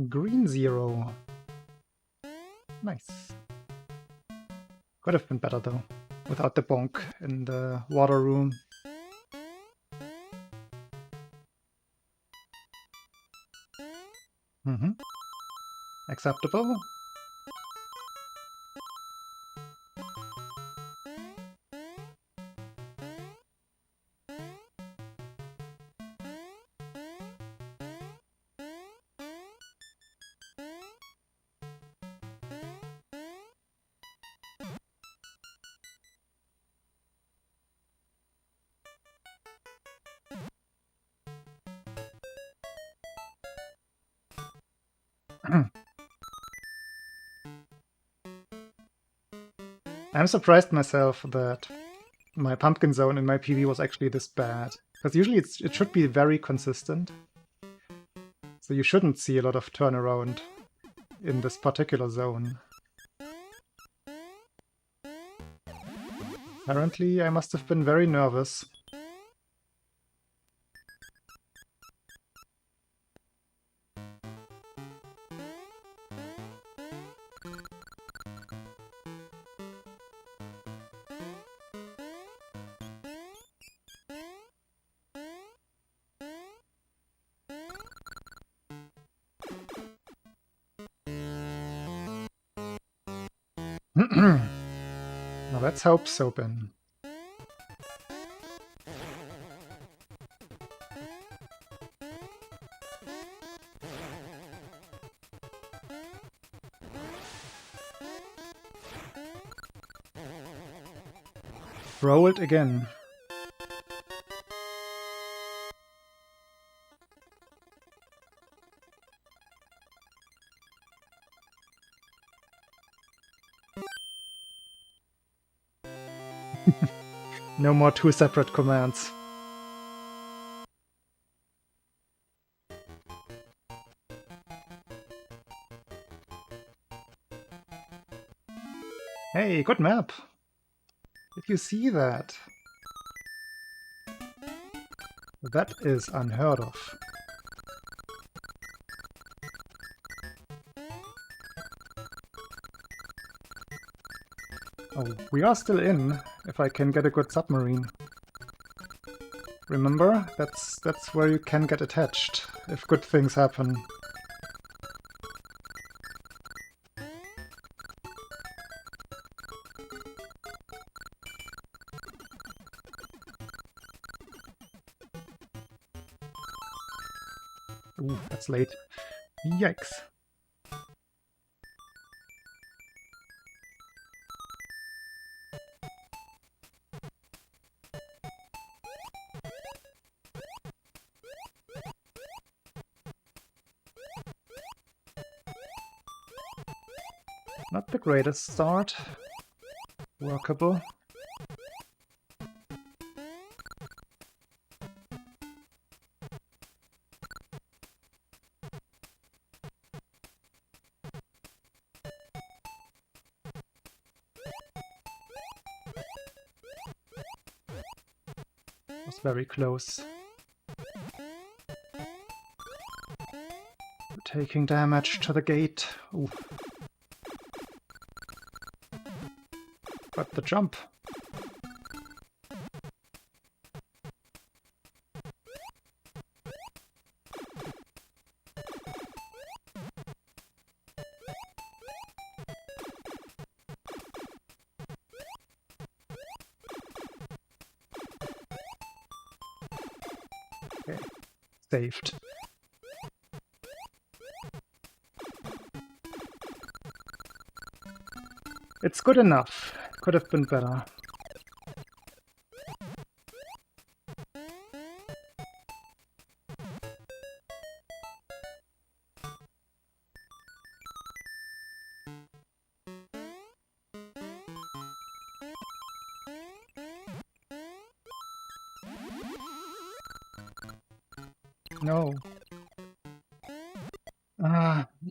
Green 0. Nice. Could have been better though, without the bonk in the water room. Acceptable. I'm surprised myself that my pumpkin zone in my PB was actually this bad. Because usually it should be very consistent. So you shouldn't see a lot of turnaround in this particular zone. Apparently I must have been very nervous. Now let's hope so, Ben. Roll it again. No more 2 separate commands. Hey, good map! Did you see that? That is unheard of. Oh, we are still in, if I can get a good submarine. Remember, that's where you can get attached, if good things happen. Ooh, that's late. Yikes. Not the greatest start. Workable. Was very close. Taking damage to the gate. Ooh. But the jump. Okay, saved. It's good enough. Could have been better. No.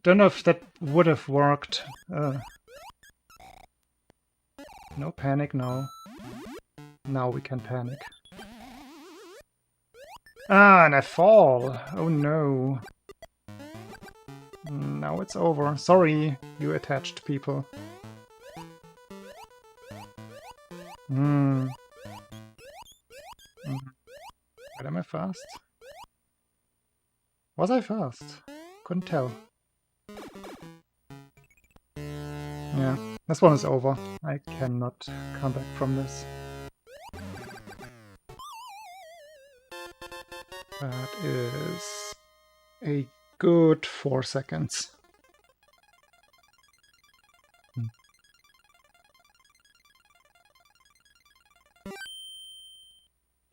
Don't know if that would have worked. No panic, no. Now we can panic. And I fall! Oh no. Now it's over. Sorry, you attached people. Wait, am I fast? Was I fast? Couldn't tell. Yeah, this one is over. I cannot come back from this. That is a good 4 seconds.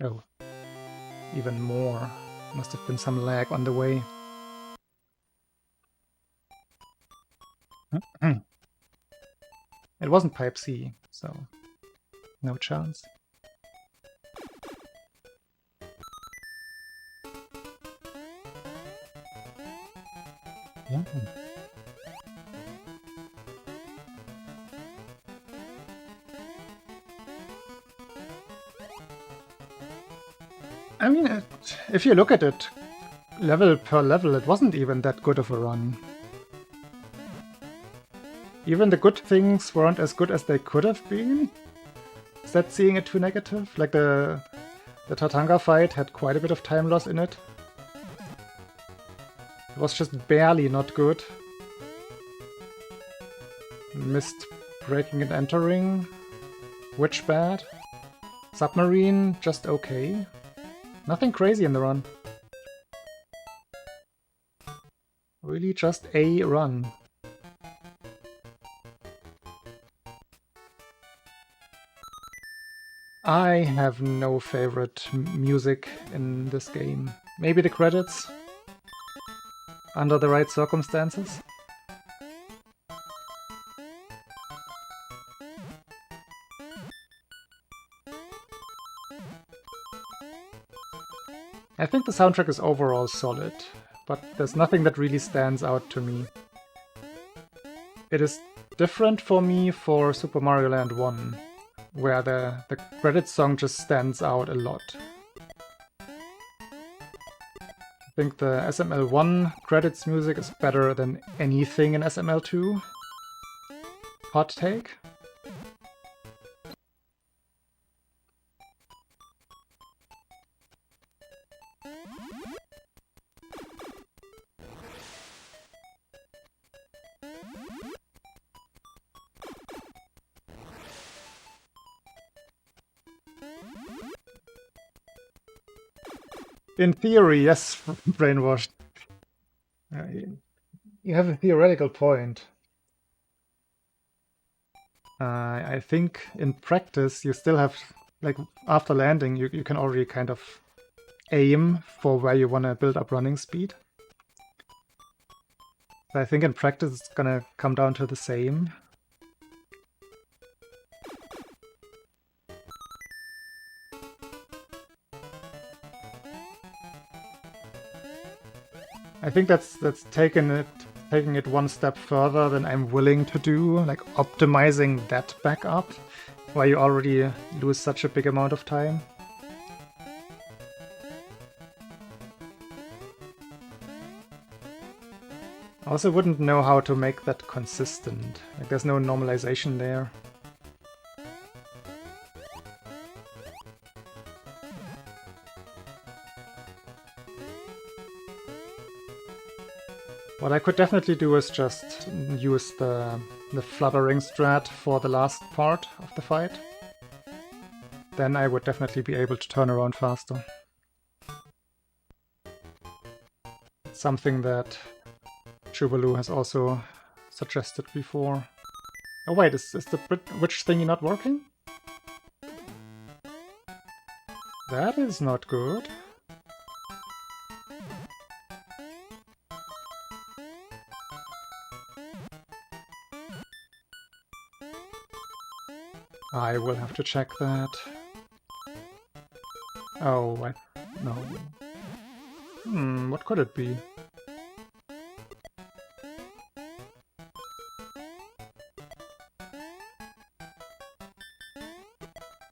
Oh, even more. Must have been some lag on the way. It wasn't Pipe C, so no chance. Yeah. I mean, if you look at it, level per level, it wasn't even that good of a run. Even the good things weren't as good as they could have been. Is that seeing it too negative? Like the Tatanga fight had quite a bit of time loss in it. It was just barely not good. Missed breaking and entering. Witch bad. Submarine just okay. Nothing crazy in the run. Really just a run. I have no favorite music in this game. Maybe the credits? Under the right circumstances? I think the soundtrack is overall solid, but there's nothing that really stands out to me. It is different for me for Super Mario Land 1, where the credits song just stands out a lot. I think the SML1 credits music is better than anything in SML2. Hot take? In theory, yes, brainwashed. You have a theoretical point. I think in practice you still have, like, after landing, you can already kind of aim for where you want to build up running speed. So I think in practice it's gonna come down to the same. I think that's taking it one step further than I'm willing to do, like optimizing that back up, where you already lose such a big amount of time. I also wouldn't know how to make that consistent. Like, there's no normalization there. What I could definitely do is just use the fluttering strat for the last part of the fight. Then I would definitely be able to turn around faster. Something that Jubilu has also suggested before. Oh wait, is the witch thingy not working? That is not good. I will have to check that. Oh, no. What could it be?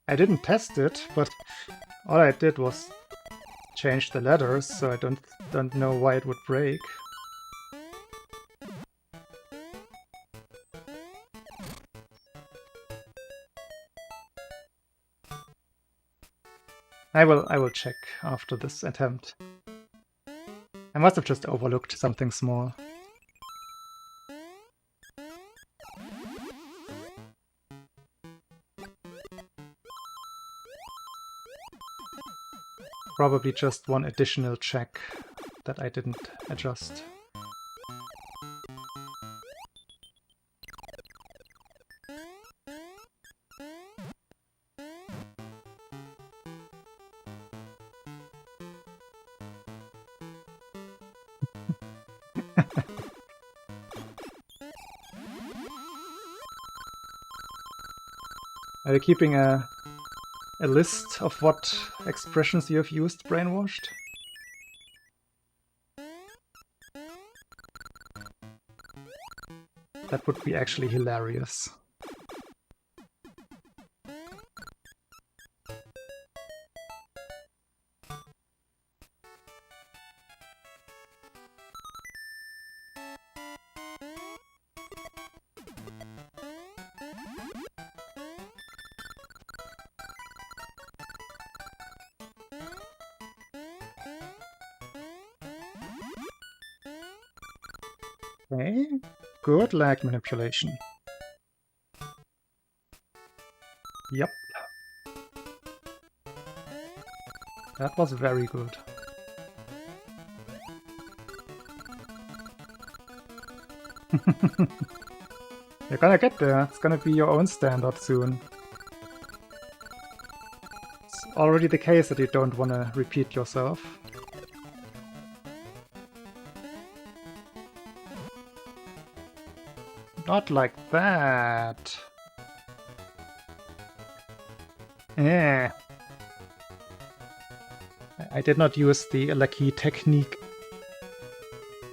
I didn't test it, but all I did was change the letters, so I don't know why it would break. I will check after this attempt. I must have just overlooked something small. Probably just one additional check that I didn't adjust. Are you keeping a list of what expressions you have used brainwashed? That would be actually hilarious. Okay, good lag manipulation. Yep. That was very good. You're gonna get there. It's gonna be your own standard soon. It's already the case that you don't want to repeat yourself. Not like that. Eh. I did not use the lucky technique.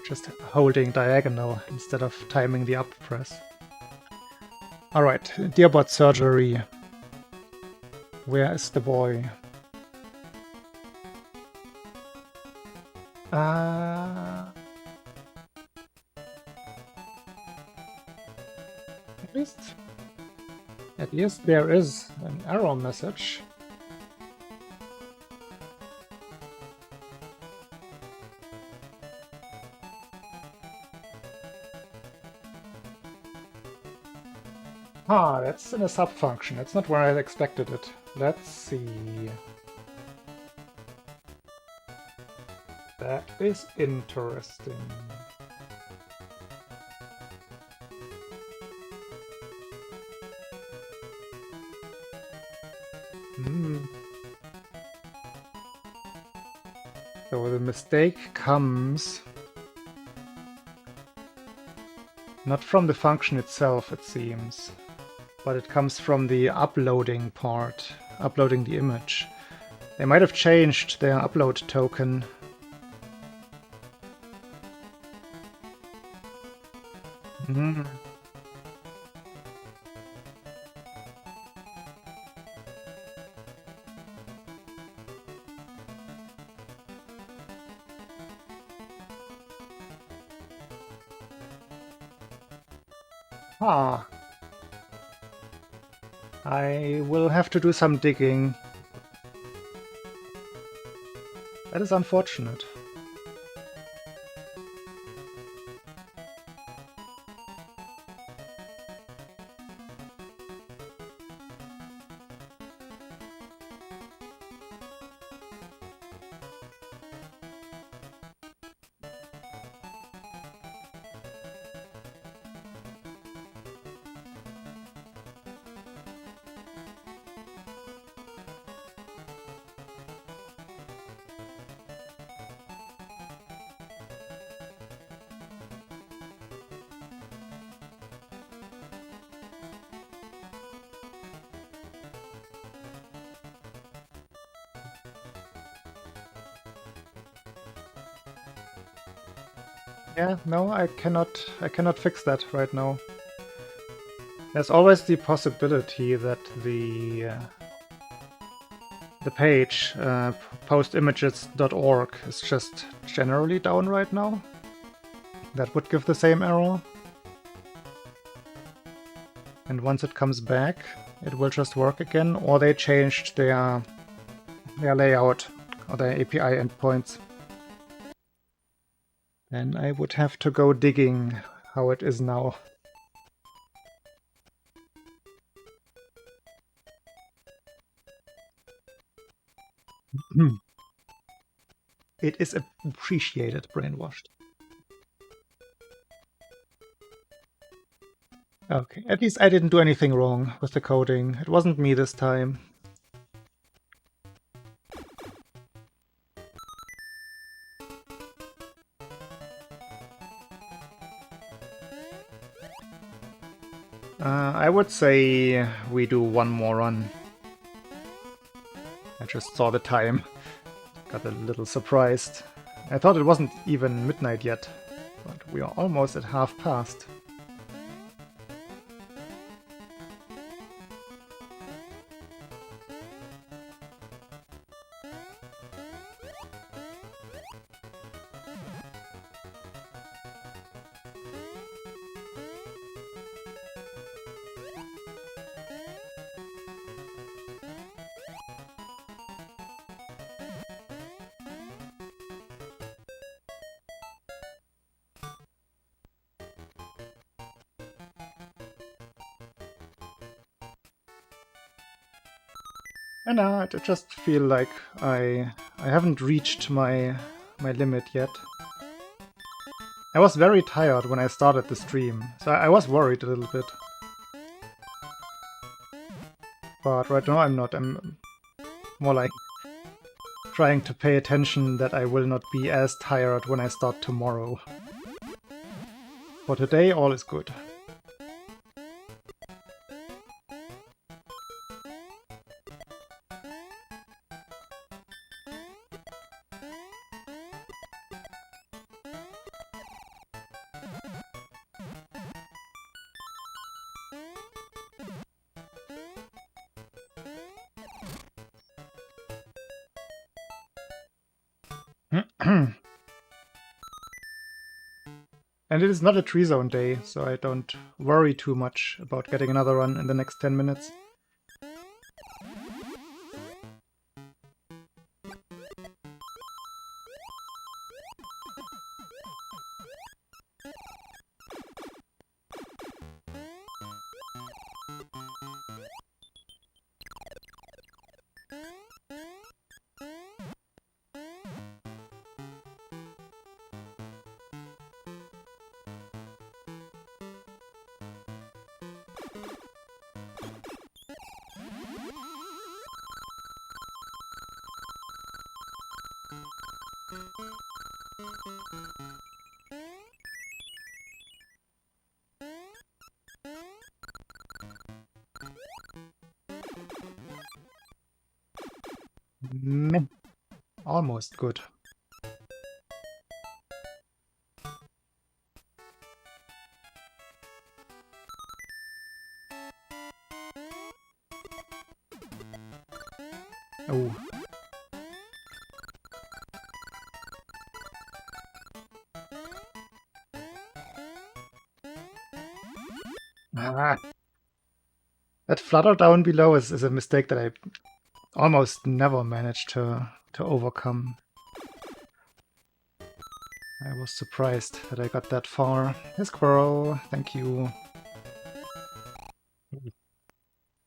Just holding diagonal instead of timing the up press. Alright, Dearbot surgery. Where is the boy? At least there is an error message. Ah, that's in a sub-function. That's not where I expected it. Let's see. That is interesting. So the mistake comes not from the function itself, it seems, but it comes from the uploading part, uploading the image. They might have changed their upload token. Ah. I will have to do some digging. That is unfortunate. Yeah, no, I cannot fix that right now. There's always the possibility that the page postimages.org is just generally down right now. That would give the same error. And once it comes back, it will just work again, or they changed their layout or their API endpoints. Then I would have to go digging how it is now. It is appreciated, brainwashed. Okay, at least I didn't do anything wrong with the coding. It wasn't me this time. I would say we do one more run. I just saw the time. Got a little surprised. I thought it wasn't even midnight yet, but we are almost at half past. And I just feel like I haven't reached my limit yet. I was very tired when I started the stream, so I was worried a little bit. But right now I'm not. I'm more like trying to pay attention that I will not be as tired when I start tomorrow. For today, all is good. And it is not a tree zone day, so I don't worry too much about getting another run in the next 10 minutes. Meh. Almost good. Oh. Ah. That flutter down below is a mistake that I almost never manage to overcome. I was surprised that I got that far. Hey, squirrel, thank you.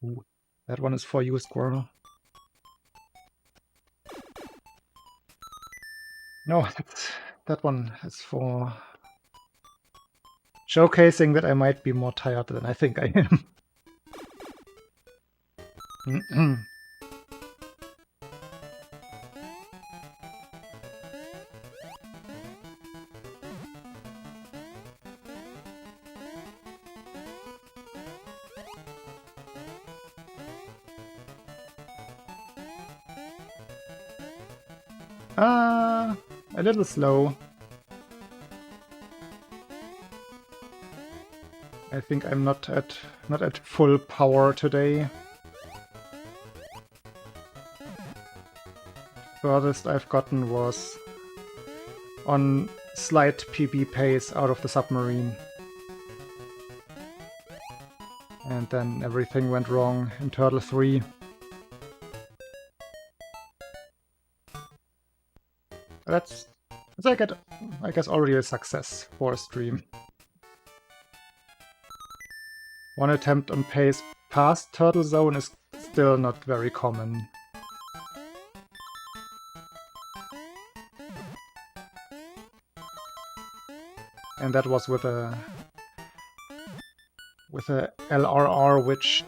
Ooh, that one is for you, squirrel. No, that one is for showcasing that I might be more tired than I think I am. A little slow. I think I'm not at full power today. Furthest I've gotten was on slight PB pace out of the submarine. And then everything went wrong in Turtle 3. That's I guess already a success for a stream. One attempt on pace past Turtle Zone is still not very common. And that was with a LRR, which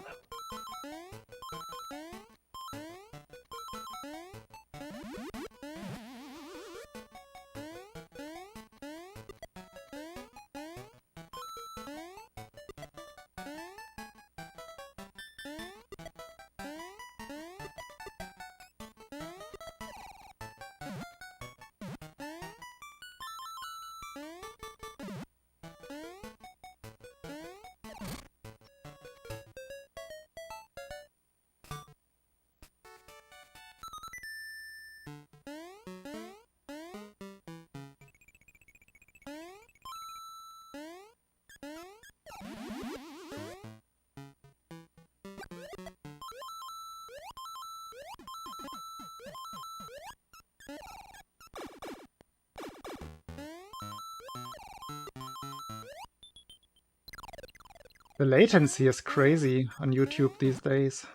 the latency is crazy on YouTube these days.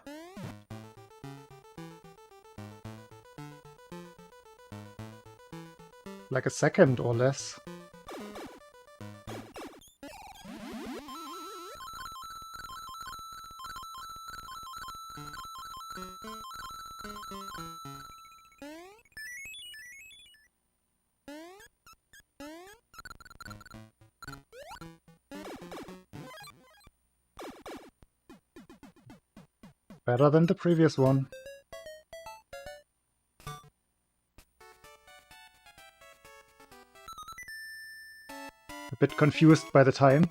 Like a second or less. Better than the previous one. A bit confused by the time.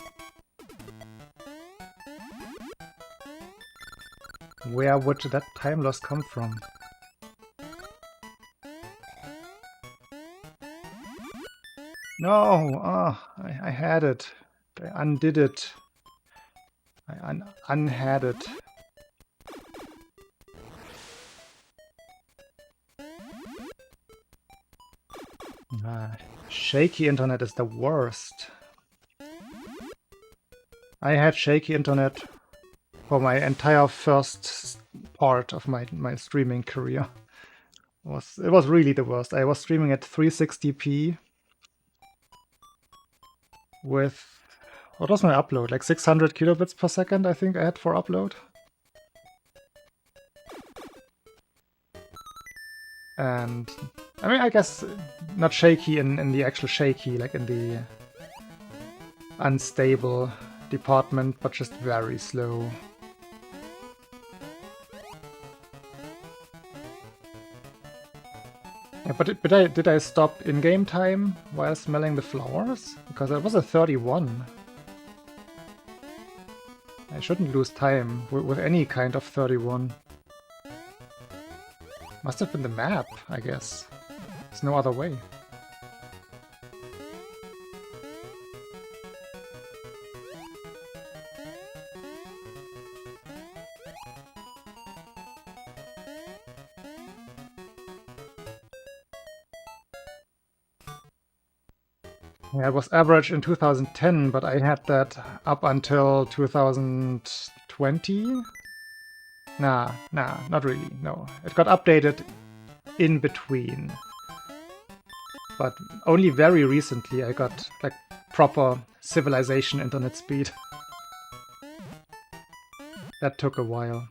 Where would that time loss come from? No! I had it. I undid it. I unhad it. Shaky internet is the worst. I had shaky internet for my entire first part of my streaming career. It was really the worst. I was streaming at 360p with, what was my upload? Like 600 kilobits per second, I think I had for upload. And I mean, I guess not shaky in the actual shaky, like in the unstable department, but just very slow. Yeah, but did I stop in-game time while smelling the flowers? Because it was a 31. I shouldn't lose time with any kind of 31. Must have been the map, I guess. There's no other way. Yeah, it was average in 2010, but I had that up until 2020. Nah, not really, no. It got updated in between. But only very recently I got, like, proper civilization internet speed. That took a while.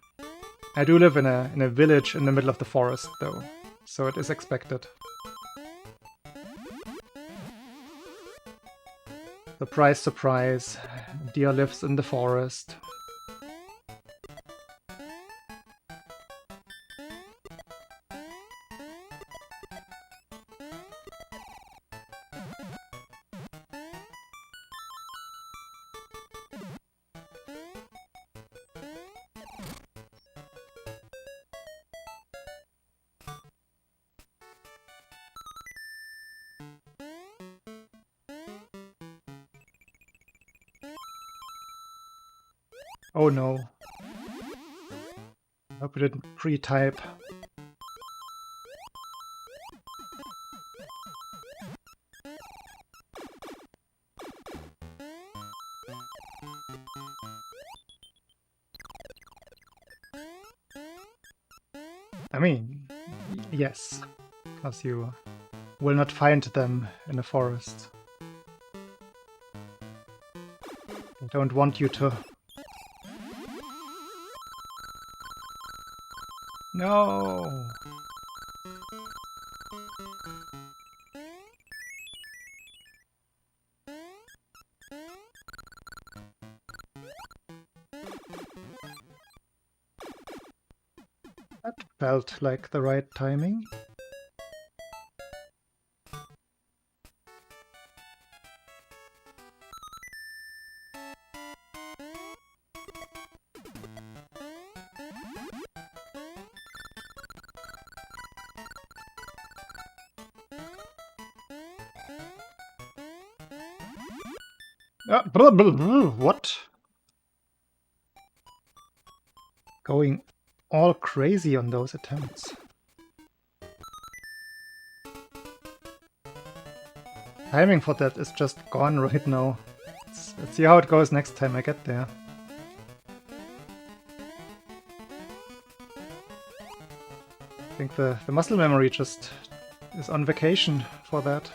I do live in a village in the middle of the forest, though, so it is expected. Surprise, surprise. Deer lives in the forest. Oh no. Hope we didn't pre-type. I mean, yes, because you will not find them in a forest. I don't want you to. No! That felt like the right timing. What? Going all crazy on those attempts. Timing for that is just gone right now. Let's see how it goes next time I get there. I think the muscle memory just is on vacation for that.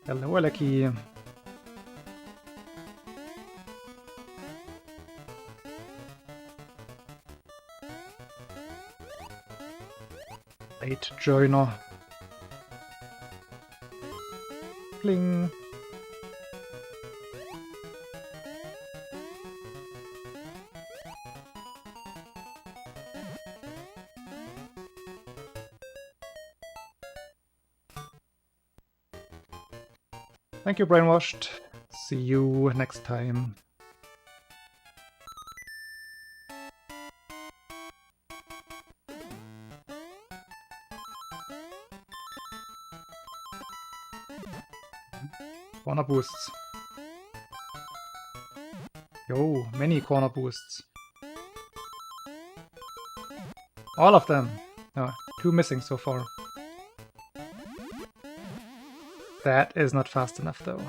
Hello, Aleki. Late joiner. Bling. Thank you, Brainwashed. See you next time. Corner boosts. Yo, many corner boosts. All of them. No, 2 missing so far. That is not fast enough, though.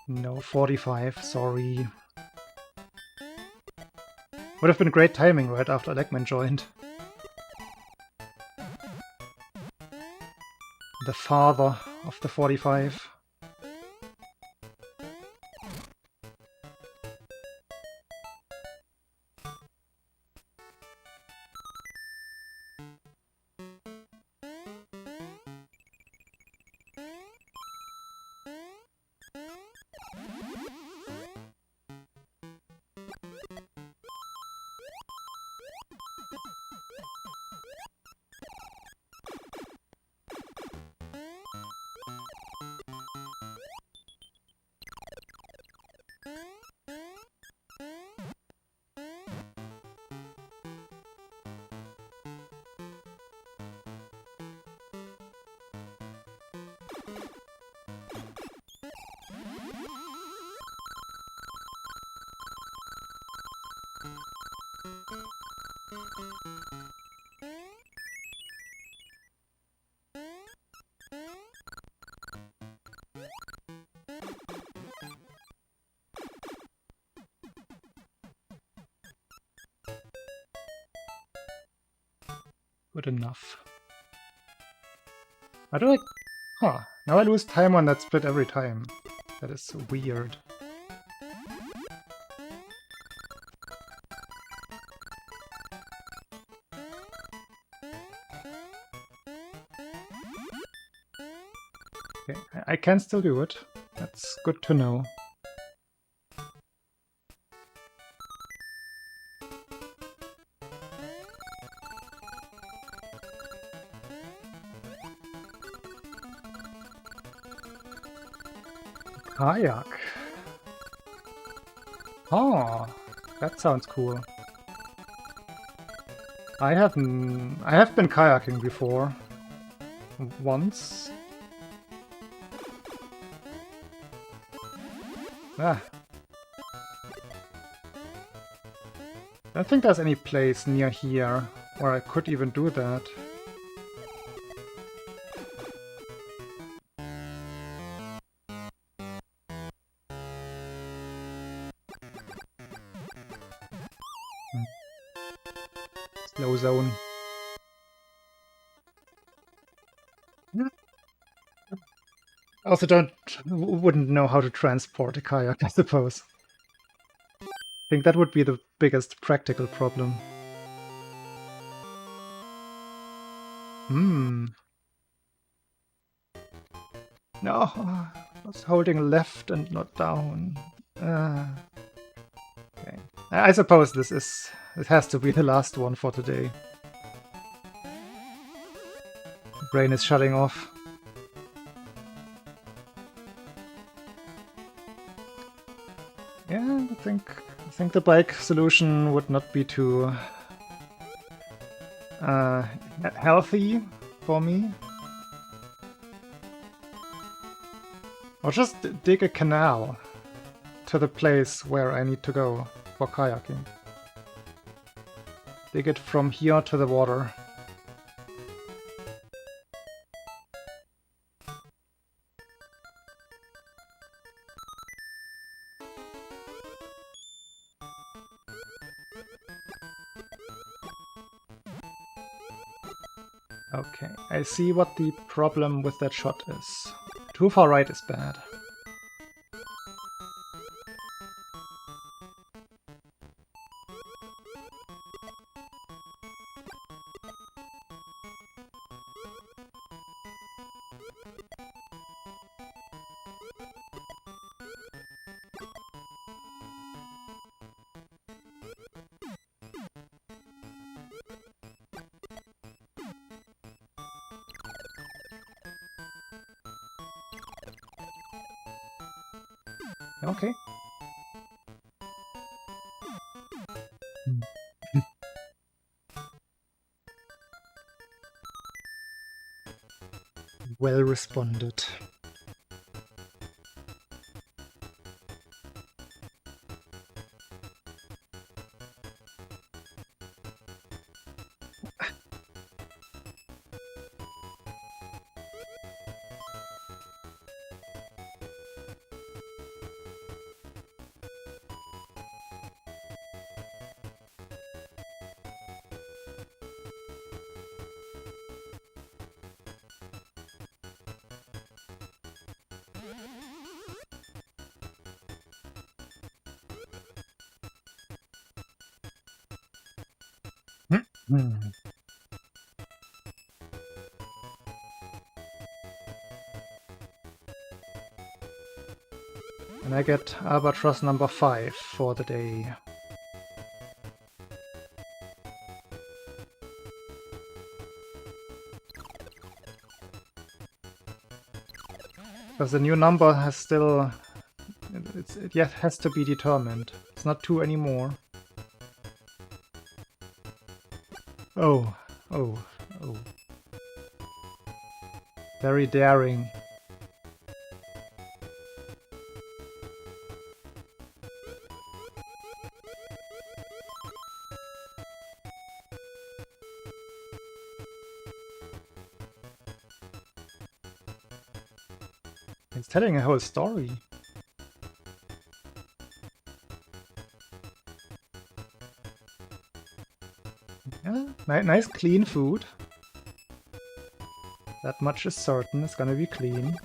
No, 45, sorry. Would have been great timing right after Legman joined. The father of the 45. Good enough. How do I... Huh. Now I lose time on that split every time. That is weird. Okay, I can still do it. That's good to know. Kayak. Oh, that sounds cool. I have been kayaking before. Once. Ah. I don't think there's any place near here where I could even do that. Slow zone. I also wouldn't know how to transport a kayak, I suppose. I think that would be the biggest practical problem. No, I was holding left and not down. Okay. I suppose this has to be the last one for today. The brain is shutting off. Yeah, I think the bike solution would not be too healthy for me. Or just dig a canal to the place where I need to go for kayaking. Dig it from here to the water. Okay, I see what the problem with that shot is. Too far right is bad. Okay. Well responded. And I get albatross number 5 for the day. Because the new number has still... it yet has to be determined. It's not 2 anymore. Oh. Very daring. It's telling a whole story. Yeah, nice clean food. That much is certain, it's gonna be clean.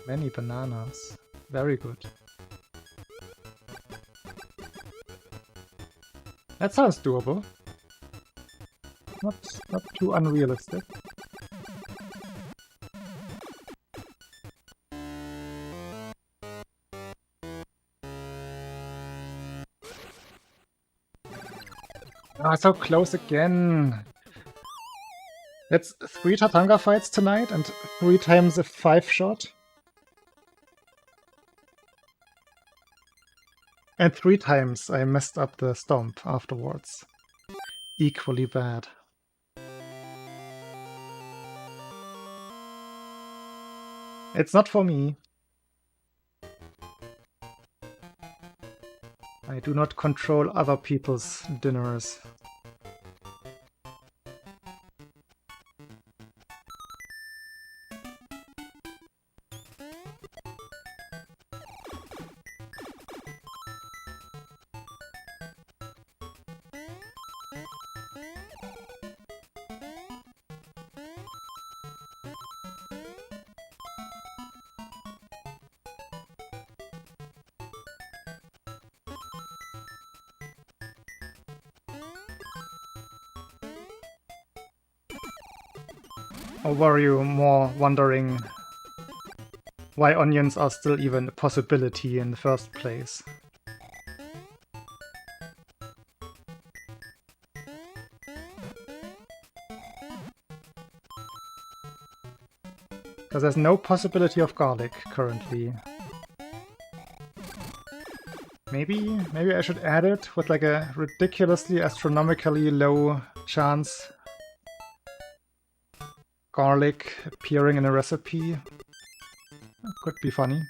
Many bananas. Very good. That sounds doable. Not too unrealistic. Ah, so close again. That's 3 Tatanga fights tonight and 3 times a 5-shot. And 3 times I messed up the stomp afterwards. Equally bad. It's not for me. I do not control other people's dinners. Or were you more wondering why onions are still even a possibility in the first place? Because there's no possibility of garlic currently. Maybe I should add it with like a ridiculously astronomically low chance. Garlic appearing in a recipe. Could be funny.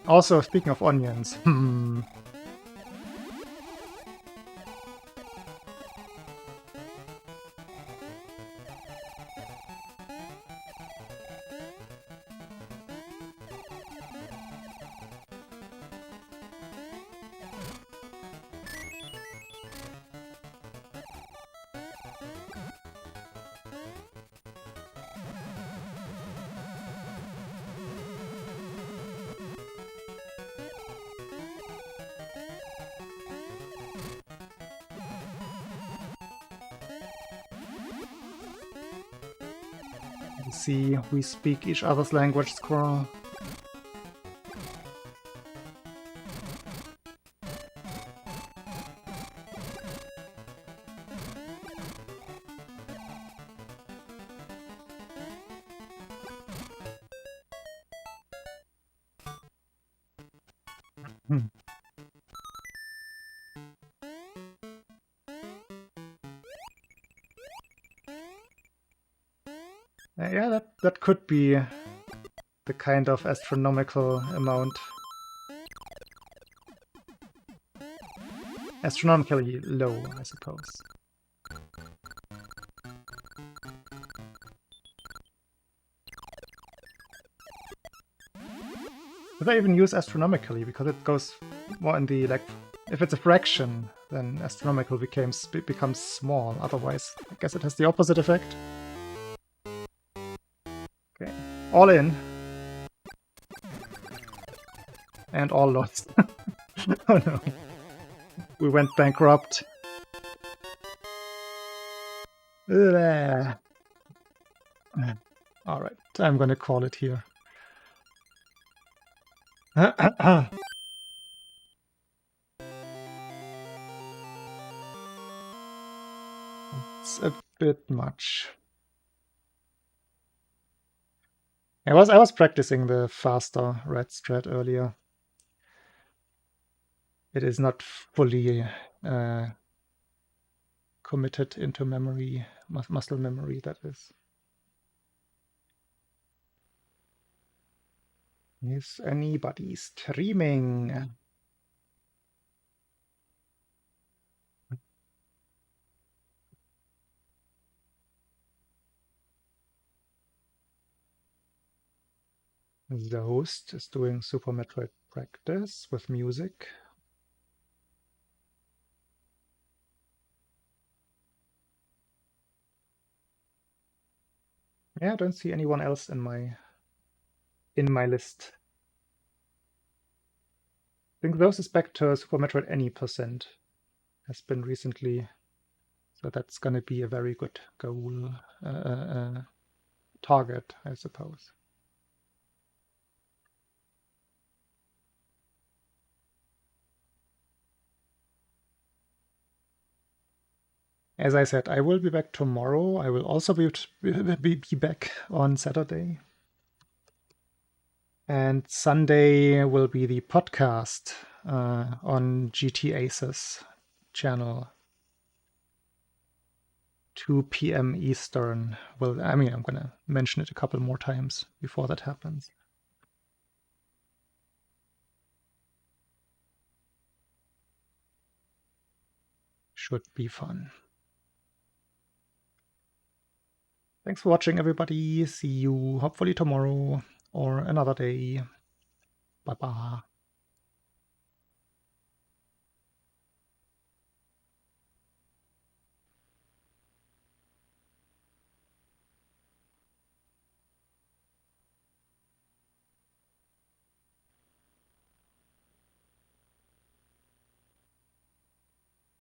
Also, speaking of onions, see, we speak each other's language, Squirrel. Yeah, that could be the kind of astronomical amount. Astronomically low, I suppose. Did I even use astronomically? Because it goes more in the, like, if it's a fraction, then astronomical becomes small. Otherwise, I guess it has the opposite effect. Okay, all in. And all lost. Oh no. We went bankrupt. Alright, I'm gonna call it here. It's a bit much. I was practicing the faster red strat earlier. It is not fully committed into memory, muscle memory, that is. Is anybody streaming? The host is doing Super Metroid practice with music. Yeah, I don't see anyone else in my list. I think those is back to Super Metroid Any percent has been recently, so that's gonna be a very good goal target, I suppose. As I said, I will be back tomorrow. I will also be back on Saturday. And Sunday will be the podcast on GT Aces channel. 2 p.m. Eastern. Well, I mean, I'm going to mention it a couple more times before that happens. Should be fun. Thanks for watching, everybody. See you hopefully tomorrow or another day. Bye-bye.